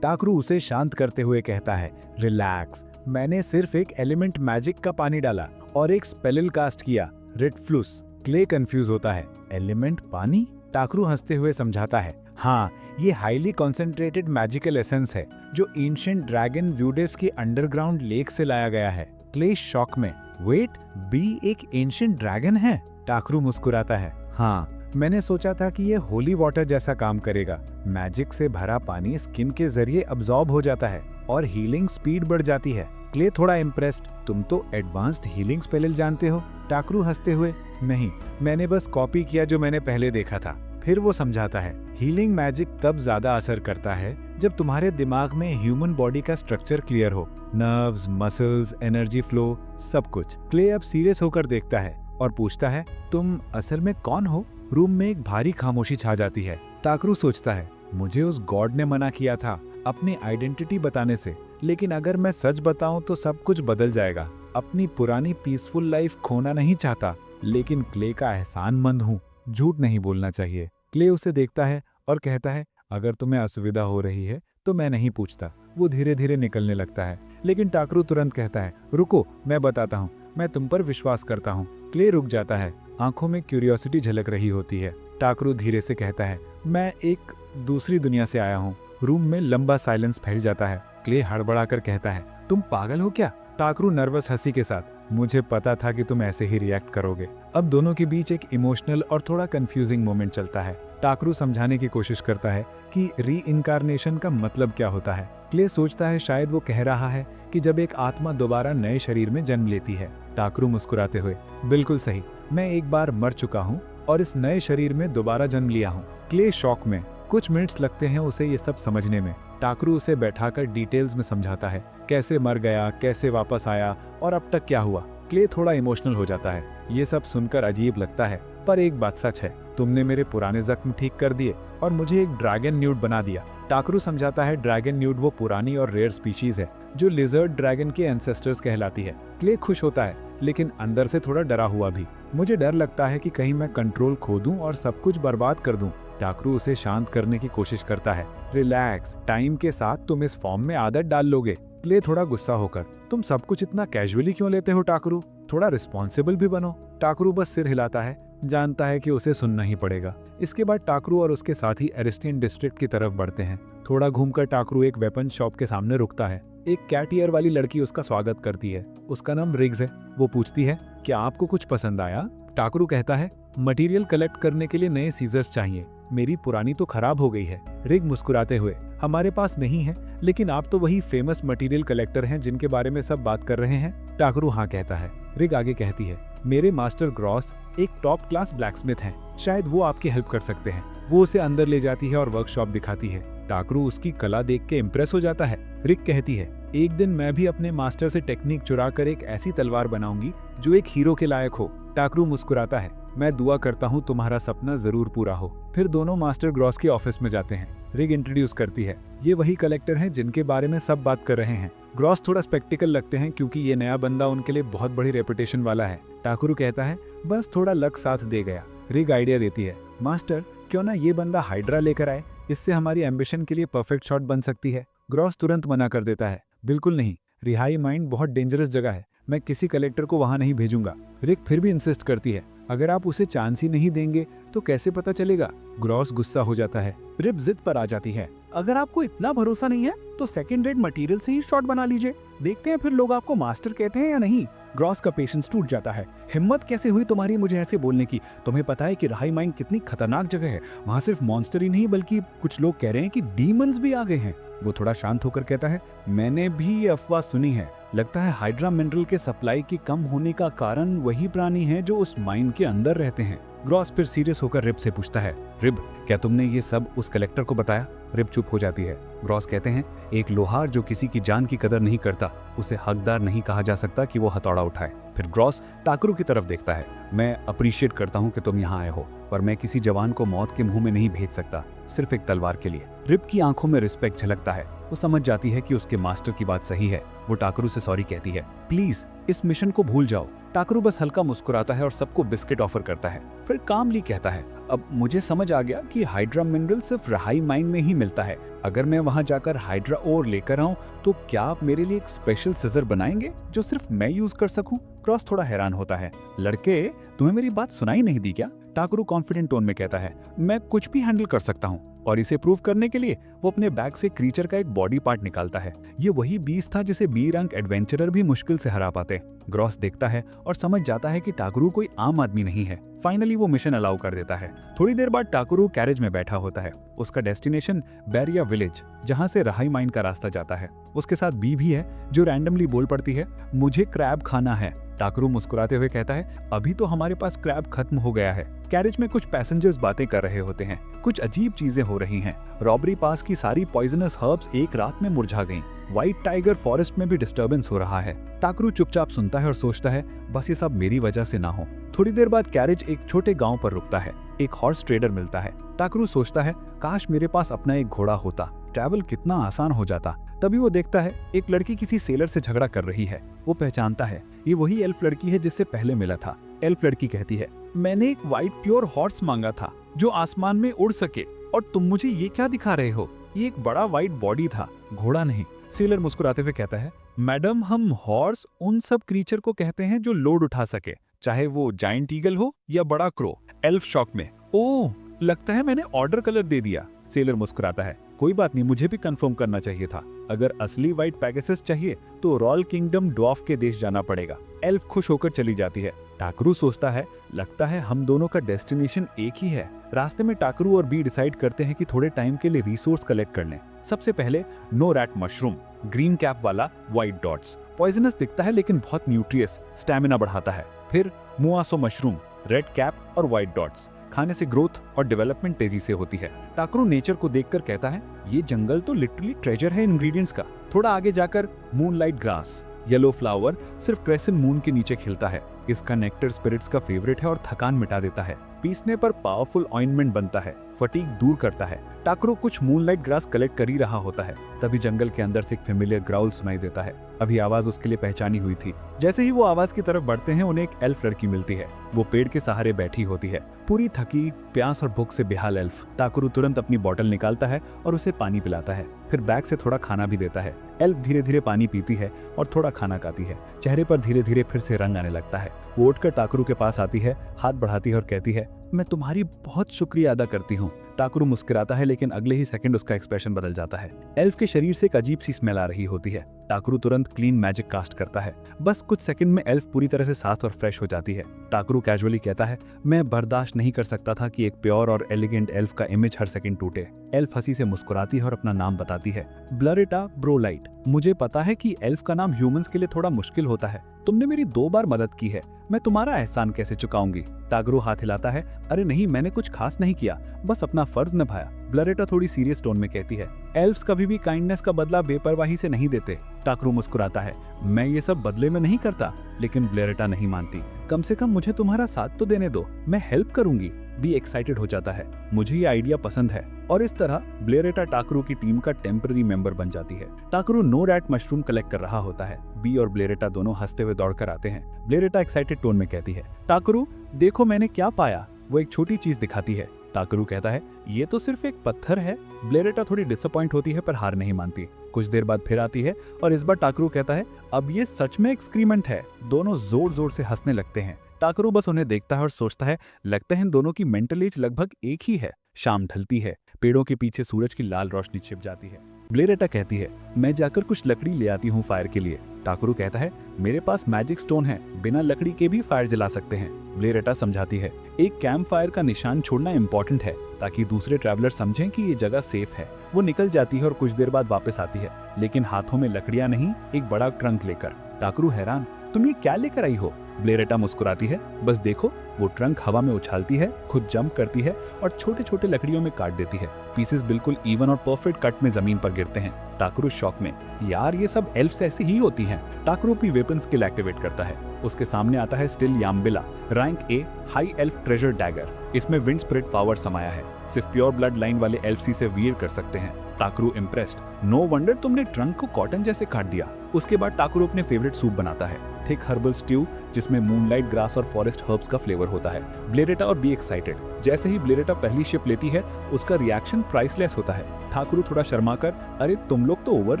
टाकरू उसे शांत करते हुए कहता है, रिलैक्स, मैंने सिर्फ एक एलिमेंट मैजिक का पानी डाला और एक स्पेल कास्ट किया, रेड फ्लूस। क्ले कंफ्यूज होता है, एलिमेंट पानी? टाकरू हंसते हुए समझाता है, हाँ, ये हाईली कॉन्सेंट्रेटेड मैजिकल एसेंस है जो एंशिएंट ड्रैगन व्यूडेस के अंडरग्राउंड लेक से लाया गया है। क्ले शॉक में, वेट, बी एक एंशिएंट ड्रैगन है? टाकरू मुस्कुराता है, हाँ, मैंने सोचा था कि ये होली वाटर जैसा काम करेगा। मैजिक से भरा पानी स्किन के जरिए अब्सॉर्ब हो जाता है और हीलिंग स्पीड बढ़ जाती है। क्ले थोड़ा इम्प्रेस्ड, तुम तो एडवांस्ड हीलिंग स्पेल जानते हो? टाकरू हंसते हुए, नहीं, मैंने बस कॉपी किया जो मैंने पहले देखा था। फिर वो समझाता है, हीलिंग मैजिक तब ज्यादा असर करता है जब तुम्हारे दिमाग में ह्यूमन बॉडी का स्ट्रक्चर क्लियर हो, नर्व्स, मसल्स, एनर्जी फ्लो, सब कुछ। क्ले अब सीरियस होकर देखता है और पूछता है, तुम असल में कौन हो? रूम में एक भारी खामोशी छा जाती है। टाकरू सोचता है, मुझे उस गॉड ने मना किया था अपनी आइडेंटिटी बताने से, लेकिन अगर मैं सच बताऊं तो सब कुछ बदल जाएगा। अपनी पुरानी पीसफुल लाइफ खोना नहीं चाहता, लेकिन क्ले का एहसानमंद हूँ, झूठ नहीं बोलना चाहिए। क्ले उसे देखता है और कहता है, अगर तुम्हें असुविधा हो रही है तो मैं नहीं पूछता। वो धीरे धीरे निकलने लगता है, लेकिन टाकरू तुरंत कहता है, रुको, मैं बताता हूँ, मैं तुम पर विश्वास करता हूँ। क्ले रुक जाता है, आंखों में क्यूरियोसिटी झलक रही होती है। टाकरू धीरे से कहता है, मैं एक दूसरी दुनिया से आया हूँ। रूम में लंबा साइलेंस फैल जाता है। क्ले हड़बड़ाकर कहता है, तुम पागल हो क्या? टाकरू नर्वस हंसी के साथ, मुझे पता था कि तुम ऐसे ही रिएक्ट करोगे। अब दोनों के बीच एक इमोशनल और थोड़ा कंफ्यूजिंग मोमेंट चलता है। टाकरू समझाने की कोशिश करता है कि री इनकारनेशन का मतलब क्या होता है। क्ले सोचता है शायद वो कह रहा है कि जब एक आत्मा दोबारा नए शरीर में जन्म लेती है। टाकरू मुस्कुराते हुए, बिल्कुल सही, मैं एक बार मर चुका हूँ और इस नए शरीर में दोबारा जन्म लिया हूँ। क्ले शॉक में, कुछ मिनट्स लगते हैं उसे ये सब समझने में। टाकरू उसे बैठाकर डिटेल्स में समझाता है, कैसे मर गया, कैसे वापस आया और अब तक क्या हुआ। क्ले थोड़ा इमोशनल हो जाता है। ये सब सुनकर अजीब लगता है, पर एक बात सच है, तुमने मेरे पुराने जख्म ठीक कर दिए और मुझे एक ड्रैगन न्यूड बना दिया। टाकरू समझाता है ड्रैगन न्यूड वो पुरानी और रेयर स्पीशीज है जो लिजर्ड ड्रैगन के एंसेस्टर्स कहलाती है। क्ले खुश होता है, लेकिन अंदर से थोड़ा डरा हुआ भी। मुझे डर लगता है कि कहीं मैं कंट्रोल खो दूं और सब कुछ बर्बाद कर दूं। टाकरू उसे शांत करने की कोशिश करता है। रिलैक्स, टाइम के साथ तुम इस फॉर्म में आदत डाल लोगे। क्ले थोड़ा गुस्सा होकर, तुम सब कुछ इतना कैजुअली क्यों लेते हो टाकरू? थोड़ा रिस्पॉन्सिबल भी बनो। टाकरू बस सिर हिलाता है, जानता है कि उसे सुनना ही पड़ेगा। इसके बाद टाकरू और उसके साथी एरिस्टियन डिस्ट्रिक्ट की तरफ बढ़ते हैं। थोड़ा घूमकर टाकरू एक वेपन शॉप के सामने रुकता है। एक कैट ईयर वाली लड़की उसका स्वागत करती है। उसका नाम रिग्स है। वो पूछती है, क्या आपको कुछ पसंद आया? टाकरू कहता है, मटेरियल कलेक्ट करने के लिए नए सीजर्स चाहिए, मेरी पुरानी तो खराब हो गई है। रिग मुस्कुराते हुए, हमारे पास नहीं है, लेकिन आप तो वही फेमस मटेरियल कलेक्टर हैं जिनके बारे में सब बात कर रहे हैं। टाकरू हाँ कहता है। रिग आगे कहती है, मेरे मास्टर ग्रॉस एक टॉप क्लास ब्लैकस्मिथ हैं, शायद वो आपकी हेल्प कर सकते हैं। वो उसे अंदर ले जाती है और वर्कशॉप दिखाती है। टाकरू उसकी कला देख के इम्प्रेस हो जाता है। रिग कहती है, एक दिन मैं भी अपने मास्टर से टेक्निक चुरा कर एक ऐसी तलवार बनाऊंगी जो एक हीरो के लायक हो। टाकरू मुस्कुराता है, मैं दुआ करता हूँ तुम्हारा सपना जरूर पूरा हो। फिर दोनों मास्टर ग्रॉस के ऑफिस में जाते हैं। रिग इंट्रोड्यूस करती है, ये वही कलेक्टर हैं जिनके बारे में सब बात कर रहे हैं। ग्रॉस थोड़ा स्पेक्टिकल लगते हैं क्योंकि ये नया बंदा उनके लिए बहुत बड़ी रेपुटेशन वाला है। टाकरू कहता है, बस थोड़ा लक साथ दे गया। रिग आइडिया देती है, मास्टर क्यों ना ये बंदा हाइड्रा लेकर आए, इससे हमारी एम्बिशन के लिए परफेक्ट शॉट बन सकती है। ग्रॉस तुरंत मना कर देता है, बिल्कुल नहीं, रिहाई माइंड बहुत डेंजरस जगह है, मैं किसी कलेक्टर को वहां नहीं भेजूंगा। रिग फिर भी इंसिस्ट करती है, अगर आप उसे चांस ही नहीं देंगे तो कैसे पता चलेगा? ग्रॉस गुस्सा हो जाता है। रिब जिद पर आ जाती है, अगर आपको इतना भरोसा नहीं है तो सेकंड रेट मटेरियल से ही शॉट बना लीजिए, देखते हैं फिर लोग आपको मास्टर कहते हैं या नहीं। ग्रॉस का पेशेंस टूट जाता है। हिम्मत कैसे हुई तुम्हारी मुझे ऐसे बोलने की? तुम्हें पता है कि रहाई माइंड कितनी खतरनाक जगह है, वहाँ सिर्फ मॉन्स्टर ही नहीं बल्कि कुछ लोग कह रहे हैं कि डीमंस भी आ गए हैं। वो थोड़ा शांत होकर कहता है, मैंने भी ये अफवाह सुनी है, लगता है हाइड्रा मिनरल के सप्लाई की कम होने का कारण वही प्राणी हैं जो उस माइन के अंदर रहते हैं। ग्रॉस फिर सीरियस होकर रिब से पूछता है, रिब क्या तुमने ये सब उस कलेक्टर को बताया? रिब चुप हो जाती है। ग्रॉस कहते हैं, एक लोहार जो किसी की जान की कदर नहीं करता उसे हकदार नहीं कहा जा सकता कि वो हथौड़ा उठाए। फिर ग्रॉस टाकरू की तरफ देखता है, मैं अप्रिशिएट करता हूँ कि तुम यहाँ आए हो, पर मैं किसी जवान को मौत के मुंह में नहीं भेज सकता, सिर्फ एक तलवार के लिए। रिब की आंखों में रिस्पेक्ट झलकता है। वो समझ जाती है कि उसके मास्टर की बात सही है। वो टाकरू से सॉरी कहती है, प्लीज इस मिशन को भूल जाओ। टाकरू बस हल्का मुस्कुराता है और सबको बिस्किट ऑफर करता है। फिर कामली कहता है, अब मुझे समझ आ गया कि हाइड्रा मिनरल सिर्फ रहाई माइन में ही मिलता है। अगर मैं वहां जाकर हाइड्रा ओर लेकर आऊं तो क्या आप मेरे लिए एक स्पेशल सिजर बनाएंगे जो सिर्फ मैं यूज कर सकूं? क्रॉस थोड़ा हैरान होता है, लड़के तुम्हें मेरी बात सुनाई नहीं दी क्या? टाकरू कॉन्फिडेंट टोन में कहता है, मैं कुछ भी हैंडल कर सकता हूँ। और इसे प्रूव करने के लिए वो अपने बैग से क्रीचर का एक बॉडी पार्ट निकालता है। ये वही बीस्ट था जिसे बी रैंक एडवेंचरर भी मुश्किल से हरा पाते। ग्रॉस देखता है और समझ जाता है कि टाकरू कोई आम आदमी नहीं है। फाइनली वो मिशन अलाउ कर देता है। थोड़ी देर बाद टाकरू कैरेज में बैठा होता है। उसका डेस्टिनेशन बैरिया विलेज, जहाँ से रहाई माइन का रास्ता जाता है। उसके साथ बी भी है जो रैंडमली बोल पड़ती है, मुझे क्रैब खाना है। टाकरू मुस्कुराते हुए कहता है, अभी तो हमारे पास क्रैब खत्म हो गया है। कैरेज में कुछ पैसेंजर्स बातें कर रहे होते हैं। कुछ अजीब चीजें हो रही हैं। रॉबरी पास की सारी पॉइजनस हर्ब्स एक रात में मुरझा गईं। व्हाइट टाइगर फॉरेस्ट में भी डिस्टर्बेंस हो रहा है। टाकरू चुपचाप सुनता है और सोचता है, बस ये सब मेरी वजह से ना हो। थोड़ी देर बाद कैरेज एक छोटे गांव पर रुकता है। एक हॉर्स ट्रेडर मिलता है। टाकरू सोचता है, काश मेरे पास अपना एक घोड़ा होता, ट्रैवल कितना आसान हो जाता। तभी वो देखता है एक लड़की किसी सेलर से झगड़ा कर रही है। वो पहचानता है ये वही एल्फ लड़की है जिससे पहले मिला था। एल्फ लड़की कहती है, मैंने एक व्हाइट प्योर हॉर्स मांगा था जो आसमान में उड़ सके, और तुम मुझे ये क्या दिखा रहे हो? ये एक बड़ा व्हाइट बॉडी था, घोड़ा नहीं। सेलर मुस्कुराते हुए कहता है, मैडम हम हॉर्स उन सब क्रीचर को कहते हैं जो लोड उठा सके, चाहे वो जायंट ईगल हो या बड़ा क्रो। एल्फ शॉक में, ओह लगता है मैंने ऑर्डर कलर दे दिया। सेलर मुस्कुराता है, कोई बात नहीं, मुझे भी कंफर्म करना चाहिए था। अगर असली व्हाइट पैगेसस चाहिए तो रॉयल किंगडम ड्वार्फ के देश जाना पड़ेगा। एल्फ खुश होकर चली जाती है। टाकरू सोचता है, लगता है हम दोनों का डेस्टिनेशन एक ही है। रास्ते में टाकरू और बी डिसाइड करते हैं कि थोड़े टाइम के लिए रिसोर्स कलेक्ट कर लें। सबसे पहले नो रैट मशरूम, ग्रीन कैप वाला व्हाइट डॉट्स, पॉइजनस दिखता है लेकिन बहुत न्यूट्रियस, स्टैमिना बढ़ाता है। फिर मुआसो मशरूम, रेड कैप और व्हाइट डॉट्स, खाने से ग्रोथ और डेवलपमेंट तेजी से होती है। टाकरू नेचर को देखकर कहता है, ये जंगल तो लिटरली ट्रेजर है इंग्रेडिएंट्स का। थोड़ा आगे जाकर मूनलाइट ग्रास, येलो फ्लावर सिर्फ क्रेसेंट मून के नीचे खिलता है। इसका नेक्टर स्पिरिट्स का फेवरेट है और थकान मिटा देता है। पीसने पर पावरफुल ऑइंटमेंट बनता है, फटीग दूर करता है। टाकरू कुछ मूनलाइट ग्रास कलेक्ट कर ही रहा होता है, तभी जंगल के अंदर से एक फेमिलियर ग्राउल सुनाई देता है। अभी आवाज उसके लिए पहचानी हुई थी। जैसे ही वो आवाज की तरफ बढ़ते हैं, उन्हें एक एल्फ लड़की मिलती है। वो पेड़ के सहारे बैठी होती है, पूरी थकी, प्यास और भूख से बेहाल एल्फ। टाकरू तुरंत अपनी बोतल निकालता है और उसे पानी पिलाता है, फिर बैग से थोड़ा खाना भी देता है। एल्फ धीरे धीरे पानी पीती है और थोड़ा खाना खाती है। चेहरे पर धीरे धीरे फिर से रंग आने लगता है। वो उठकर टाकरू के पास आती है, हाथ बढ़ाती है और कहती है, मैं तुम्हारी बहुत शुक्रिया अदा करती हूँ। टाकरू मुस्कुराता है, लेकिन अगले ही सेकंड उसका एक्सप्रेशन बदल जाता है। एल्फ के शरीर से एक अजीब सी स्मेल आ रही होती है। टाकरू तुरंत क्लीन मैजिक कास्ट करता है। बस कुछ सेकंड में एल्फ पूरी तरह से साफ और फ्रेश हो जाती है। टाकरू कैजुअली कहता है, मैं बर्दाश्त नहीं कर सकता था कि एक प्योर और एलिगेंट एल्फ का इमेज हर सेकंड टूटे। एल्फ हंसी से मुस्कुराती है और अपना नाम बताती है, ब्लरेटा ब्रोलाइट। मुझे पता है कि एल्फ का नाम ह्यूमंस के लिए थोड़ा मुश्किल होता है। तुमने मेरी 2 बार मदद की है, मैं तुम्हारा एहसान कैसे चुकाऊंगी। टाकरू हाथ हिलाता है, अरे नहीं, मैंने कुछ खास नहीं किया, बस अपना फर्ज निभाया। ब्लरेटा थोड़ी सीरियस टोन में कहती है, एल्फ्स कभी भी काइंडनेस का बदला बेपरवाही से नहीं देते। टाकरू मुस्कुराता है, मैं ये सब बदले में नहीं करता। लेकिन ब्लरेटा नहीं मानती। कम से कम मुझे तुम्हारा साथ तो देने दो, मैं हेल्प करूंगी। बी एक्साइटेड हो जाता है, मुझे ये आइडिया पसंद है। और इस तरह ब्लेरेटा टाकरू की टीम का टेम्पररी मेंबर बन जाती है। टाकरू नो रैट मशरूम कलेक्ट कर रहा होता है। बी और ब्लेरेटा दोनों हंसते हुए दौड़कर आते हैं। ब्लेरेटा एक्साइटेड टोन में कहती है, टाकरू देखो मैंने क्या पाया। वो एक छोटी चीज दिखाती है। टाकरू कहता है, ये तो सिर्फ एक पत्थर है। ब्लेरेटा थोड़ी डिसअपॉइंट होती है पर हार नहीं मानती। कुछ देर बाद फिर आती है और इस बार टाकरू कहता है, अब ये सच में एक्सक्रीमेंट है। दोनों जोर जोर से हंसने लगते हैं। टाकरू बस उन्हें देखता है और सोचता है, लगता है इन दोनों की मेंटल एज लगभग एक ही है। शाम ढलती है, पेड़ों के पीछे सूरज की लाल रोशनी छिप जाती है। ब्लेरेटा कहती है, मैं जाकर कुछ लकड़ी ले आती हूँ फायर के लिए। टाकरू कहता है, मेरे पास मैजिक स्टोन है, बिना लकड़ी के भी फायर जला सकते हैं। ब्लेरेटा समझाती है, एक कैंप फायर का निशान छोड़ना इम्पोर्टेंट है ताकि दूसरे ट्रैवलर समझें कि ये जगह सेफ है। वो निकल जाती है और कुछ देर बाद वापस आती है, लेकिन हाथों में लकड़ियां नहीं, एक बड़ा ट्रंक लेकर। टाकरू हैरान, तुम ये क्या लेकर आई हो? ब्लेरेटा मुस्कुराती है, बस देखो। वो ट्रंक हवा में उछालती है, खुद जंप करती है और छोटे छोटे लकड़ियों में काट देती है। पीसेस बिल्कुल इवन और परफेक्ट कट में जमीन पर गिरते हैं। टाकरू शॉक में, यार ये सब एल्फ्स ऐसी ही होती हैं। टाकरू अपनी वेपन स्किल एक्टिवेट करता है। उसके सामने आता है still Yambila, rank A, high elf treasure dagger. इसमें विंड स्पिरिट पावर समाया है। सिर्फ प्योर ब्लड लाइन वाले एल्फ्स इसे वियर कर सकते हैं। टाकरू इम्प्रेस्ड, नो वंडर तुमने ट्रंक को कॉटन जैसे काट दिया। उसके बाद टाकरू अपने फेवरेट सूप बनाता है, थिक हर्बल स्ट्यू जिसमें मूनलाइट ग्रास और फॉरेस्ट हर्ब्स का फ्लेवर होता है। ब्लेरेटा और बी एक्साइटेड। जैसे ही ब्लेरेटा पहली शिप लेती है, उसका रिएक्शन प्राइसलेस होता है। टाकरू थोड़ा शर्माकर, अरे तुम लोग तो ओवर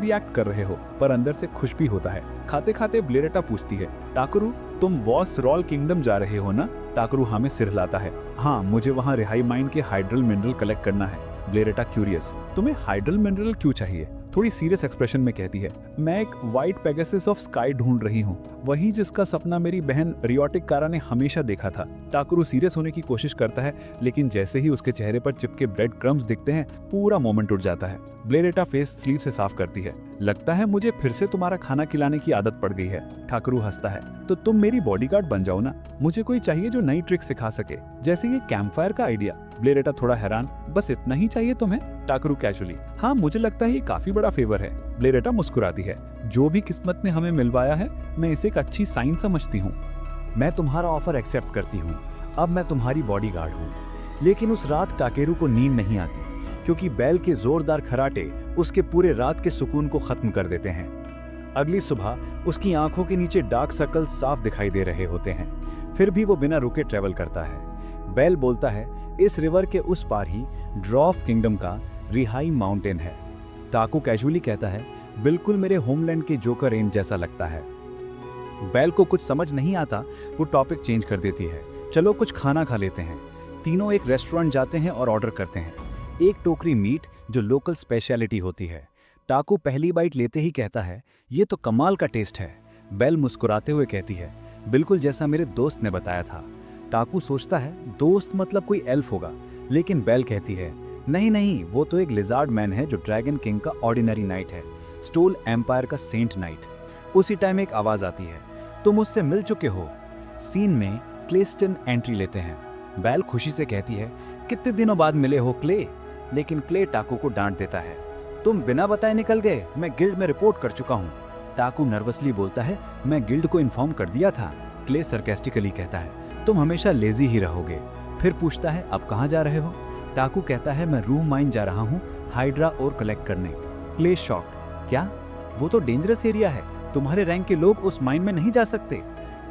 रिएक्ट कर रहे हो, पर अंदर से खुश भी होता है। खाते खाते ब्लेरेटा पूछती है, टाकरू तुम वॉस रॉल किंगडम जा रहे हो ना? टाकरू हाँ में सिर हिलाता है, हाँ मुझे वहाँ रिहाई माइन के हाइड्रल मिनरल कलेक्ट करना है। ब्लेरेटा क्यूरियस, तुम्हें हाइड्रल मिनरल क्यों चाहिए? थोड़ी सीरियस एक्सप्रेशन में कहती है, मैं एक व्हाइट पेगासस ऑफ स्काई ढूंढ रही हूँ, वही जिसका सपना मेरी बहन रियोटिक कारा ने हमेशा देखा था। टाकरू सीरियस होने की कोशिश करता है, लेकिन जैसे ही उसके चेहरे पर चिपके ब्रेड क्रम्स दिखते हैं, पूरा मोमेंट उठ जाता है। ब्लेरेटा फेस स्लीव से साफ करती है, लगता है मुझे फिर से तुम्हारा खाना खिलाने की आदत पड़ गई है। टाकरू हंसता है, तो तुम मेरी बॉडीगार्ड बन जाओ ना। मुझे कोई चाहिए जो नई ट्रिक सिखा सके, जैसे ये कैंपफायर का आइडिया। ब्लेरेटा थोड़ा हैरान, बस इतना ही चाहिए तुम्हें? टाकरू कैजुअली, हाँ मुझे लगता है ये काफी बड़ा फेवर है। ब्लेरेटा मुस्कुराती है, जो भी किस्मत ने हमें मिलवाया है, मैं इसे एक अच्छी साइन समझती हूँ। मैं तुम्हारा ऑफर एक्सेप्ट करती हूँ, अब मैं तुम्हारी बॉडीगार्ड हूँ। लेकिन उस रात टाकेरू को नींद नहीं आती, क्योंकि बैल के जोरदार खराटे उसके पूरे रात के सुकून को खत्म कर देते हैं। अगली सुबह उसकी आंखों के नीचे डार्क सर्कल साफ दिखाई दे रहे होते हैं, फिर भी वो बिना रुके ट्रेवल करता है। बैल बोलता है, इस रिवर के उस पार ही ड्रॉफ किंगडम का रिहाई माउंटेन है। टाकू कैजुअली कहता है, बिल्कुल मेरे होमलैंड के जोकर रेंज जैसा लगता है। बैल को कुछ समझ नहीं आता, वो टॉपिक चेंज कर देती है, चलो कुछ खाना खा लेते हैं। तीनों एक रेस्टोरेंट जाते हैं और ऑर्डर करते हैं, एक टोकरी मीट जो लोकल स्पेशलिटी होती है। टाकू पहली बाइट लेते ही कहता है, ये तो कमाल का टेस्ट है। बैल मुस्कुराते हुए कहती है, बिल्कुल जैसा मेरे दोस्त ने बताया था। टाकू सोचता है, दोस्त मतलब कोई एल्फ होगा, लेकिन बैल कहती है, नहीं नहीं, वो तो एक लिजार्ड मैन है जो ड्रैगन किंग का ऑर्डिनरी नाइट है, स्टोल एम्पायर का सेंट नाइट। उसी टाइम एक आवाज आती है, तुम उससे मिल चुके हो। सीन में क्लेस्टन एंट्री लेते हैं। बैल खुशी से कहती है, कितने दिनों बाद मिले हो क्ले? लेकिन क्ले टाकू को डांट देता है, तुम बिना बताए निकल गए, मैं गिल्ड में रिपोर्ट कर चुका हूँ। टाकू नर्वसली बोलता है, मैं गिल्ड को इन्फॉर्म कर दिया था। क्ले सरकास्टिकली कहता है, तुम हमेशा लेजी ही रहोगे। फिर पूछता है, अब कहाँ जा रहे हो? टाकू कहता है, मैं रूम माइन जा रहा हूँ हाइड्रा और कलेक्ट करने। क्ले शॉक्ड, क्या? वो तो डेंजरस एरिया है, तुम्हारे रैंक के लोग उस माइन में नहीं जा सकते।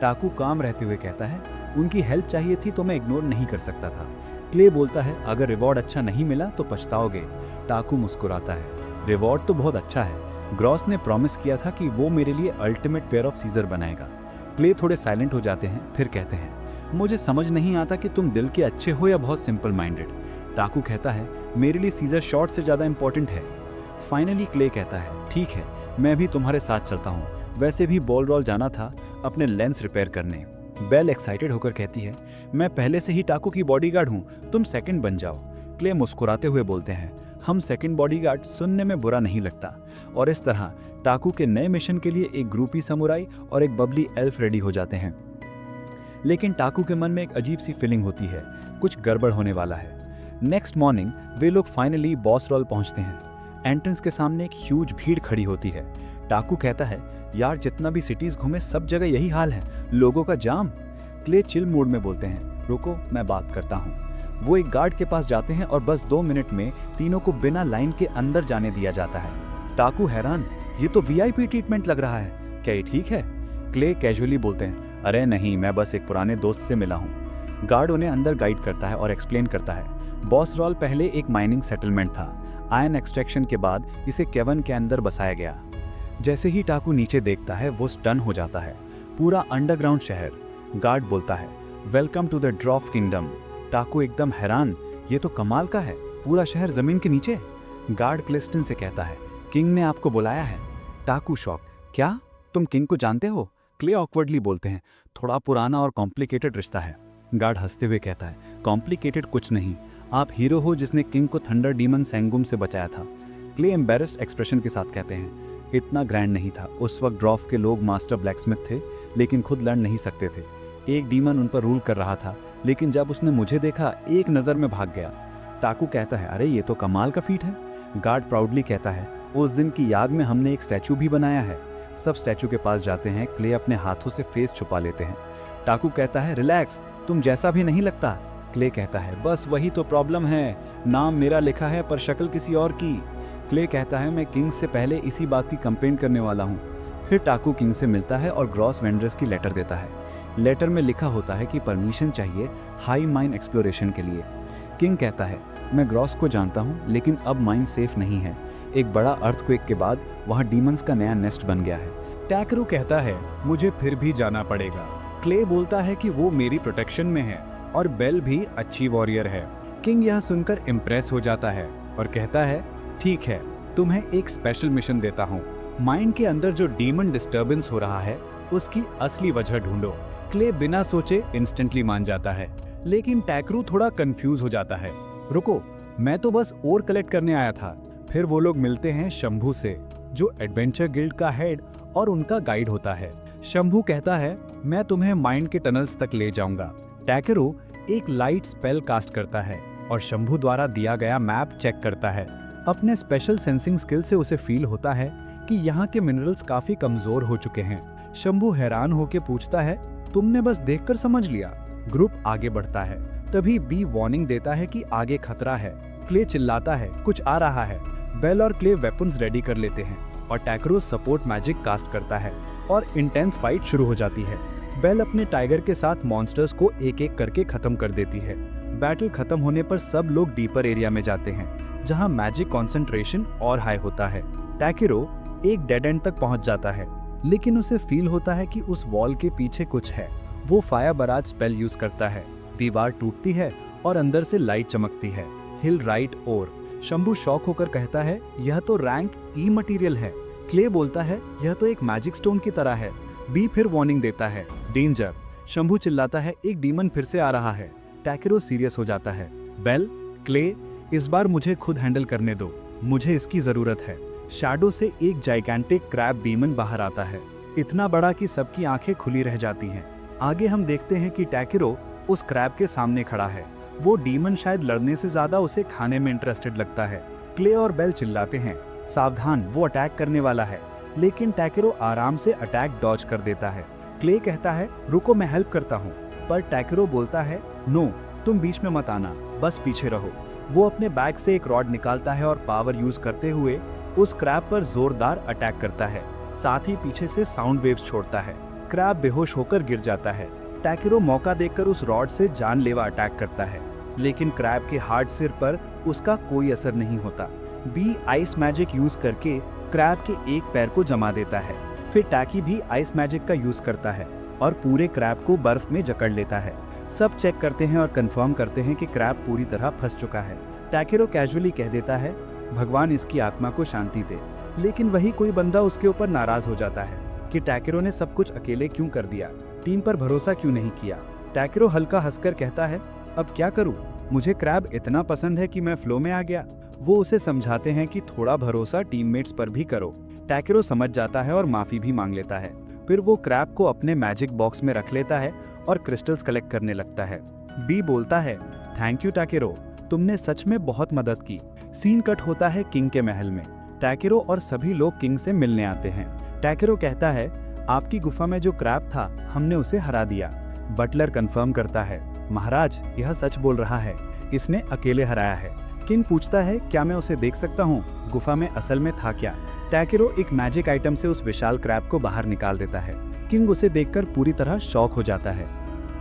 टाकू काम रहते हुए कहता है, उनकी हेल्प चाहिए थी तो मैं इग्नोर नहीं कर सकता था। क्ले बोलता है, अगर रिवॉर्ड अच्छा नहीं मिला तो पछताओगे। टाकू मुस्कुराता है, रिवॉर्ड तो बहुत अच्छा है। ग्रॉस ने प्रॉमिस किया था कि वो मेरे लिए अल्टीमेट पेयर ऑफ सीजर बनाएगा। क्ले थोड़े साइलेंट हो जाते हैं, फिर कहते हैं, मुझे समझ नहीं आता कि तुम दिल के अच्छे हो या बहुत सिंपल माइंडेड। टाकू कहता है, मेरे लिए सीजर शॉट से ज़्यादा इंपॉर्टेंट है। फाइनली क्ले कहता है, ठीक है, मैं भी तुम्हारे साथ चलता हूँ। वैसे भी बॉल रॉल जाना था अपने लेंस रिपेयर करने। बेल एक्साइटेड होकर कहती है, मैं पहले से ही टाकू की बॉडीगार्ड हूँ, तुम सेकंड बन जाओ। क्ले मुस्कुराते हुए बोलते हैं, हम सेकंड बॉडीगार्ड सुनने में बुरा नहीं लगता। और इस तरह टाकू के नए मिशन के लिए एक ग्रुपी समुराई और एक बबली एल्फ रेडी हो जाते हैं। लेकिन टाकू के मन में एक अजीब सी फीलिंग होती है, कुछ गड़बड़ होने वाला है। नेक्स्ट मॉर्निंग वे लोग फाइनली बॉस रॉल पहुंचते हैं। एंट्रेंस के सामने एक ह्यूज भीड़ खड़ी होती है। टाकू कहता है, यार जितना भी सिटीज घूमे सब जगह यही हाल है, लोगों का जाम। क्ले चिल मूड में बोलते हैं, रुको मैं बात करता हूँ। वो एक गार्ड के पास जाते हैं और बस 2 मिनट में तीनों को बिना लाइन के अंदर जाने दिया जाता है। टाकू हैरान, ये तो वीआईपी ट्रीटमेंट लग रहा है, क्या ये ठीक है? क्ले कैजुअली बोलते हैं, अरे नहीं, मैं बस एक पुराने दोस्त से मिला हूँ। गार्ड उन्हें अंदर गाइड करता है और एक्सप्लेन करता है, बॉस रॉल पहले एक माइनिंग सेटलमेंट था। आयन एक्सट्रैक्शन के बाद इसे केवन के अंदर बसाया गया। जैसे ही टाकू नीचे देखता है वो स्टन हो जाता है। पूरा अंडरग्राउंड शहर। गार्ड बोलता है, welcome to the dwarf kingdom. Taku एकदम हैरान, ये तो कमाल का है, पूरा शहर जमीन के नीचे। गार्ड क्लिस्टन से कहता है, किंग ने आपको बुलाया है। टाकू शॉक, क्या तुम किंग को जानते हो? क्ले ऑकवर्डली बोलते हैं, थोड़ा पुराना और कॉम्प्लिकेटेड रिश्ता है। गार्ड हंसते हुए कहता है, कॉम्प्लिकेटेड कुछ नहीं, आप हीरो हो जिसने किंग को थंडर डीमन सेंगुम से बचाया था। क्ले एम्बेरस्ड एक्सप्रेशन के साथ कहते हैं, इतना ग्रैंड नहीं था। उस वक्त ड्रॉफ के लोग मास्टर ब्लैकस्मिथ थे, लेकिन खुद लड़ नहीं सकते थे। एक डीमन उन पर रूल कर रहा था, लेकिन जब उसने मुझे देखा एक नज़र में भाग गया। टाकू कहता है, अरे ये तो कमाल का फीट है। गार्ड प्राउडली कहता है, उस दिन की याद में हमने एक स्टैचू भी बनाया है। सब स्टैचू के पास जाते हैं। क्ले अपने हाथों से फेस छुपा लेते हैं। टाकू कहता है, रिलैक्स, तुम जैसा भी नहीं लगता। क्ले कहता है, बस वही तो प्रॉब्लम है, नाम मेरा लिखा है पर शक्ल किसी और की। क्ले कहता है, मैं किंग से पहले इसी बात की कंप्लेंट करने वाला हूँ। फिर टाकू किंग से मिलता है और ग्रॉस वेंड्रेस की लेटर देता है। लेटर में लिखा होता है कि परमिशन चाहिए हाई माइन एक्सप्लोरेशन के लिए। किंग कहता है, मैं ग्रॉस को जानता हूँ, लेकिन अब माइन सेफ नहीं है। एक बड़ा अर्थक्वेक के बाद वहाँ डीमंस का नया नेस्ट बन गया है। टैकरू कहता है, मुझे फिर भी जाना पड़ेगा। क्ले बोलता है कि वो मेरी प्रोटेक्शन में है और बेल भी अच्छी वॉरियर है। किंग यह सुनकर इम्प्रेस हो जाता है और कहता है, ठीक है, तुम्हें एक स्पेशल मिशन देता हूँ। माइंड के अंदर जो डीमन डिस्टर्बेंस हो रहा है उसकी असली वजह ढूंढो। क्ले बिना सोचे इंस्टेंटली मान जाता है, लेकिन टैकरू थोड़ा कंफ्यूज हो जाता है। रुको, मैं तो बस ओर कलेक्ट करने आया था। फिर वो लोग मिलते हैं शंभू से, जो एडवेंचर गिल्ड का हेड और उनका गाइड होता है। शंभू कहता है, मैं तुम्हें माइंड के टनल्स तक ले जाऊंगा। टैकरू एक लाइट स्पेल कास्ट करता है और शंभू द्वारा दिया गया मैप चेक करता है। अपने स्पेशल सेंसिंग स्किल से उसे फील होता है कि यहाँ के मिनरल्स काफी कमजोर हो चुके हैं। शंभू हैरान होकर पूछता है, तुमने बस देखकर समझ लिया? ग्रुप आगे बढ़ता है। तभी बी वार्निंग देता है कि आगे खतरा है। क्ले चिल्लाता है, कुछ आ रहा है। बेल और क्ले वेपन्स रेडी कर लेते हैं और टैकरू सपोर्ट मैजिक कास्ट करता है और इंटेंस फाइट शुरू हो जाती है। बेल अपने टाइगर के साथ मॉन्स्टर्स को एक एक करके खत्म कर देती है। बैटल खत्म होने पर सब लोग डीपर एरिया में जाते हैं, जहां मैजिक कंसंट्रेशन और हाई होता है। टैकेरो एक डेड एंड तक पहुंच जाता है, लेकिन उसे फील होता है कि उस वॉल के पीछे कुछ है। वो फायर बराज स्पेल यूज करता है। दीवार टूटती है और अंदर से लाइट चमकती है। हिल राइट और शंभू शॉक होकर कहता है, यह तो रैंक ई मटेरियल है। क्ले बोलता है, यह तो एक मैजिक स्टोन की तरह है। बी फिर वार्निंग देता है, डेंजर। शंभू चिल्लाता है, एक डीमन फिर से आ रहा है। टैकेरो सीरियस हो जाता है। बेल, क्ले, इस बार मुझे खुद हैंडल करने दो, मुझे इसकी जरूरत है। शैडो से एक जाइगैंटिक क्रैब बीमन बाहर आता है, इतना बड़ा कि सबकी आंखें खुली रह जाती हैं। आगे हम देखते हैं कि टैकेरो उस क्रैब के सामने खड़ा है। वो डीमन शायद लड़ने से ज्यादा उसे खाने में इंटरेस्टेड लगता है। क्ले और बेल चिल्लाते हैं, सावधान, वो अटैक करने वाला है। लेकिन टैकेरो आराम से अटैक डॉज कर देता है। क्ले कहता है रुको मैं हेल्प करता हूँ, पर टैकेरो बोलता है नो, तुम बीच में मत आना, बस पीछे रहो। वो अपने बैग से एक रॉड निकालता है और पावर यूज करते हुए उस क्रैब पर जोरदार अटैक करता है, साथ ही पीछे से साउंड वेव्स छोड़ता है। क्रैब बेहोश होकर गिर जाता है। टैकेरो मौका देखकर उस रॉड से जानलेवा अटैक करता है, लेकिन क्रैब के हार्ड सिर पर उसका कोई असर नहीं होता। बी आइस मैजिक यूज करके क्रैब के एक पैर को जमा देता है। फिर टैकी भी आइस मैजिक का यूज करता है और पूरे क्रैब को बर्फ में जकड़ लेता है। सब चेक करते हैं और कंफर्म करते हैं कि क्रैब पूरी तरह फंस चुका है। टैकेरो कैजुअली कह देता है भगवान इसकी आत्मा को शांति दे, लेकिन वही कोई बंदा उसके ऊपर नाराज हो जाता है कि टैकेरो ने सब कुछ अकेले क्यों कर दिया, टीम पर भरोसा क्यों नहीं किया। टैकेरो हल्का हंसकर कहता है अब क्या करूं, मुझे क्रैब इतना पसंद है कि मैं फ्लो में आ गया। वो उसे समझाते हैं कि थोड़ा भरोसा टीममेट्स पर भी करो। टैकेरो समझ जाता है और माफी भी मांग लेता है। फिर वो क्रैब को अपने मैजिक बॉक्स में रख लेता है और क्रिस्टल्स कलेक्ट करने लगता है। बी बोलता है थैंक यू टैकेरो, तुमने सच में बहुत मदद की। सीन कट होता है किंग के महल में। टैकेरो और सभी लोग किंग से मिलने आते हैं। टैकेरो कहता है आपकी गुफा में जो क्रैब था हमने उसे हरा दिया। बटलर कंफर्म करता है महाराज यह सच बोल रहा है, इसने अकेले हराया है। किंग पूछता है क्या मैं उसे देख सकता हूँ, गुफा में असल में था क्या। टैकेरो एक मैजिक आइटम से उस विशाल क्रैब को बाहर निकाल देता है। किंग उसे देखकर पूरी तरह शॉक हो जाता है।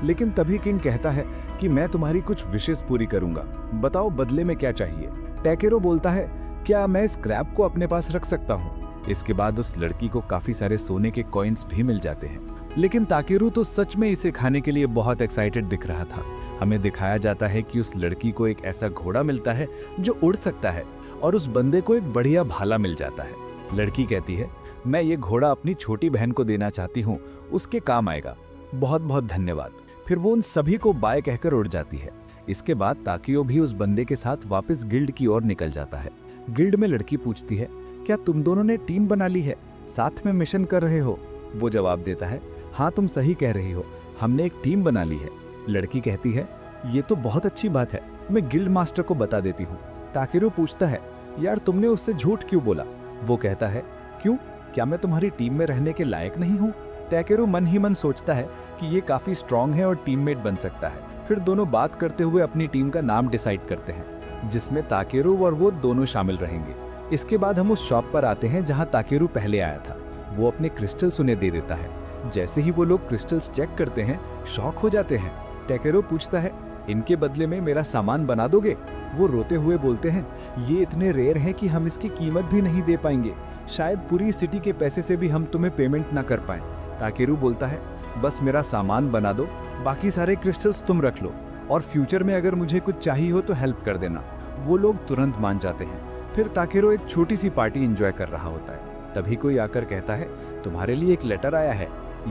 लेकिन तभी किंग कहता है कि मैं तुम्हारी कुछ विशेष पूरी करूंगा, बताओ बदले में क्या चाहिए। टैकेरो बोलता है क्या मैं इस क्रैब को अपने पास रख सकता हूँ। इसके बाद उस लड़की को काफी सारे सोने के कॉइन्स भी मिल जाते हैं। लेकिन ताकेरू तो सच में इसे खाने के लिए बहुत एक्साइटेड दिख रहा था। हमें दिखाया जाता है कि उस लड़की को एक ऐसा घोड़ा मिलता है जो उड़ सकता है और उस बंदे को एक बढ़िया भाला मिल जाता है। लड़की कहती है मैं ये घोड़ा अपनी छोटी बहन को देना चाहती हूँ, उसके काम आएगा, बहुत बहुत धन्यवाद। फिर वो उन सभी को बाय कहकर उड़ जाती है। इसके बाद ताकियो भी उस बंदे के साथ वापस गिल्ड की ओर निकल जाता है। गिल्ड में लड़की पूछती है क्या तुम दोनों ने टीम बना ली है, साथ में मिशन कर रहे हो। वो जवाब देता है हाँ तुम सही कह रही हो, हमने एक टीम बना ली है। लड़की कहती है ये तो बहुत अच्छी बात है, मैं गिल्ड मास्टर को बता देती हूँ। ताकेरू पूछता है यार तुमने उससे झूठ क्यों बोला। वो कहता है क्यों, क्या मैं तुम्हारी टीम में रहने के लायक नहीं हूँ। टैकेरो मन ही मन सोचता है कि ये काफी स्ट्रांग है और टीममेट बन सकता है। फिर दोनों बात करते हुए अपनी टीम का नाम डिसाइड करते हैं, जिसमें ताकेरो और वो दोनों शामिल रहेंगे। इसके बाद हम उस शॉप पर आते हैं जहाँ ताकेरू पहले आया था। वो अपने क्रिस्टल्स उन्हें दे देता है। जैसे ही वो लोग क्रिस्टल्स चेक करते हैं शॉक हो जाते हैं। टैकेरो पूछता है इनके बदले में मेरा सामान बना दोगे। वो रोते हुए बोलते हैं ये इतने रेयर हैं कि हम इसकी कीमत भी नहीं दे पाएंगे, शायद पूरी सिटी के पैसे से भी हम तुम्हें पेमेंट ना कर पाएं। ताकेरू बोलता है बस मेरा सामान बना दो, बाकी सारे क्रिस्टल्स तुम रख लो और फ्यूचर में अगर मुझे कुछ चाहिए हो तो हेल्प कर देना। वो लोग तुरंत मान जाते हैं। फिर ताकेरो एक छोटी सी पार्टी एंजॉय कर रहा होता है। तभी कोई आकर कहता है तुम्हारे लिए एक लेटर आया है।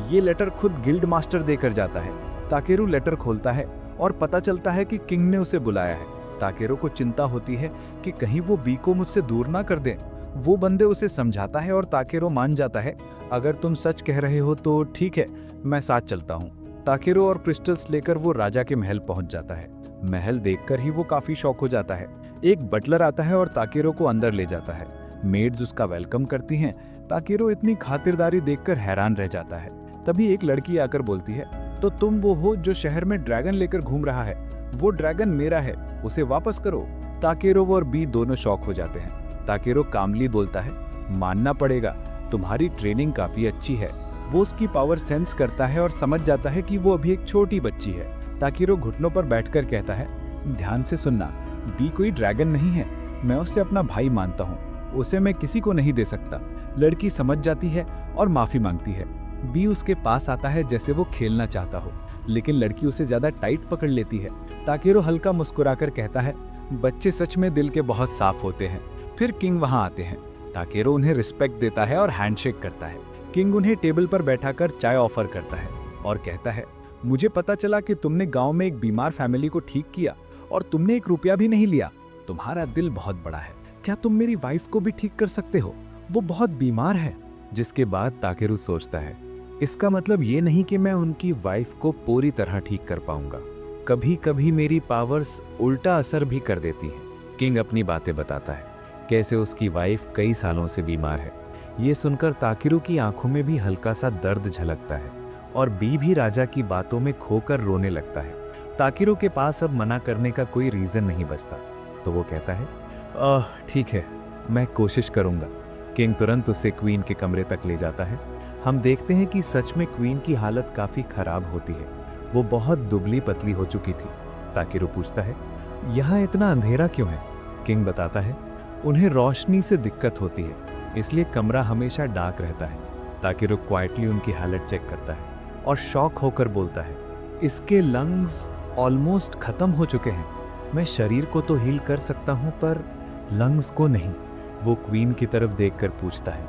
ये लेटर खुद गिल्ड मास्टर देकर जाता है। ताकेरू लेटर खोलता है और पता चलता है कि किंग ने उसे बुलाया है। ताकेरो को चिंता होती है कि कहीं वो बी को मुझसे दूर ना कर दें। वो बंदे उसे समझाता है और ताकेरो मान जाता है अगर तुम सच कह रहे हो तो ठीक है, मैं साथ चलता हूँ। ताकेरो और क्रिस्टल्स लेकर वो राजा के महल पहुंच जाता है। महल देखकर ही वो काफी शॉक हो जाता है। एक बटलर आता है और ताकेरो को अंदर ले जाता है। मेड्स उसका वेलकम करती हैं। ताकेरो इतनी खातिरदारी देखकर हैरान रह जाता है। तभी एक लड़की आकर बोलती है तो तुम वो हो जो शहर में ड्रैगन लेकर घूम रहा है, वो ड्रैगन मेरा है, उसे वापस करो। ताकेरो और बी दोनों शॉक हो जाते हैं। ताकेरो कामली बोलता है मानना पड़ेगा, तुम्हारी ट्रेनिंग काफी अच्छी है। वो उसकी पावर सेंस करता है और समझ जाता है कि वो अभी एक छोटी बच्ची है। ताकेरो घुटनों पर बैठकर कहता है ध्यान से सुनना, बी कोई ड्रैगन नहीं है, मैं उसे अपना भाई मानता हूँ, उसे मैं किसी को नहीं दे सकता। लड़की समझ जाती है और माफी मांगती है। बी उसके पास आता है जैसे वो खेलना चाहता हो, लेकिन लड़की उसे ज्यादा टाइट पकड़ लेती है। ताकेरो हल्का मुस्कुराकर कहता है बच्चे सच में दिल के बहुत साफ होते हैं। फिर किंग वहां आते हैं। ताकेरो उन्हें रिस्पेक्ट देता है और हैंडशेक करता है। किंग उन्हें टेबल पर बैठाकर चाय ऑफर करता है और कहता है मुझे पता चला कि तुमने गांव में एक बीमार फैमिली को ठीक किया और तुमने 1 रुपया भी नहीं लिया। तुम्हारा दिल बहुत बड़ा है, क्या तुम मेरी वाइफ को भी ठीक कर सकते हो, वो बहुत बीमार है। जिसके बाद ताकेरू सोचता है इसका मतलब ये नहीं कि मैं उनकी वाइफ को पूरी तरह ठीक कर पाऊंगा, कभी कभी मेरी पावर्स उल्टा असर भी कर देती हैं। किंग अपनी बातें बताता है, कैसे उसकी वाइफ कई सालों से बीमार है, ये सुनकर ताकिरू की आंखों में भी हल्का सा दर्द झलकता है और बी भी राजा की बातों में खोकर रोने लगता है। ताकिरू के पास अब मना करने का कोई रीजन नहीं बचता, तो वो कहता है ठीक है, मैं कोशिश करूंगा। किंग तुरंत उसे क्वीन के कमरे तक ले जाता है। हम देखते हैं कि सच में क्वीन की हालत काफी खराब होती है। वो बहुत दुबली पतली हो चुकी थी। ताकिरू पूछता है, यहाँ इतना अंधेरा क्यों है? किंग बताता है, उन्हें रोशनी से दिक्कत होती है, इसलिए कमरा हमेशा डार्क रहता है। ताकिरू क्वाइटली उनकी हालत चेक करता है और शॉक होकर बोलता है, इसके लंग्स ऑलमोस्ट खत्म हो चुके हैं। मैं शरीर को तो हील कर सकता हूं पर लंग्स को नहीं। वो क्वीन की तरफ देखकर पूछता है,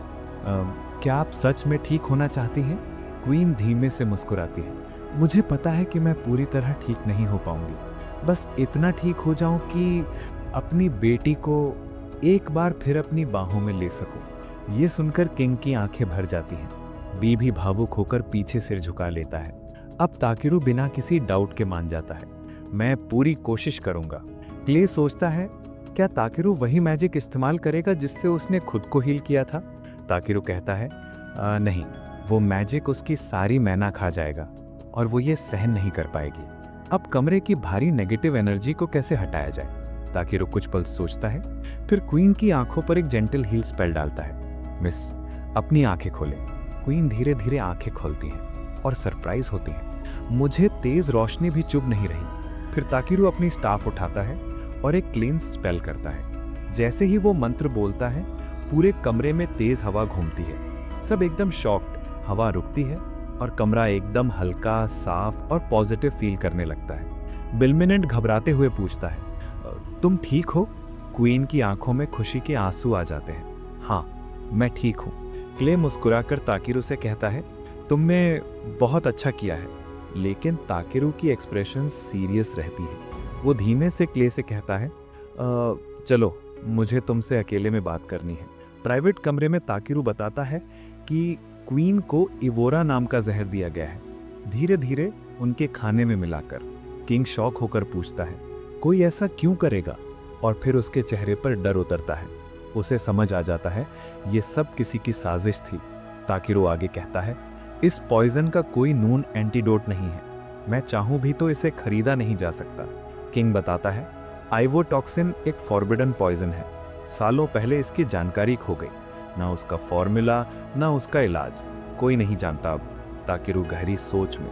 क्या आप सच में ठीक होना चाहती हैं? क्वीन धीमे से मुस्कुराती है, मुझे पता है कि मैं पूरी तरह ठीक नहीं हो पाऊंगी, बस इतना ठीक हो जाऊं कि अपनी बेटी को एक बार फिर अपनी बाहों में ले सकूं। ये सुनकर किंग की आंखें भर जाती हैं। बी भी भावुक होकर पीछे सिर झुका लेता है। अब ताकिरू बिना किसी डाउट के मान जाता है, मैं पूरी कोशिश करूंगा। क्ले सोचता है, क्या ताकिरू वही मैजिक इस्तेमाल करेगा जिससे उसने खुद को हील किया था? ताकिरू कहता है, नहीं, वो मैजिक उसकी सारी मैना खा जाएगा और वो ये सहन नहीं कर पाएगी। अब कमरे की भारी नेगेटिव एनर्जी को कैसे हटाया जाए? ताकिरू कुछ पल सोचता है, फिर क्वीन की आंखों पर एक जेंटल हील स्पेल डालता है। मिस, अपनी आंखें खोलें। क्वीन धीरे धीरे आंखें खोलती हैं और सरप्राइज होती हैं। मुझे तेज रोशनी भी चुभ नहीं रही। फिर ताकिरू अपनी स्टाफ उठाता है और एक क्लींस स्पेल करता है। जैसे ही वो मंत्र बोलता है, पूरे कमरे में तेज हवा घूमती है। सब एकदम शॉक्ड। हवा रुकती है और कमरा एकदम हल्का, साफ और पॉजिटिव फील करने लगता है। बिलमिनेंट घबराते हुए पूछता है, तुम ठीक हो? क्वीन की आंखों में खुशी के आंसू आ जाते हैं। हाँ, मैं ठीक हूँ। क्ले मुस्कुराकर ताकिरू से कहता है, तुमने बहुत अच्छा किया है। लेकिन ताकिरू की एक्सप्रेशन सीरियस रहती है। वो धीमे से क्ले से कहता है, चलो, मुझे तुमसे अकेले में बात करनी है। प्राइवेट कमरे में ताकिरू बताता है कि क्वीन को इवोरा नाम का जहर दिया गया है, धीरे धीरे उनके खाने में मिलाकर। किंग शॉक होकर पूछता है, कोई ऐसा क्यों करेगा? और फिर उसके चेहरे पर डर उतरता है। उसे समझ आ जाता है ये सब किसी की साजिश थी। ताकिरू आगे कहता है, इस पॉइजन का कोई नून एंटीडोट नहीं है। मैं चाहूं भी तो इसे खरीदा नहीं जा सकता। किंग बताता है, आइवोटॉक्सिन एक फॉरबिडन पॉइजन है। सालों पहले इसकी जानकारी खो गई। ना उसका फॉर्मूला, ना उसका इलाज, कोई नहीं जानता अब। ताकिरू गहरी सोच में,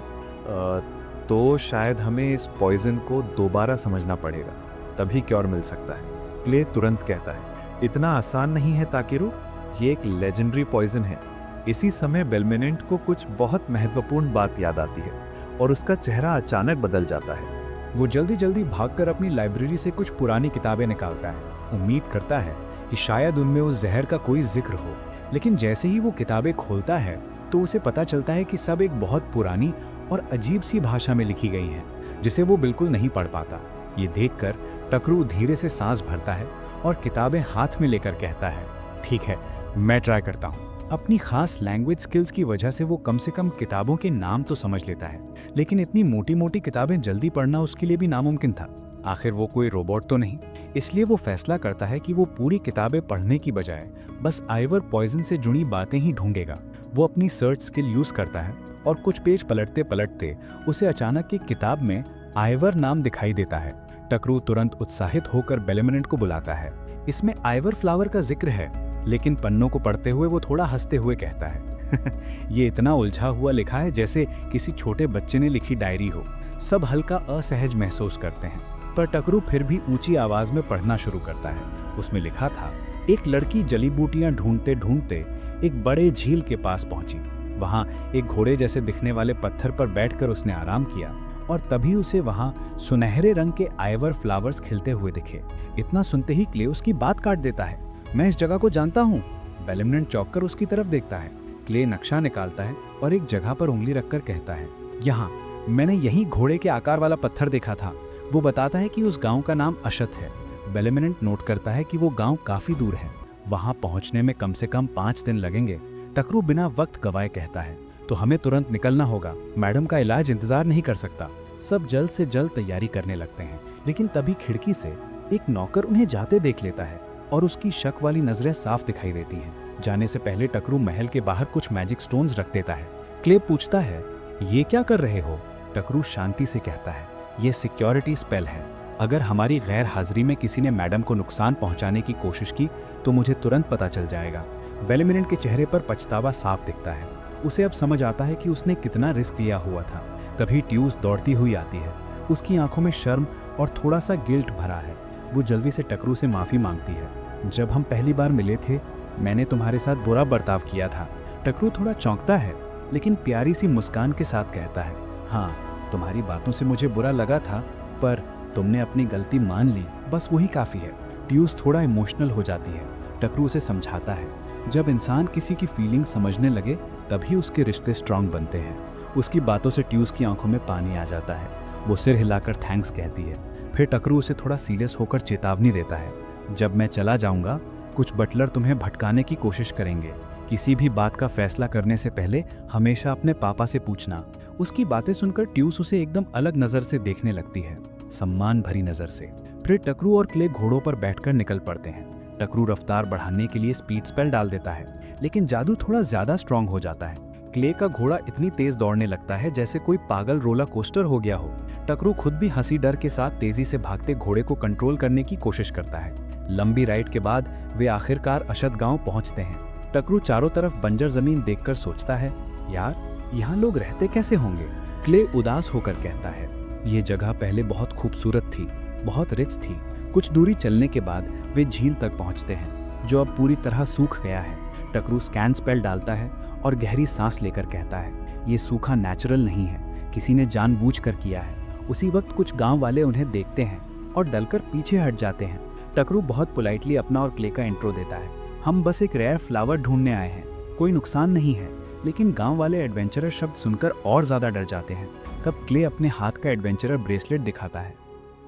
तो शायद हमें इस पॉइजन को दोबारा समझना पड़ेगा, तभी क्योर मिल सकता है। क्ले तुरंत कहता है, इतना आसान नहीं है ताकिरू, ये एक लेजेंडरी पॉइजन है। इसी समय बेलमिनेंट को कुछ बहुत महत्वपूर्ण बात याद आती है और उसका चेहरा अचानक बदल जाता है। वो जल्दी जल्दी भागकर अपनी लाइब्रेरी से कुछ पुरानी किताबें निकालता है। उम्मीद करता है कि शायद उनमें उस जहर का कोई जिक्र हो, लेकिन जैसे ही वो किताबें खोलता है तो उसे पता चलता है कि सब एक बहुत पुरानी और अजीब सी भाषा में लिखी गई हैं, जिसे वो बिल्कुल नहीं पढ़ पाता। ये देखकर टकरू धीरे से सांस भरता है और किताबें हाथ में लेकर कहता है, ठीक है, मैं ट्राई करता हूँ। अपनी खास लैंग्वेज स्किल्स की वजह से वो कम से कम किताबों के नाम तो समझ लेता है, लेकिन इतनी मोटी मोटी किताबें जल्दी पढ़ना उसके लिए भी नामुमकिन था। आखिर वो कोई रोबोट तो नहीं, इसलिए वो फैसला करता है कि वो पूरी किताबें पढ़ने की बजाय बस आइवर पॉइजन से जुड़ी बातें ही ढूंढेगा। वो अपनी सर्च स्किल यूज करता है और कुछ पेज पलटते पलटते उसे अचानक एक किताब में आइवर नाम दिखाई देता है। टकरू तुरंत उत्साहित होकर बेलमिनेंट को बुलाता है। इसमें आइवर फ्लावर का जिक्र है, लेकिन पन्नों को पढ़ते हुए वो थोड़ा हंसते हुए कहता है, ये इतना उलझा हुआ लिखा है जैसे किसी छोटे बच्चे ने लिखी डायरी हो। सब हल्का असहज महसूस करते हैं, पर टकरू फिर भी ऊंची आवाज में पढ़ना शुरू करता है। उसमें लिखा था, एक लड़की जड़ी बूटियां ढूंढते ढूंढते एक बड़े झील के पास पहुंची। वहां एक घोड़े जैसे दिखने वाले पत्थर पर बैठकर उसने आराम किया और तभी उसे वहां सुनहरे रंग के आइवर फ्लावर्स खिलते हुए दिखे। इतना सुनते ही क्ले उसकी बात काट देता है, मैं इस जगह को जानता हूँ। बेलमिनेंट चौंककर उसकी तरफ देखता है। क्ले नक्शा निकालता है और एक जगह पर उंगली रखकर कहता है, यहाँ, मैंने यही घोड़े के आकार वाला पत्थर देखा था। वो बताता है कि उस गांव का नाम अशत है। बेलमिनेंट नोट करता है कि वो गांव काफी दूर है, वहां पहुंचने में कम से कम 5 दिन लगेंगे। टकरू बिना वक्त गवाए कहता है, तो हमें तुरंत निकलना होगा, मैडम का इलाज इंतजार नहीं कर सकता। सब जल्द से जल्द तैयारी करने लगते हैं, लेकिन तभी खिड़की से एक नौकर उन्हें जाते देख लेता है। और उसकी शक वाली नजरें साफ दिखाई देती हैं। जाने से पहले टकरू महल के बाहर कुछ मैजिक स्टोन्स रख देता है। क्ले पूछता है, ये क्या कर रहे हो? टकरू शांति से कहता है, ये सिक्योरिटी स्पेल है। अगर हमारी गैर हाजिरी में किसी ने मैडम को नुकसान पहुंचाने की कोशिश की तो मुझे तुरंत पता चल जाएगा। बेलेमिनेंट के चेहरे पर पछतावा साफ दिखता है। उसे अब समझ आता है कि उसने कितना रिस्क लिया हुआ था। तभी ट्यूस दौड़ती हुई आती है। उसकी आंखों में शर्म और थोड़ा सा गिल्ट भरा है। वो जल्दी से टकरू से माफ़ी मांगती है। जब हम पहली बार मिले थे मैंने तुम्हारे साथ बुरा बर्ताव किया था। टकरू थोड़ा चौंकता है लेकिन प्यारी सी मुस्कान के साथ कहता है, हाँ तुम्हारी बातों से मुझे बुरा लगा था, पर तुमने अपनी गलती मान ली, बस वही काफ़ी है। ट्यूस थोड़ा इमोशनल हो जाती है। टकरू उसे समझाता है, जब इंसान किसी की फीलिंग समझने लगे तभी उसके रिश्ते स्ट्रांग बनते हैं। उसकी बातों से ट्यूस की आंखों में पानी आ जाता है। वो सिर हिलाकर थैंक्स कहती है। फिर टकरू उसे थोड़ा सीरियस होकर चेतावनी देता है, जब मैं चला जाऊंगा कुछ बटलर तुम्हें भटकाने की कोशिश करेंगे। किसी भी बात का फैसला करने से पहले हमेशा अपने पापा से पूछना। उसकी बातें सुनकर ट्यूस उसे एकदम अलग नज़र से देखने लगती है, सम्मान भरी नज़र से। फिर टकरू और क्ले घोड़ों पर बैठकर निकल पड़ते हैं। टकरू रफ्तार बढ़ाने के लिए स्पीड स्पेल डाल देता है, लेकिन जादू थोड़ा ज़्यादा स्ट्रांग हो जाता है। क्ले का घोड़ा इतनी तेज दौड़ने लगता है जैसे कोई पागल रोलर कोस्टर हो गया हो। टकरू खुद भी हंसी डर के साथ तेजी से भागते घोड़े को कंट्रोल करने की कोशिश करता है। लंबी राइड के बाद वे आखिरकार अशद गांव पहुंचते हैं। टकरू चारों तरफ बंजर जमीन देखकर सोचता है, यार यहाँ लोग रहते कैसे होंगे? क्ले उदास होकर कहता है, ये जगह पहले बहुत खूबसूरत थी, बहुत रिच थी। कुछ दूरी चलने के बाद वे झील तक पहुंचते हैं जो अब पूरी तरह सूख गया है। टकरू स्कैन स्पेल डालता है और गहरी सांस लेकर कहता है, ये सूखा नेचुरल नहीं है, किसी ने जानबूझकर किया है। उसी वक्त कुछ गांव वाले उन्हें देखते हैं और डलकर पीछे हट जाते हैं। टकरू बहुत पोलाइटली अपना और क्ले का इंट्रो देता है, हम बस एक रेयर फ्लावर ढूंढने आए हैं, कोई नुकसान नहीं है। लेकिन गांव वाले एडवेंचरर शब्द सुनकर और ज़्यादा डर जाते हैं। तब क्ले अपने हाथ का एडवेंचरर ब्रेसलेट दिखाता है।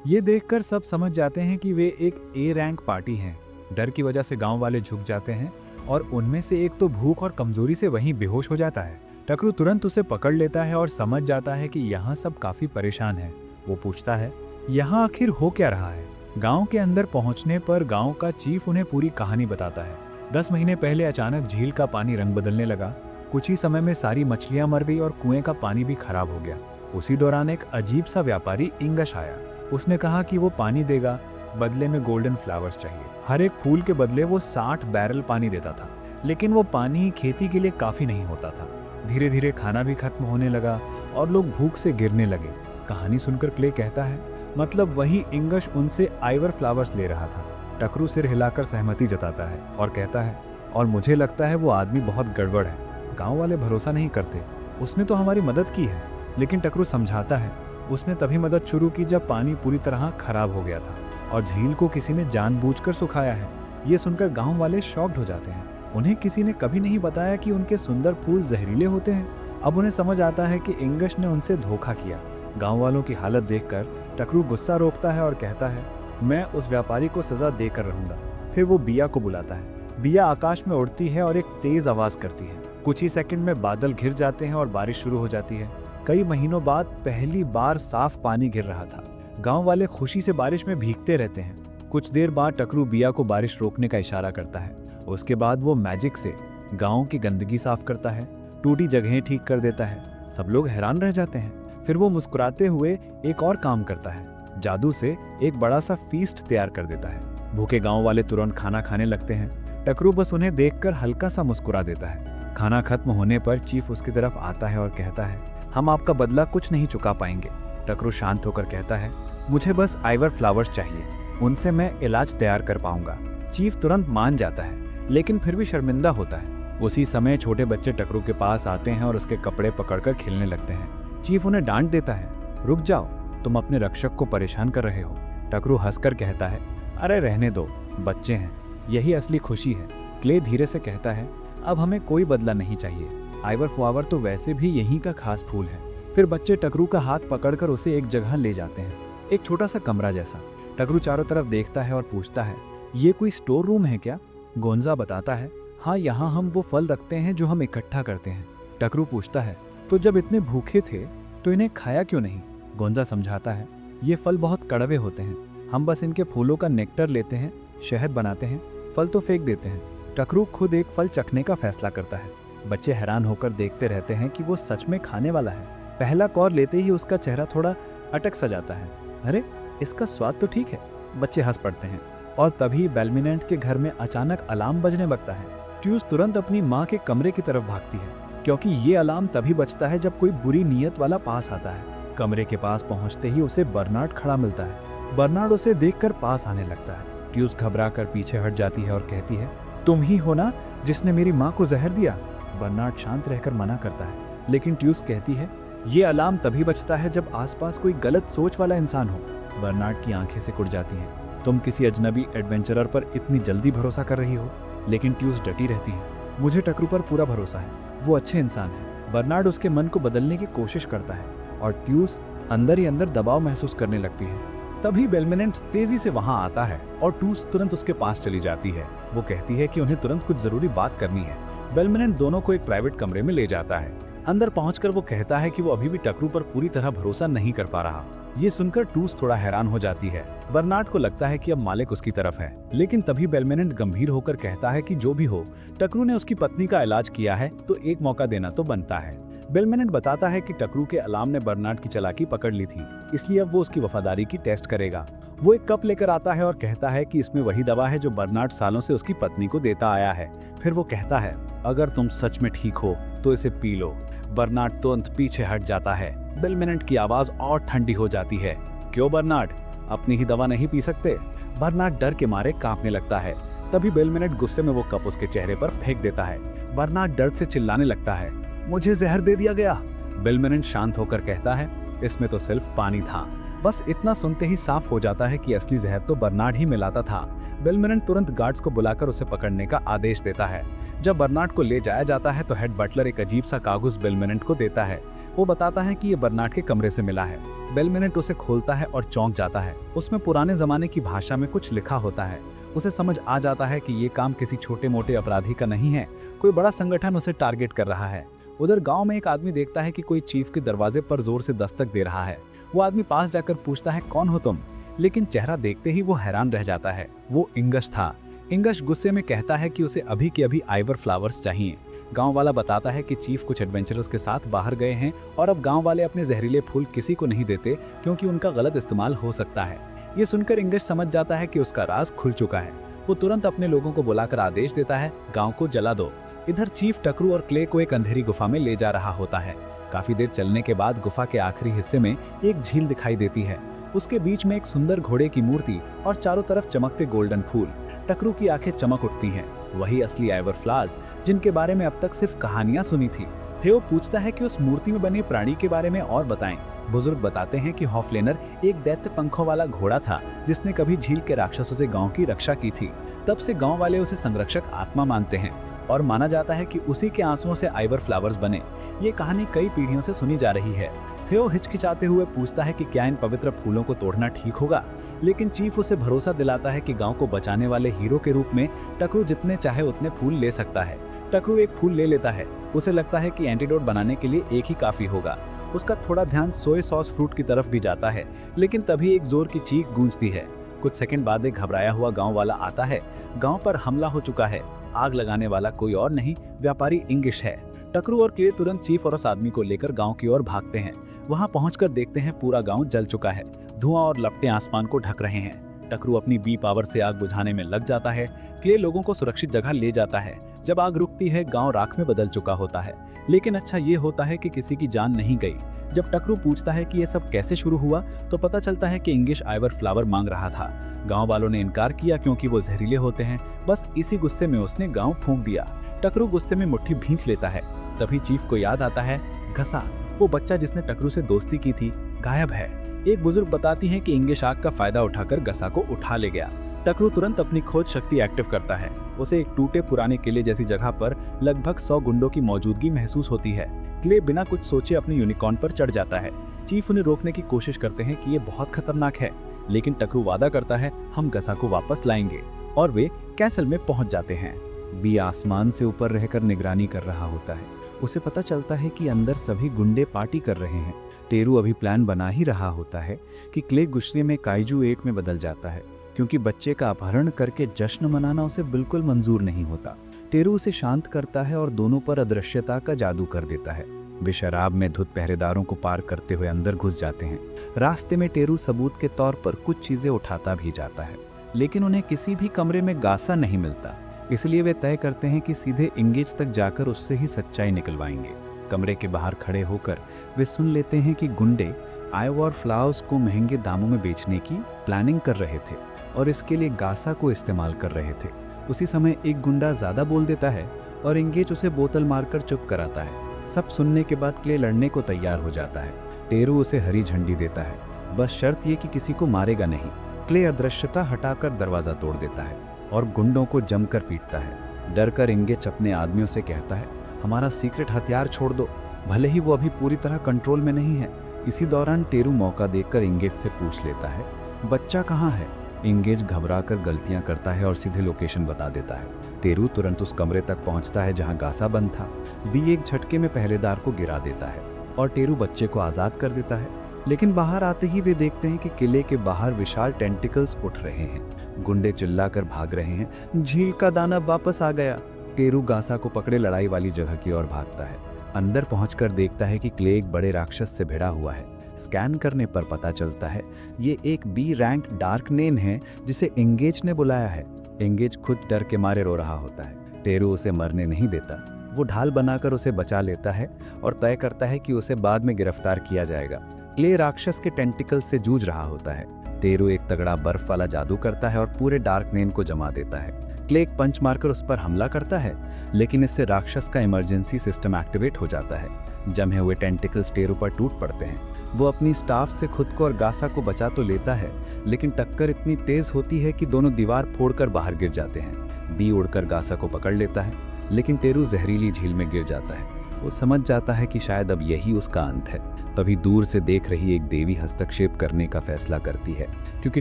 ये देखकर सब समझ जाते हैं कि वे एक ए रैंक पार्टी हैं। डर की वजह से गांव वाले झुक जाते हैं और उनमें से एक तो भूख और कमजोरी से वहीं बेहोश हो जाता है। टकरू तुरंत उसे पकड़ लेता है और समझ जाता है कि यहाँ सब काफी परेशान हैं। वो पूछता है, यहाँ आखिर हो क्या रहा है? गांव के अंदर पहुंचने पर गांव का चीफ उन्हें पूरी कहानी बताता है। 10 महीने पहले अचानक झील का पानी रंग बदलने लगा। कुछ ही समय में सारी मछलियां मर गई और कुएं का पानी भी खराब हो गया। उसी दौरान एक अजीब सा व्यापारी इंगश आया। उसने कहा कि वो पानी देगा, बदले में गोल्डन फ्लावर्स चाहिए। हर एक फूल के बदले वो 60 बैरल पानी देता था, लेकिन वो पानी खेती के लिए काफी नहीं होता था। धीरे धीरे खाना भी खत्म होने लगा और लोग भूख से गिरने लगे। कहानी सुनकर क्ले कहता है, मतलब वही इंगश उनसे आइवर फ्लावर्स ले रहा था। टकरू सिर हिलाकर सहमति जताता है और कहता है, और मुझे लगता है वो आदमी बहुत गड़बड़ है। गांव वाले भरोसा नहीं करते। उसने तो हमारी मदद की है। लेकिन टकरू समझाता है, उसने तभी मदद शुरू की जब पानी पूरी तरह खराब हो गया था और झील को किसी ने जानबूझकर सुखाया है। ये सुनकर गांव वाले शॉक्ड हो जाते हैं। उन्हें किसी ने कभी नहीं बताया कि उनके सुंदर फूल जहरीले होते हैं। अब उन्हें समझ आता है कि इंगश ने उनसे धोखा किया। गांव वालों की हालत देखकर टकरू गुस्सा रोकता है और कहता है, मैं उस व्यापारी को सजा देकर रहूंगा। फिर वो बिया को बुलाता है। बिया आकाश में उड़ती है और एक तेज आवाज करती है। कुछ ही सेकंड में बादल घिर जाते हैं और बारिश शुरू हो जाती है। कई महीनों बाद पहली बार साफ पानी गिर रहा था। गांव वाले खुशी से बारिश में भीगते रहते हैं। कुछ देर बाद टकरू बिया को बारिश रोकने का इशारा करता है। उसके बाद वो मैजिक से गांव की गंदगी साफ करता है, टूटी जगहें ठीक कर देता है। सब लोग हैरान रह जाते हैं। फिर वो मुस्कुराते हुए एक और काम करता है, जादू से एक बड़ा सा फीस्ट तैयार कर देता है। भूखे गांव वाले तुरंत खाना खाने लगते हैं। टकरू बस उन्हें देखकर हल्का सा मुस्कुरा देता है। खाना खत्म होने पर चीफ उसकी तरफ आता है और कहता है, हम आपका बदला कुछ नहीं चुका पाएंगे। टकरू शांत होकर कहता है, मुझे बस आइवर फ्लावर्स चाहिए, उनसे मैं इलाज तैयार कर पाऊंगा। चीफ तुरंत मान जाता है, लेकिन फिर भी शर्मिंदा होता है। उसी समय छोटे बच्चे टकरू के पास आते हैं और उसके कपड़े पकड़कर खेलने लगते हैं। चीफ उन्हें डांट देता है, रुक जाओ, तुम अपने रक्षक को परेशान कर रहे हो। टकरू हंसकर कहता है, अरे रहने दो, बच्चे हैं, यही असली खुशी है। क्ले धीरे से कहता है, अब हमें कोई बदला नहीं चाहिए, आइवर फ्लावर तो वैसे भी यहीं का खास फूल है। फिर बच्चे टकरू का हाथ पकड़कर उसे एक जगह ले जाते हैं, एक छोटा सा कमरा जैसा। टकरू चारों तरफ देखता है और पूछता है, ये कोई स्टोर रूम है क्या? गोंजा बताता है, हाँ, यहाँ हम वो फल रखते हैं जो हम इकट्ठा करते हैं। टकरू पूछता है, तो जब इतने भूखे थे तो इन्हें खाया क्यों नहीं? गोंजा समझाता है, ये फल बहुत कड़वे होते हैं, हम बस इनके फूलों का नेक्टर लेते हैं, शहद बनाते हैं फल तो फेंक देते हैं। टकरू खुद एक फल चखने का फैसला करता है। बच्चे हैरान होकर देखते रहते हैं कि वो सच में खाने वाला है। पहला कौर लेते ही उसका चेहरा थोड़ा अटक सा जाता है। अरे, इसका स्वाद तो ठीक है। बच्चे हंस पड़ते हैं और तभी बेलमिनेंट के घर में अचानक अलार्म बजने लगता है। ट्यूस तुरंत अपनी माँ के कमरे की तरफ भागती है, क्योंकि ये अलार्म तभी बजता है जब कोई बुरी नीयत वाला पास आता है। कमरे के पास पहुंचते ही उसे बर्नार्ड खड़ा मिलता है। बर्नार्ड उसे देखकर पास आने लगता है। ट्यूस घबरा कर पीछे हट जाती है और कहती है, तुम ही हो ना जिसने मेरी माँ को जहर दिया। बर्नार्ड शांत रहकर मना करता है, लेकिन ट्यूस कहती है, ये अलार्म तभी बजता है जब आसपास कोई गलत सोच वाला इंसान हो। बर्नार्ड की आंखें सिकुड़ जाती हैं। तुम किसी अजनबी एडवेंचरर पर इतनी जल्दी भरोसा कर रही हो? लेकिन ट्यूस डटी रहती है। मुझे टकरू पर पूरा भरोसा है, वो अच्छे इंसान है। बर्नार्ड उसके मन को बदलने की कोशिश करता है और ट्यूस अंदर ही अंदर दबाव महसूस करने लगती है। तभी बेलमिनेंट तेजी से वहां आता है और ट्यूस तुरंत उसके पास चली जाती है। वो कहती है कि उन्हें तुरंत कुछ जरूरी बात करनी है। बेलमिनेंट दोनों को एक प्राइवेट कमरे में ले जाता है। अंदर पहुंचकर वो कहता है कि वो अभी भी टकरू पर पूरी तरह भरोसा नहीं कर पा रहा। ये सुनकर टूस थोड़ा हैरान हो जाती है। बर्नार्ड को लगता है कि अब मालिक उसकी तरफ है, लेकिन तभी बेलमिनेंट गंभीर होकर कहता है कि जो भी हो, टकरू ने उसकी पत्नी का इलाज किया है तो एक मौका देना तो बनता है। बेलमिनेंट बताता है कि टकरू के अलार्म ने बर्नार्ड की चालाकी पकड़ ली थी, इसलिए अब वो उसकी वफादारी की टेस्ट करेगा। वो एक कप लेकर आता है और कहता है कि इसमें वही दवा है जो बर्नार्ड सालों से उसकी पत्नी को देता आया है। फिर वो कहता है, अगर तुम सच में ठीक हो तो इसे पी लो। बर्नार्ड तुरंत पीछे हट जाता है। बेलमिनेंट की आवाज और ठंडी हो जाती है। क्यों बर्नार्ड, अपनी ही दवा नहीं पी सकते? बर्नार्ड डर के मारे कांपने लगता है। तभी बेलमिनेंट गुस्से में वो कप उसके चेहरे पर फेंक देता है। बर्नार्ड दर्द से चिल्लाने लगता है, मुझे जहर दे दिया गया। बेलमिनेंट शांत होकर कहता है, इसमें तो सिर्फ पानी था। बस इतना सुनते ही साफ हो जाता है कि असली जहर तो बर्नार्ड ही मिलाता था। बेलमिनेंट तुरंत गार्ड्स को बुलाकर उसे पकड़ने का आदेश देता है। जब बर्नार्ड को ले जाया जाता है तो हेड बटलर एक अजीब सा कागज बेलमिनेंट को देता है। वो बताता है कि ये बर्नार्ड के कमरे से मिला है। बेलमिनेंट उसे खोलता है और चौंक जाता है। उसमें पुराने जमाने की भाषा में कुछ लिखा होता है। उसे समझ आ जाता है कि ये काम किसी छोटे मोटे अपराधी का नहीं है, कोई बड़ा संगठन उसे टारगेट कर रहा है। उधर गांव में एक आदमी देखता है कि कोई चीफ के दरवाजे पर जोर से दस्तक दे रहा है। वो आदमी पास जाकर पूछता है, कौन हो तुम? लेकिन चेहरा देखते ही वो हैरान रह जाता है। वो इंगश था। इंगश गुस्से में कहता है कि उसे अभी के अभी आइवर फ्लावर्स चाहिए। गांव वाला बताता है कि चीफ कुछ एडवेंचरर्स के साथ बाहर गए हैं और अब गांव वाले अपने जहरीले फूल किसी को नहीं देते क्योंकि उनका गलत इस्तेमाल हो सकता है। ये सुनकर इंगश समझ जाता है कि उसका राज खुल चुका है। वो तुरंत अपने लोगों को बुलाकर आदेश देता है, गांव को जला दो। इधर चीफ टकरू और क्ले को एक अंधेरी गुफा में ले जा रहा होता है। काफी देर चलने के बाद गुफा के आखिरी हिस्से में एक झील दिखाई देती है। उसके बीच में एक सुंदर घोड़े की मूर्ति और चारों तरफ चमकते गोल्डन फूल। टकरू की आंखें चमक उठती हैं। वही असली आइवर फ्लावर्स जिनके बारे में अब तक सिर्फ कहानियां सुनी थी। थियो पूछता है कि उस मूर्ति में बने प्राणी के बारे में और बताएं। बुजुर्ग बताते हैं कि हॉफलेनर एक दैत्य पंखों वाला घोड़ा था जिसने कभी झील के राक्षसों से गांव की रक्षा की थी। तब से गांव वाले उसे संरक्षक आत्मा मानते हैं और माना जाता है कि उसी के आंसुओं से आइवर फ्लावर्स बने। ये कहानी कई पीढ़ियों से सुनी जा रही है। थियो हिचकिचाते हुए पूछता है कि क्या इन पवित्र फूलों को तोड़ना ठीक होगा, लेकिन चीफ उसे भरोसा दिलाता है कि गांव को बचाने वाले हीरो के रूप में टकरू जितने चाहे उतने फूल ले सकता है। टकरू एक फूल ले लेता है। उसे लगता है कि एंटीडोट बनाने के लिए एक ही काफी होगा। उसका थोड़ा ध्यान सोया सॉस फ्रूट की तरफ भी जाता है, लेकिन तभी एक जोर की चीख गूंजती है। कुछ सेकंड बाद एक घबराया हुआ गांव वाला आता है। गांव पर हमला हो चुका है। आग लगाने वाला कोई और नहीं, व्यापारी इंगिश है। टकरू और क्ले तुरंत चीफ और उस आदमी को लेकर गांव की ओर भागते हैं। वहां पहुंचकर देखते हैं पूरा गांव जल चुका है। धुआं और लपटें आसमान को ढक रहे हैं। टकरू अपनी बी पावर से आग बुझाने में लग जाता है। क्ले लोगों को सुरक्षित जगह ले जाता है। जब आग रुकती है, गांव राख में बदल चुका होता है। लेकिन अच्छा ये होता है कि किसी की जान नहीं गई। जब टकरू पूछता है कि ये सब कैसे शुरू हुआ तो पता चलता है कि इंगिश आइवर फ्लावर मांग रहा था। गांव वालों ने इनकार किया क्योंकि वो जहरीले होते हैं। बस इसी गुस्से में उसने गांव फूंक दिया। टकरू गुस्से में मुट्ठी भींच लेता है। तभी चीफ को याद आता है, घसा, वो बच्चा जिसने टकरू से दोस्ती की थी, गायब है। एक बुजुर्ग बताती है कि इंगिश आग का फायदा उठाकर गसा को उठा ले गया। टकरू तुरंत अपनी खोज शक्ति एक्टिव करता है। उसे एक टूटे पुराने किले जैसी जगह पर लगभग 100 गुंडों की मौजूदगी महसूस होती है। क्ले बिना कुछ सोचे अपने यूनिकॉर्न पर चढ़ जाता है। चीफ उन्हें रोकने की कोशिश करते हैं कि ये बहुत खतरनाक है, लेकिन टकरू वादा करता है, हम गसा को वापस लाएंगे, और वे कैसल में पहुंच जाते हैं। बी आसमान से ऊपर रहकर निगरानी कर रहा होता है। उसे पता चलता है कि अंदर सभी गुंडे पार्टी कर रहे हैं। टेरू अभी प्लान बना ही रहा होता है कि क्ले गुस्से में काइजू 8 में बदल जाता है। क्योंकि बच्चे का अपहरण करके जश्न मनाना उसे बिल्कुल मंजूर नहीं होता। टेरू उसे शांत करता है और दोनों पर अदृश्यता का जादू कर देता है। वे शराब में धुत पहरेदारों को पार करते हुए अंदर घुस जाते हैं। रास्ते में टेरू सबूत के तौर पर कुछ चीजें उठाता भी जाता है, लेकिन उन्हें किसी भी कमरे में गासा नहीं मिलता। इसलिए वे तय करते हैं कि सीधे इंगेज तक जाकर उससे ही सच्चाई निकलवाएंगे। कमरे के बाहर खड़े होकर वे सुन लेते हैं कि गुंडे आइवॉर फ्लावर्स को महंगे दामों में बेचने की प्लानिंग कर रहे थे और इसके लिए गासा को इस्तेमाल कर रहे थे। उसी समय एक गुंडा ज्यादा बोल देता है और इंगेज उसे बोतल मारकर चुप कराता है। सब सुनने के बाद क्ले लड़ने को तैयार हो जाता है। टेरू उसे हरी झंडी देता है, बस शर्त ये कि किसी को मारेगा नहीं। क्ले अदृश्यता हटाकर दरवाजा तोड़ देता है और गुंडों को जमकर पीटता है। डर कर इंगेज अपने आदमियों से कहता है, हमारा सीक्रेट हथियार छोड़ दो, भले ही वो अभी पूरी तरह कंट्रोल में नहीं है। इसी दौरान टेरू मौका देखकर इंगेज से पूछ लेता है, बच्चा कहाँ है? इंगेज घबराकर गलतियां करता है और सीधे लोकेशन बता देता है। टेरू तुरंत उस कमरे तक पहुंचता है जहां गासा बंद था। बी एक झटके में पहरेदार को गिरा देता है और टेरू बच्चे को आजाद कर देता है। लेकिन बाहर आते ही वे देखते हैं कि किले के बाहर विशाल टेंटिकल्स उठ रहे हैं। गुंडे चिल्लाकर भाग रहे हैं, झील का दानव वापस आ गया। टेरू गासा को पकड़े लड़ाई वाली जगह की ओर भागता है। अंदर पहुंचकर देखता है कि क्ले एक बड़े राक्षस से भिड़ा हुआ है। स्कैन करने पर पता चलता है ये एक बी रैंक डार्क नेन है जिसे एंगेज ने बुलाया है। एंगेज खुद डर के मारे रो रहा होता है। टेरू उसे मरने नहीं देता। वो ढाल बनाकर उसे बचा लेता है और तय करता है कि उसे बाद में गिरफ्तार किया जाएगा। क्ले राक्षस के टेंटिकल से जूझ रहा होता है। टेरू एक तगड़ा बर्फ वाला जादू करता है और पूरे डार्क नेन को जमा देता है। क्ले एक पंच मारकर उस पर हमला करता है, लेकिन इससे राक्षस का इमरजेंसी सिस्टम एक्टिवेट हो जाता है। जमे हुए टेंटिकल्स टेरू पर टूट पड़ते हैं। वो अपनी स्टाफ से खुद को और गासा को बचा तो लेता है, लेकिन टक्कर इतनी तेज होती है कि दोनों दीवार फोड़कर बाहर गिर जाते हैं। बी उड़कर गासा को पकड़ लेता है, लेकिन टेरू जहरीली झील में गिर जाता है। वो समझ जाता है कि शायद अब यही उसका अंत है। तभी दूर से देख रही एक देवी हस्तक्षेप करने का फैसला करती है, क्योंकि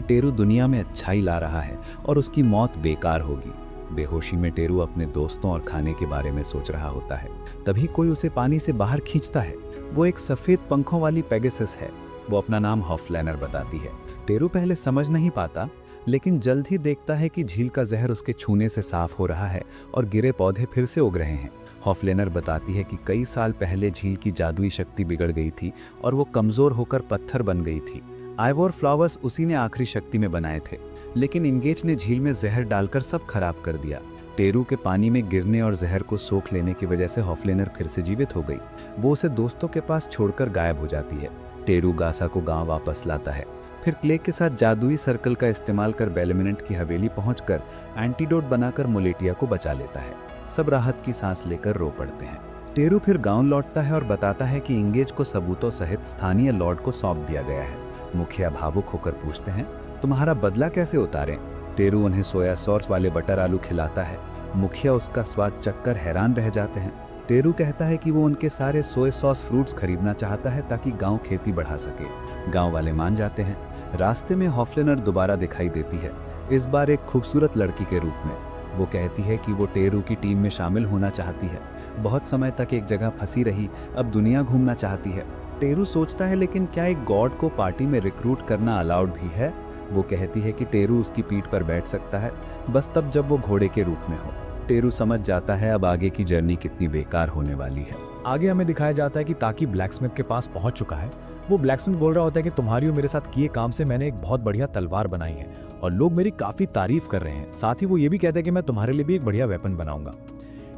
टेरू दुनिया में अच्छाई ला रहा है और उसकी मौत बेकार होगी। बेहोशी में टेरू अपने दोस्तों और खाने के बारे में सोच रहा होता है। तभी कोई उसे पानी से बाहर खींचता है। वो एक सफेद पंखों वाली पेगासस है। वो अपना नाम हॉफलेनर बताती है। टेरू पहले समझ नहीं पाता, लेकिन जल्द ही देखता है कि झील का जहर उसके छूने से साफ हो रहा है और गिरे पौधे फिर से उग रहे हैं। हॉफलेनर बताती है कि कई साल पहले झील की जादुई शक्ति बिगड़ गई थी और वो कमजोर होकर पत्थर बन गई थी। आइवॉर फ्लावर्स उसी ने आखिरी शक्ति में बनाए थे, लेकिन इंगेज ने झील में जहर डालकर सब खराब कर दिया। टेरू के पानी में गिरने और जहर को सोख लेने की वजह से हॉफलेनर फिर से जीवित हो गई। वो उसे दोस्तों के पास छोड़कर गायब हो जाती है। टेरू गासा को गांव वापस लाता है। फिर क्ले के साथ जादुई सर्कल का इस्तेमाल कर बेलमिनेंट की हवेली पहुंचकर एंटीडोट बनाकर मोलेटिया को बचा लेता है। सब राहत की सांस लेकर रो पड़ते हैं। टेरू फिर गांव लौटता है और बताता है कि इंगेज को सबूतों सहित स्थानीय लॉर्ड को सौंप दिया गया है। मुखिया भावुक होकर पूछते हैं, तुम्हारा बदला कैसे उतारें? टेरू उन्हें सोया सॉस वाले बटर आलू खिलाता है। मुखिया उसका स्वाद चखकर हैरान रह जाते हैं। टेरू कहता है कि वो उनके सारे सोया सॉस फ्रूट्स खरीदना चाहता है ताकि गांव खेती बढ़ा सके। गांव वाले मान जाते हैं। रास्ते में हॉफलेनर दोबारा दिखाई देती है, इस बार एक खूबसूरत लड़की के रूप में। वो कहती है कि वो टेरू की टीम में शामिल होना चाहती है। बहुत समय तक एक जगह फंसी रही, अब दुनिया घूमना चाहती है। टेरू सोचता है, लेकिन क्या एक गॉड को पार्टी में रिक्रूट करना अलाउड भी है? वो कहती है कि टेरू उसकी पीठ पर बैठ सकता है, बस तब जब वो घोड़े के रूप में हो। टेरू समझ जाता है अब आगे की जर्नी कितनी बेकार होने वाली है। आगे हमें दिखाया जाता है कि ताकि ब्लैकस्मिथ के पास पहुंच चुका है। वो ब्लैकस्मिथ बोल रहा होता है कि तुम्हारी और मेरे साथ किए काम से मैंने एक बहुत बढ़िया तलवार बनाई है और लोग मेरी काफी तारीफ कर रहे हैं। साथ ही वो ये भी कहता है कि मैं तुम्हारे लिए भी एक बढ़िया वेपन बनाऊंगा।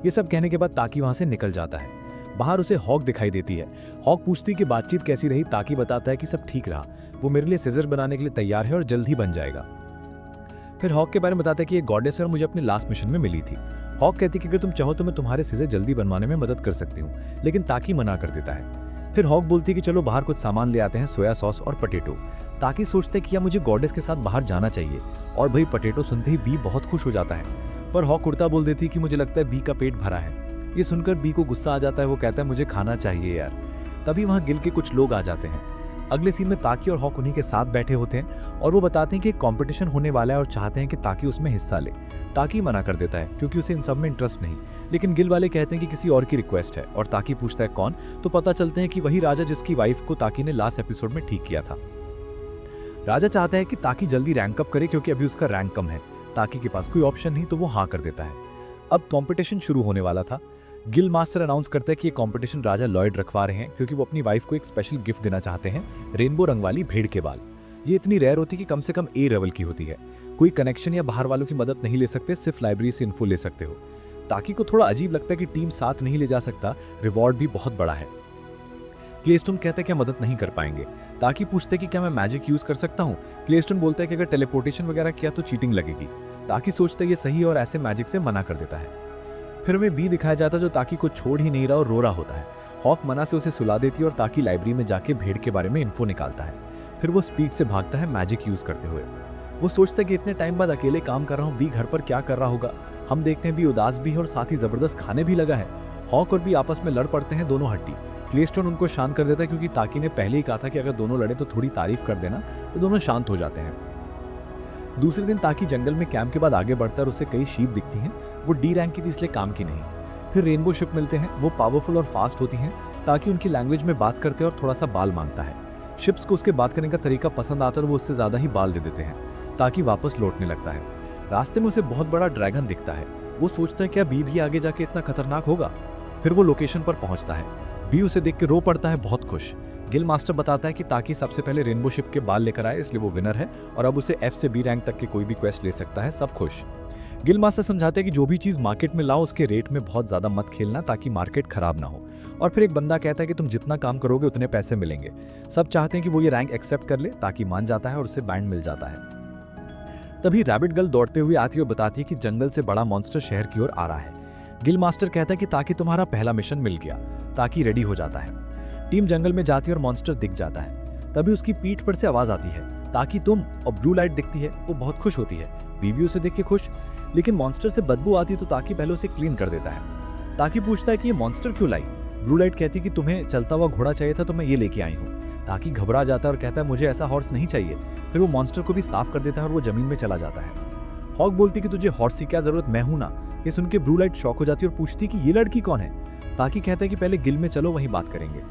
ये सब कहने के बाद ताकि वहां से निकल जाता है। बाहर उसे हॉक दिखाई देती है। हॉक पूछती कि बातचीत कैसी रही। ताकि बताता है कि सब ठीक रहा, वो मेरे लिए सिजर बनाने के लिए तैयार है और जल्द ही बन जाएगा। फिर हॉक के बारे में बताता है कि ये गॉडेस है और मुझे अपने लास्ट मिशन में मिली थी। हॉक कहती है कि अगर तुम चाहो तो मैं तुम्हारे सिजर जल्दी बनवाने में मदद कर सकती हूँ, लेकिन ताकि मना कर देता है। फिर हॉक बोलती है कि चलो बाहर कुछ सामान ले आते हैं, सोया सॉस और पटेटो। ताकि सोचते कि या मुझे गॉडेस के साथ बाहर जाना चाहिए, और भाई पटेटो सुनते ही बी बहुत खुश हो जाता है। पर हॉक उड़ता बोल देती कि मुझे लगता है बी का पेट भरा है। ये सुनकर बी को गुस्सा आ जाता है। वो कहता है मुझे खाना चाहिए यार। तभी वहां गिल के कुछ लोग आ जाते हैं। अगले सीन में ताकि और हॉक उन्हीं के साथ बैठे होते हैं और वो बताते हैं कि एक कंपटीशन होने वाला है और चाहते हैं कि ताकि उसमें हिस्सा ले। ताकि मना कर देता है क्योंकि उसे इन सब में इंटरेस्ट नहीं, लेकिन गिल वाले कहते हैं कि किसी और की रिक्वेस्ट है और ताकि पूछता है कौन, तो पता चलते हैं कि वही राजा जिसकी वाइफ को ताकि ने लास्ट एपिसोड में ठीक किया था। राजा चाहता है कि ताकि जल्दी रैंक अप करे क्योंकि अभी उसका रैंक कम है। ताकि के पास कोई ऑप्शन नहीं तो वो हाँ कर देता है। अब कंपटीशन शुरू होने वाला था। गिल मास्टर अनाउंस करता है कि ये कंपटीशन राजा लॉयड रखवा रहे हैं क्योंकि वो अपनी वाइफ को एक स्पेशल गिफ्ट देना चाहते हैं, रेनबो रंग वाली भेड़ के बाल। ये इतनी रेयर होती है कि कम से कम ए लेवल की होती है। कोई कनेक्शन या बाहर वालों की मदद नहीं ले सकते, सिर्फ लाइब्रेरी से इन्फो ले सकते हो। ताकि को थोड़ा अजीब लगता है कि टीम साथ नहीं ले जा सकता, रिवॉर्ड भी बहुत बड़ा है। क्लेस्टोन कहता है कि मदद नहीं कर पाएंगे। ताकि पूछते कि क्या मैं मैजिक यूज कर सकता हूँ। क्लेस्टोन बोलता है कि अगर टेलीपोर्टेशन वगैरह किया तो चीटिंग लगेगी। ताकि सोचता है ये सही और ऐसे मैजिक से मना कर देता है। फिर हमें बी दिखाया जाता है जो ताकि को छोड़ ही नहीं रहा और रो रहा होता है। हॉक मना से उसे सुला देती है और ताकि लाइब्रेरी में जाके भेड़ के बारे में इन्फो निकालता है। फिर वो स्पीड से भागता है मैजिक यूज करते हुए। वो सोचता है कि इतने टाइम बाद अकेले काम कर रहा हूँ, बी घर पर क्या कर रहा होगा। हम देखते हैं बी उदास भी है और साथ ही जबरदस्त खाने भी लगा है। हॉक और बी आपस में लड़ पड़ते हैं, दोनों हड्डी। क्लेस्टोन उनको शांत कर देता है क्योंकि ताकि ने पहले ही कहा था कि अगर दोनों लड़े तो थोड़ी तारीफ कर देना, तो दोनों शांत हो जाते हैं। दूसरे दिन ताकि जंगल में कैंप के बाद आगे बढ़ता है और उसे कई शीप दिखती हैं। वो डी रैंक की थी इसलिए काम की नहीं। फिर रेनबो शिप मिलते हैं, वो पावरफुल और फास्ट होती हैं। ताकि उनकी लैंग्वेज में बात करते हैं और थोड़ा सा बाल मांगता है। शिप्स को उसके बात करने का तरीका पसंद आता है और वो उससे ज्यादा ही बाल दे देते हैं। ताकि वापस लौटने लगता है। रास्ते में उसे बहुत बड़ा ड्रैगन दिखता है। वो सोचता है क्या बी भी आगे जाके इतना खतरनाक होगा। फिर वो लोकेशन पर पहुंचता है। बी उसे देख के रो पड़ता है, बहुत खुश। गिल मास्टर बताता है कि ताकि सबसे पहले रेनबो शिप के बाल लेकर आए, इसलिए वो विनर है और अब उसे एफ से बी रैंक तक के कोई भी क्वेस्ट ले सकता है। सब खुश। गिल मास्टर समझाते हैं कि जो भी चीज मार्केट में लाओ उसके रेट में बहुत ज्यादा मत खेलना ताकि मार्केट खराब ना हो। और फिर एक बंदा कहता है कि तुम जितना काम करोगे उतने पैसे मिलेंगे। सब चाहते हैं कि वो ये रैंक एक्सेप्ट कर ले। ताकि मान जाता है और उसे बैंड मिल जाता है। तभी रैबिट गर्ल दौड़ते हुए आती है और बताती है कि जंगल से बड़ा मॉन्स्टर शहर की ओर आ रहा है। गिल मास्टर कहता है कि ताकि तुम्हारा पहला मिशन मिल गया। ताकि रेडी हो जाता है। टीम जंगल में जाती है और मॉन्स्टर दिख जाता है। तभी उसकी पीठ पर से आवाज आती है, ताकि तुम, और ब्लू लाइट दिखती है। वो बहुत खुश होती है। बीवी उसे देख के खुश। लेकिन मॉन्स्टर से बदबू आती है तो ताकि पहले उसे क्लीन कर देता है। ताकि पूछता है कि ये मॉन्स्टर क्यों लाई। ब्लू लाइट कहती है कि तुम्हें चलता हुआ घोड़ा चाहिए था तो मैं ये लेके आई हूँ। ताकि घबरा जाता है और कहता है मुझे ऐसा हॉर्स नहीं चाहिए। फिर वो मॉन्स्टर को भी साफ कर देता है और वो जमीन में चला जाता है। हॉक बोलती कि तुझे हॉर्स की क्या जरूरत, मैं हूं ना। ये सुन के ब्लू लाइट शॉक हो जाती है और पूछती कि ये लड़की कौन है। ताकि कहता है कि पहले गिल में चलो, वहीं बात करेंगे।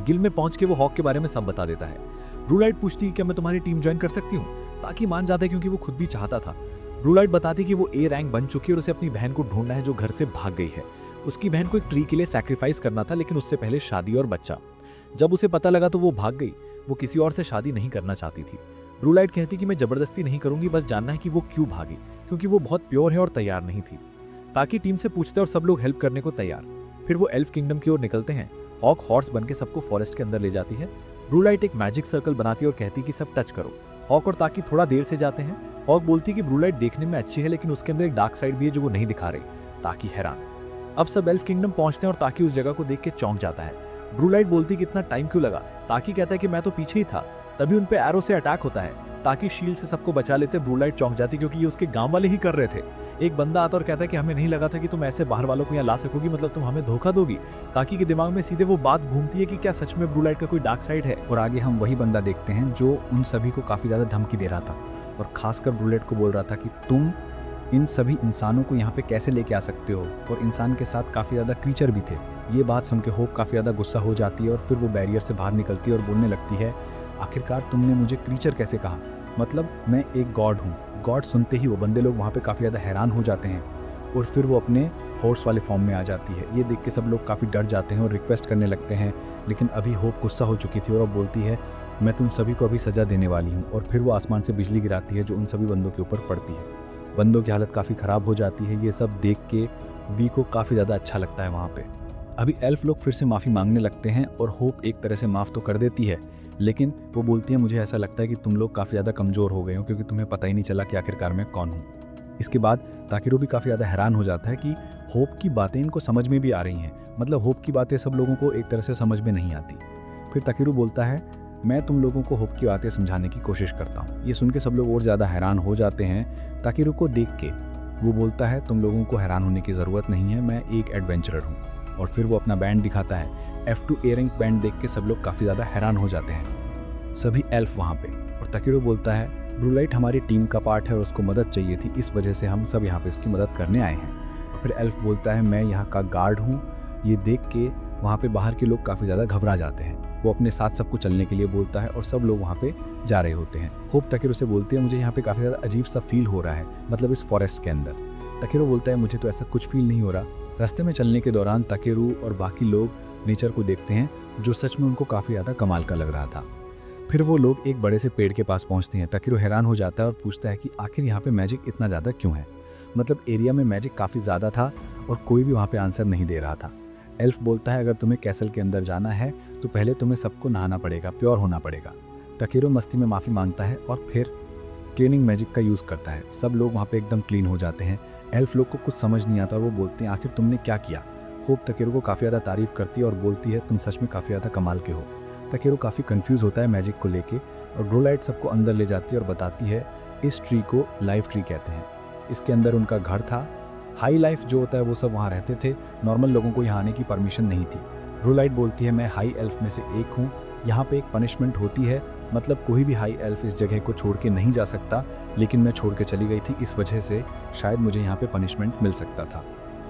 गिल में पहुंच के वो हॉक के बारे में सब बता देता है। ब्लू लाइट पूछती है क्या मैं तुम्हारी टीम ज्वाइन कर सकती हूँ। ताकि मान जाता है क्योंकि वो खुद भी चाहता था। ब्लू लाइट बताती कि वो ए रैंक बन चुकी है और उसे अपनी बहन को ढूंढना है जो घर से भाग गई है। उसकी बहन को एक ट्री के लिए सैक्रिफाइस करना था, लेकिन उससे पहले शादी और बच्चा। जब उसे पता लगा तो वो भाग गई। वो किसी और से शादी नहीं करना चाहती थी। ब्लू लाइट कहती कि मैं जबरदस्ती नहीं करूंगी, बस जानना है कि वो क्यों भागी, क्योंकि वो बहुत प्योर है और तैयार नहीं थी। ताकि टीम से पूछते और सब लोग हेल्प करने को तैयार। फिर वो एल्फ किंगडम की ओर निकलते हैं। हॉक हॉर्स बन के सबको फॉरेस्ट के अंदर ले जाती है। ब्लू लाइट एक मैजिक सर्कल बनाती है और कहती कि सब टच करो। हॉक और ताकि थोड़ा देर से जाते हैं। हॉक बोलती कि ब्लू लाइट देखने में अच्छी है लेकिन उसके अंदर एक डार्क साइड भी है जो वो नहीं दिखा रही। ताकि हैरान। अब सब एल्फ किंगडम पहुंचते हैं और ताकि उस जगह को देख के चौंक जाता है। ब्लू लाइट बोलती कि इतना टाइम क्यों लगा। ताकि कहता है कि मैं तो पीछे ही था। तभी उन पे एरो से अटैक होता है। ताकि शील्ड से सबको बचा लेते। ब्लू लाइट चौंक जाती क्योंकि ये उसके गांव वाले ही कर रहे थे। एक बंदा आता और कहता है कि हमें नहीं लगा था कि तुम ऐसे बाहर वालों को यहाँ ला सकोगी, मतलब तुम हमें धोखा दोगी। ताकि के दिमाग में सीधे वो बात घूमती है कि क्या सच में ब्लू लाइट का कोई डार्क साइड है। और आगे हम वही बंदा देखते हैं जो उन सभी को काफ़ी ज़्यादा धमकी दे रहा था और खासकर ब्लू लाइट को बोल रहा था कि तुम इन सभी इंसानों को यहाँ पे कैसे लेके आ सकते हो। और इंसान के साथ काफ़ी ज़्यादा क्रीचर भी थे। ये बात सुन के होप काफ़ी ज़्यादा गुस्सा हो जाती है और फिर वो बैरियर से बाहर निकलती है और बोलने लगती है, आखिरकार तुमने मुझे क्रीचर कैसे कहा, मतलब मैं एक गॉड हूँ। गॉड सुनते ही वो बंदे लोग वहाँ पे काफ़ी ज़्यादा हैरान हो जाते हैं और फिर वो अपने हॉर्स वाले फॉर्म में आ जाती है। ये देख के सब लोग काफ़ी डर जाते हैं और रिक्वेस्ट करने लगते हैं। लेकिन अभी होप गुस्सा हो चुकी थी और अब बोलती है, मैं तुम सभी को अभी सज़ा देने वाली हूँ। और फिर वो आसमान से बिजली गिराती है जो उन सभी बंदों के ऊपर पड़ती है। बंदों की हालत काफ़ी ख़राब हो जाती है। ये सब देख के बी को काफ़ी ज़्यादा अच्छा लगता है वहाँ पे। अभी एल्फ लोग फिर से माफ़ी मांगने लगते हैं और होप एक तरह से माफ़ तो कर देती है, लेकिन वो बोलती है मुझे ऐसा लगता है कि तुम लोग काफ़ी ज़्यादा कमज़ोर हो गए हो क्योंकि तुम्हें पता ही नहीं चला कि आखिरकार मैं कौन हूँ। इसके बाद ताकिरो भी काफ़ी ज़्यादा हैरान हो जाता है कि होप की बातें इनको समझ में भी आ रही हैं। मतलब होप की बातें सब लोगों को एक तरह से समझ में नहीं आती। फिर ताकिरो बोलता है, मैं तुम लोगों को होप की बातें समझाने की कोशिश करता हूँ। ये सुन के सब लोग और ज़्यादा हैरान हो जाते हैं। ताकिरो को देख के वो बोलता है, तुम लोगों को हैरान होने की ज़रूरत नहीं है, मैं एक एडवेंचरर हूँ। और फिर वो अपना बैंड दिखाता है। F2 A रैंक बैंड देख के सब लोग काफ़ी ज़्यादा हैरान हो जाते हैं, सभी एल्फ वहाँ पे। और ताकिरो बोलता है, ब्लू लाइट हमारी टीम का पार्ट है और उसको मदद चाहिए थी, इस वजह से हम सब यहाँ पे इसकी मदद करने आए हैं। और फिर एल्फ बोलता है, मैं यहाँ का गार्ड हूँ। ये देख के वहाँ पे बाहर के लोग काफ़ी ज़्यादा घबरा जाते हैं। वो अपने साथ सबको चलने के लिए बोलता है और सब लोग वहाँ पे जा रहे होते हैं। होप ताकेरो से बोलती है मुझे यहाँ पे काफ़ी ज़्यादा अजीब सा फील हो रहा है, मतलब इस फॉरेस्ट के अंदर। ताकेरो बोलता है मुझे तो ऐसा कुछ फील नहीं हो रहा। रास्ते में चलने के दौरान ताकेरो और बाकी लोग नेचर को देखते हैं जो सच में उनको काफ़ी ज़्यादा कमाल का लग रहा था। फिर वो लोग एक बड़े से पेड़ के पास पहुँचते हैं। ताकेरो हैरान हो जाता है और पूछता है कि आखिर यहाँ पे मैजिक इतना ज़्यादा क्यों है, मतलब एरिया में मैजिक काफ़ी ज़्यादा था और कोई भी वहाँ पे आंसर नहीं दे रहा था। एल्फ बोलता है अगर तुम्हें कैसल के अंदर जाना है तो पहले तुम्हें सबको नहाना पड़ेगा, प्योर होना पड़ेगा। ताकेरो मस्ती में माफ़ी मांगता है और फिर क्लीनिंग मैजिक का यूज़ करता है। सब लोग वहाँ पे एकदम क्लीन हो जाते हैं। एल्फ लोग को कुछ समझ नहीं आता और वो बोलते हैं आखिर तुमने क्या किया। होप ताकेरो को काफ़ी ज़्यादा तारीफ करती है और बोलती है तुम सच में काफ़ी ज़्यादा कमाल के हो। ताकेरो काफ़ी कंफ्यूज होता है मैजिक को लेके और ग्रोलाइट सबको अंदर ले जाती है और बताती है इस ट्री को लाइफ ट्री कहते हैं। इसके अंदर उनका घर था। हाई लाइफ जो होता है वो सब वहाँ रहते थे, नॉर्मल लोगों को यहाँ आने की परमिशन नहीं थी। ग्रोलाइट बोलती है मैं हाई एल्फ में से एक हूँ, यहाँ पे एक पनिशमेंट होती है, मतलब कोई भी हाई एल्फ इस जगह को छोड़ के नहीं जा सकता, लेकिन मैं छोड़ के चली गई थी, इस वजह से शायद मुझे यहाँ पे पनिशमेंट मिल सकता था।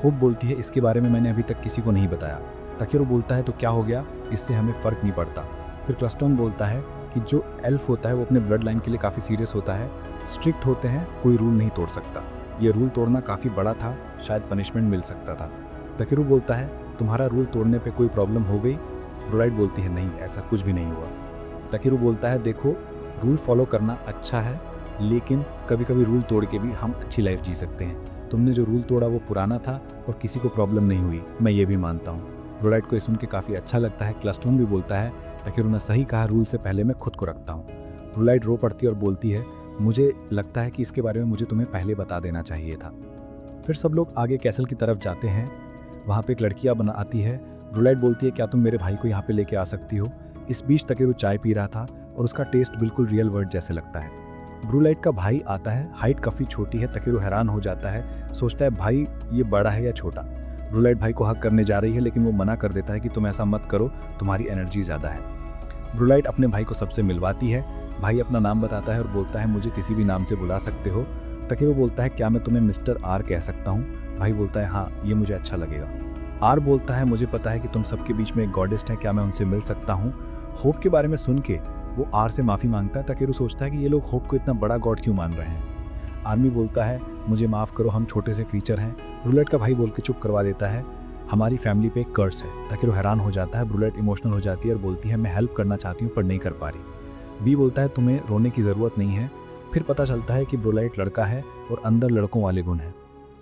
होप बोलती है इसके बारे में मैंने अभी तक किसी को नहीं बताया। ताकेरो बोलता है तो क्या हो गया, इससे हमें फ़र्क नहीं पड़ता। फिर क्लस्टोन बोलता है कि जो एल्फ होता है वो अपने ब्लड लाइन के लिए काफ़ी सीरियस होता है, स्ट्रिक्ट होते हैं, कोई रूल नहीं तोड़ सकता। ये रूल तोड़ना काफ़ी बड़ा था, शायद पनिशमेंट मिल सकता था। ताकेरो बोलता है तुम्हारा रूल तोड़ने पे कोई प्रॉब्लम हो गई। ग्रोलाइट बोलती है नहीं, ऐसा कुछ भी नहीं हुआ। ताकेरो बोलता है देखो रूल फॉलो करना अच्छा है, लेकिन कभी कभी रूल तोड़ के भी हम अच्छी लाइफ जी सकते हैं। तुमने जो रूल तोड़ा वो पुराना था और किसी को प्रॉब्लम नहीं हुई, मैं ये भी मानता हूँ। ग्रोलाइट को ये सुन के काफ़ी अच्छा लगता है। क्लस्टोन भी बोलता है ताकेरो ने सही कहा, रूल से पहले मैं खुद को रखता हूँ। ग्रोलाइट रो पड़ती है और बोलती है मुझे लगता है कि इसके बारे में मुझे तुम्हें पहले बता देना चाहिए था। फिर सब लोग आगे कैसल की तरफ जाते हैं। वहाँ पे एक लड़कियाँ बना आती है। ग्रोलाइट बोलती है क्या तुम मेरे भाई को यहाँ पे लेके आ सकती हो। इस बीच ताकेरो चाय पी रहा था और उसका टेस्ट बिल्कुल रियल वर्ड जैसे लगता है। ग्रोलाइट का भाई आता है, हाइट काफ़ी छोटी है। ताकेरो हैरान हो जाता है, सोचता है भाई ये बड़ा है या छोटा। ग्रोलाइट भाई को हक करने जा रही है लेकिन वो मना कर देता है कि तुम ऐसा मत करो, तुम्हारी एनर्जी ज़्यादा है। ग्रोलाइट अपने भाई को सबसे मिलवाती है। भाई अपना नाम बताता है और बोलता है मुझे किसी भी नाम से बुला सकते हो। ताकेरो बोलता है क्या मैं तुम्हें मिस्टर आर कह सकता हूँ। भाई बोलता है हाँ, ये मुझे अच्छा लगेगा। आर बोलता है मुझे पता है कि तुम सबके बीच में एक गॉडेस्ट है, क्या मैं उनसे मिल सकता हूँ। होप के बारे में सुन के वो आर से माफ़ी मांगता है। ताकेरो सोचता है कि ये लोग होप को इतना बड़ा गॉड क्यों मान रहे हैं। आर्मी बोलता है मुझे माफ़ करो, हम छोटे से क्रीचर हैं। ब्रूलेट का भाई बोल के चुप करवा देता है, हमारी फैमिली पे एक कर्स है। ताकेरो हैरान हो जाता है। ब्रूलेट इमोशनल हो जाती है और बोलती है मैं हेल्प करना चाहती हूँ पर नहीं कर पा रही। बी बोलता है तुम्हें रोने की ज़रूरत नहीं है। फिर पता चलता है कि ब्रूलेट लड़का है और अंदर लड़कों वाले गुण हैं।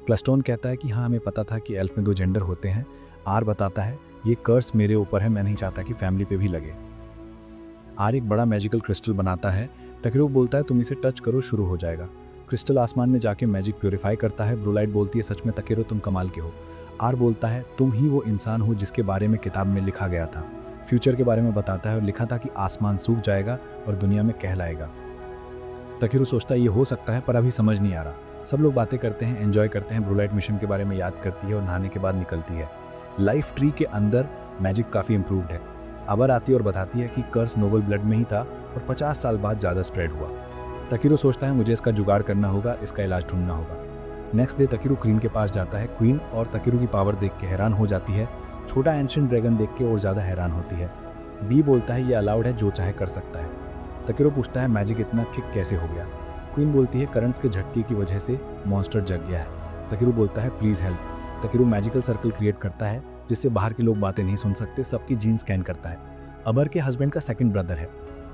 क्लस्टोन कहता है कि हाँ हमें पता था कि एल्फ में 2 जेंडर होते हैं। आर बताता है ये कर्स मेरे ऊपर है, मैं नहीं चाहता कि फैमिली पे भी लगे। आर एक बड़ा मैजिकल क्रिस्टल बनाता है। ताकेरो बोलता है तुम इसे टच करो, शुरू हो जाएगा। क्रिस्टल आसमान में जाके मैजिक प्योरीफाई करता है। ब्रूलाइट बोलती है सच में ताकेरो तुम कमाल के हो। आर बोलता है तुम ही वो इंसान हो जिसके बारे में किताब में लिखा गया था। फ्यूचर के बारे में बताता है और लिखा था कि आसमान सूख जाएगा और दुनिया में कहलाएगा। ताकेरो सोचता है ये हो सकता है पर अभी समझ नहीं आ रहा। सब लोग बातें करते हैं, एंजॉय करते हैं। ब्रूलाइट मिशन के बारे में याद करती है और नहाने के बाद निकलती है। लाइफ ट्री के अंदर मैजिक काफ़ी इंप्रूव्ड है। अबर आती है और बताती है कि कर्स नोबल ब्लड में ही था और 50 साल बाद ज़्यादा स्प्रेड हुआ। ताकेरो सोचता है मुझे इसका जुगाड़ करना होगा, इसका इलाज ढूंढना होगा। नेक्स्ट डे ताकेरो क्वीन के पास जाता है। क्वीन और ताकेरो की पावर देख के हैरान हो जाती है। छोटा एंशिएंट ड्रैगन देख के और ज़्यादा हैरान होती है। बी बोलता है ये अलाउड है, जो चाहे कर सकता है। ताकेरो पूछता है मैजिक इतना थिक कैसे हो गया। क्वीन बोलती है करंट्स के झटके की वजह से मॉन्स्टर जग गया है। ताकेरो बोलता है please help. Takero magical circle create करता है जिससे बाहर के लोग बातें नहीं सुन सकते। सबकी जीन स्कैन करता है। अबर के हस्बैंड का सेकंड ब्रदर है।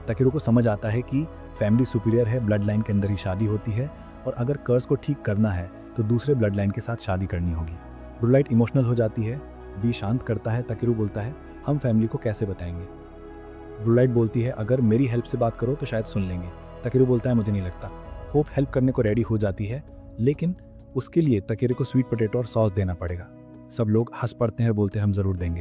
ताकेरो को समझ आता है कि फैमिली सुपीरियर है, ब्लड लाइन के अंदर ही शादी होती है और अगर कर्स को ठीक करना है तो दूसरे ब्लड लाइन के साथ शादी करनी होगी। ब्रूलाइट इमोशनल हो जाती है। बी शांत करता है। ताकेरो बोलता है हम फैमिली को कैसे बताएंगे। ब्रूलाइट बोलती है अगर मेरी हेल्प से बात करो तो शायद सुन लेंगे। ताकेरो बोलता है मुझे नहीं लगता। होप हेल्प करने को रेडी हो जाती है लेकिन उसके लिए ताकेरो को स्वीट पोटैटो और सॉस देना पड़ेगा। सब लोग हंस पड़ते हैं और बोलते हैं हम ज़रूर देंगे।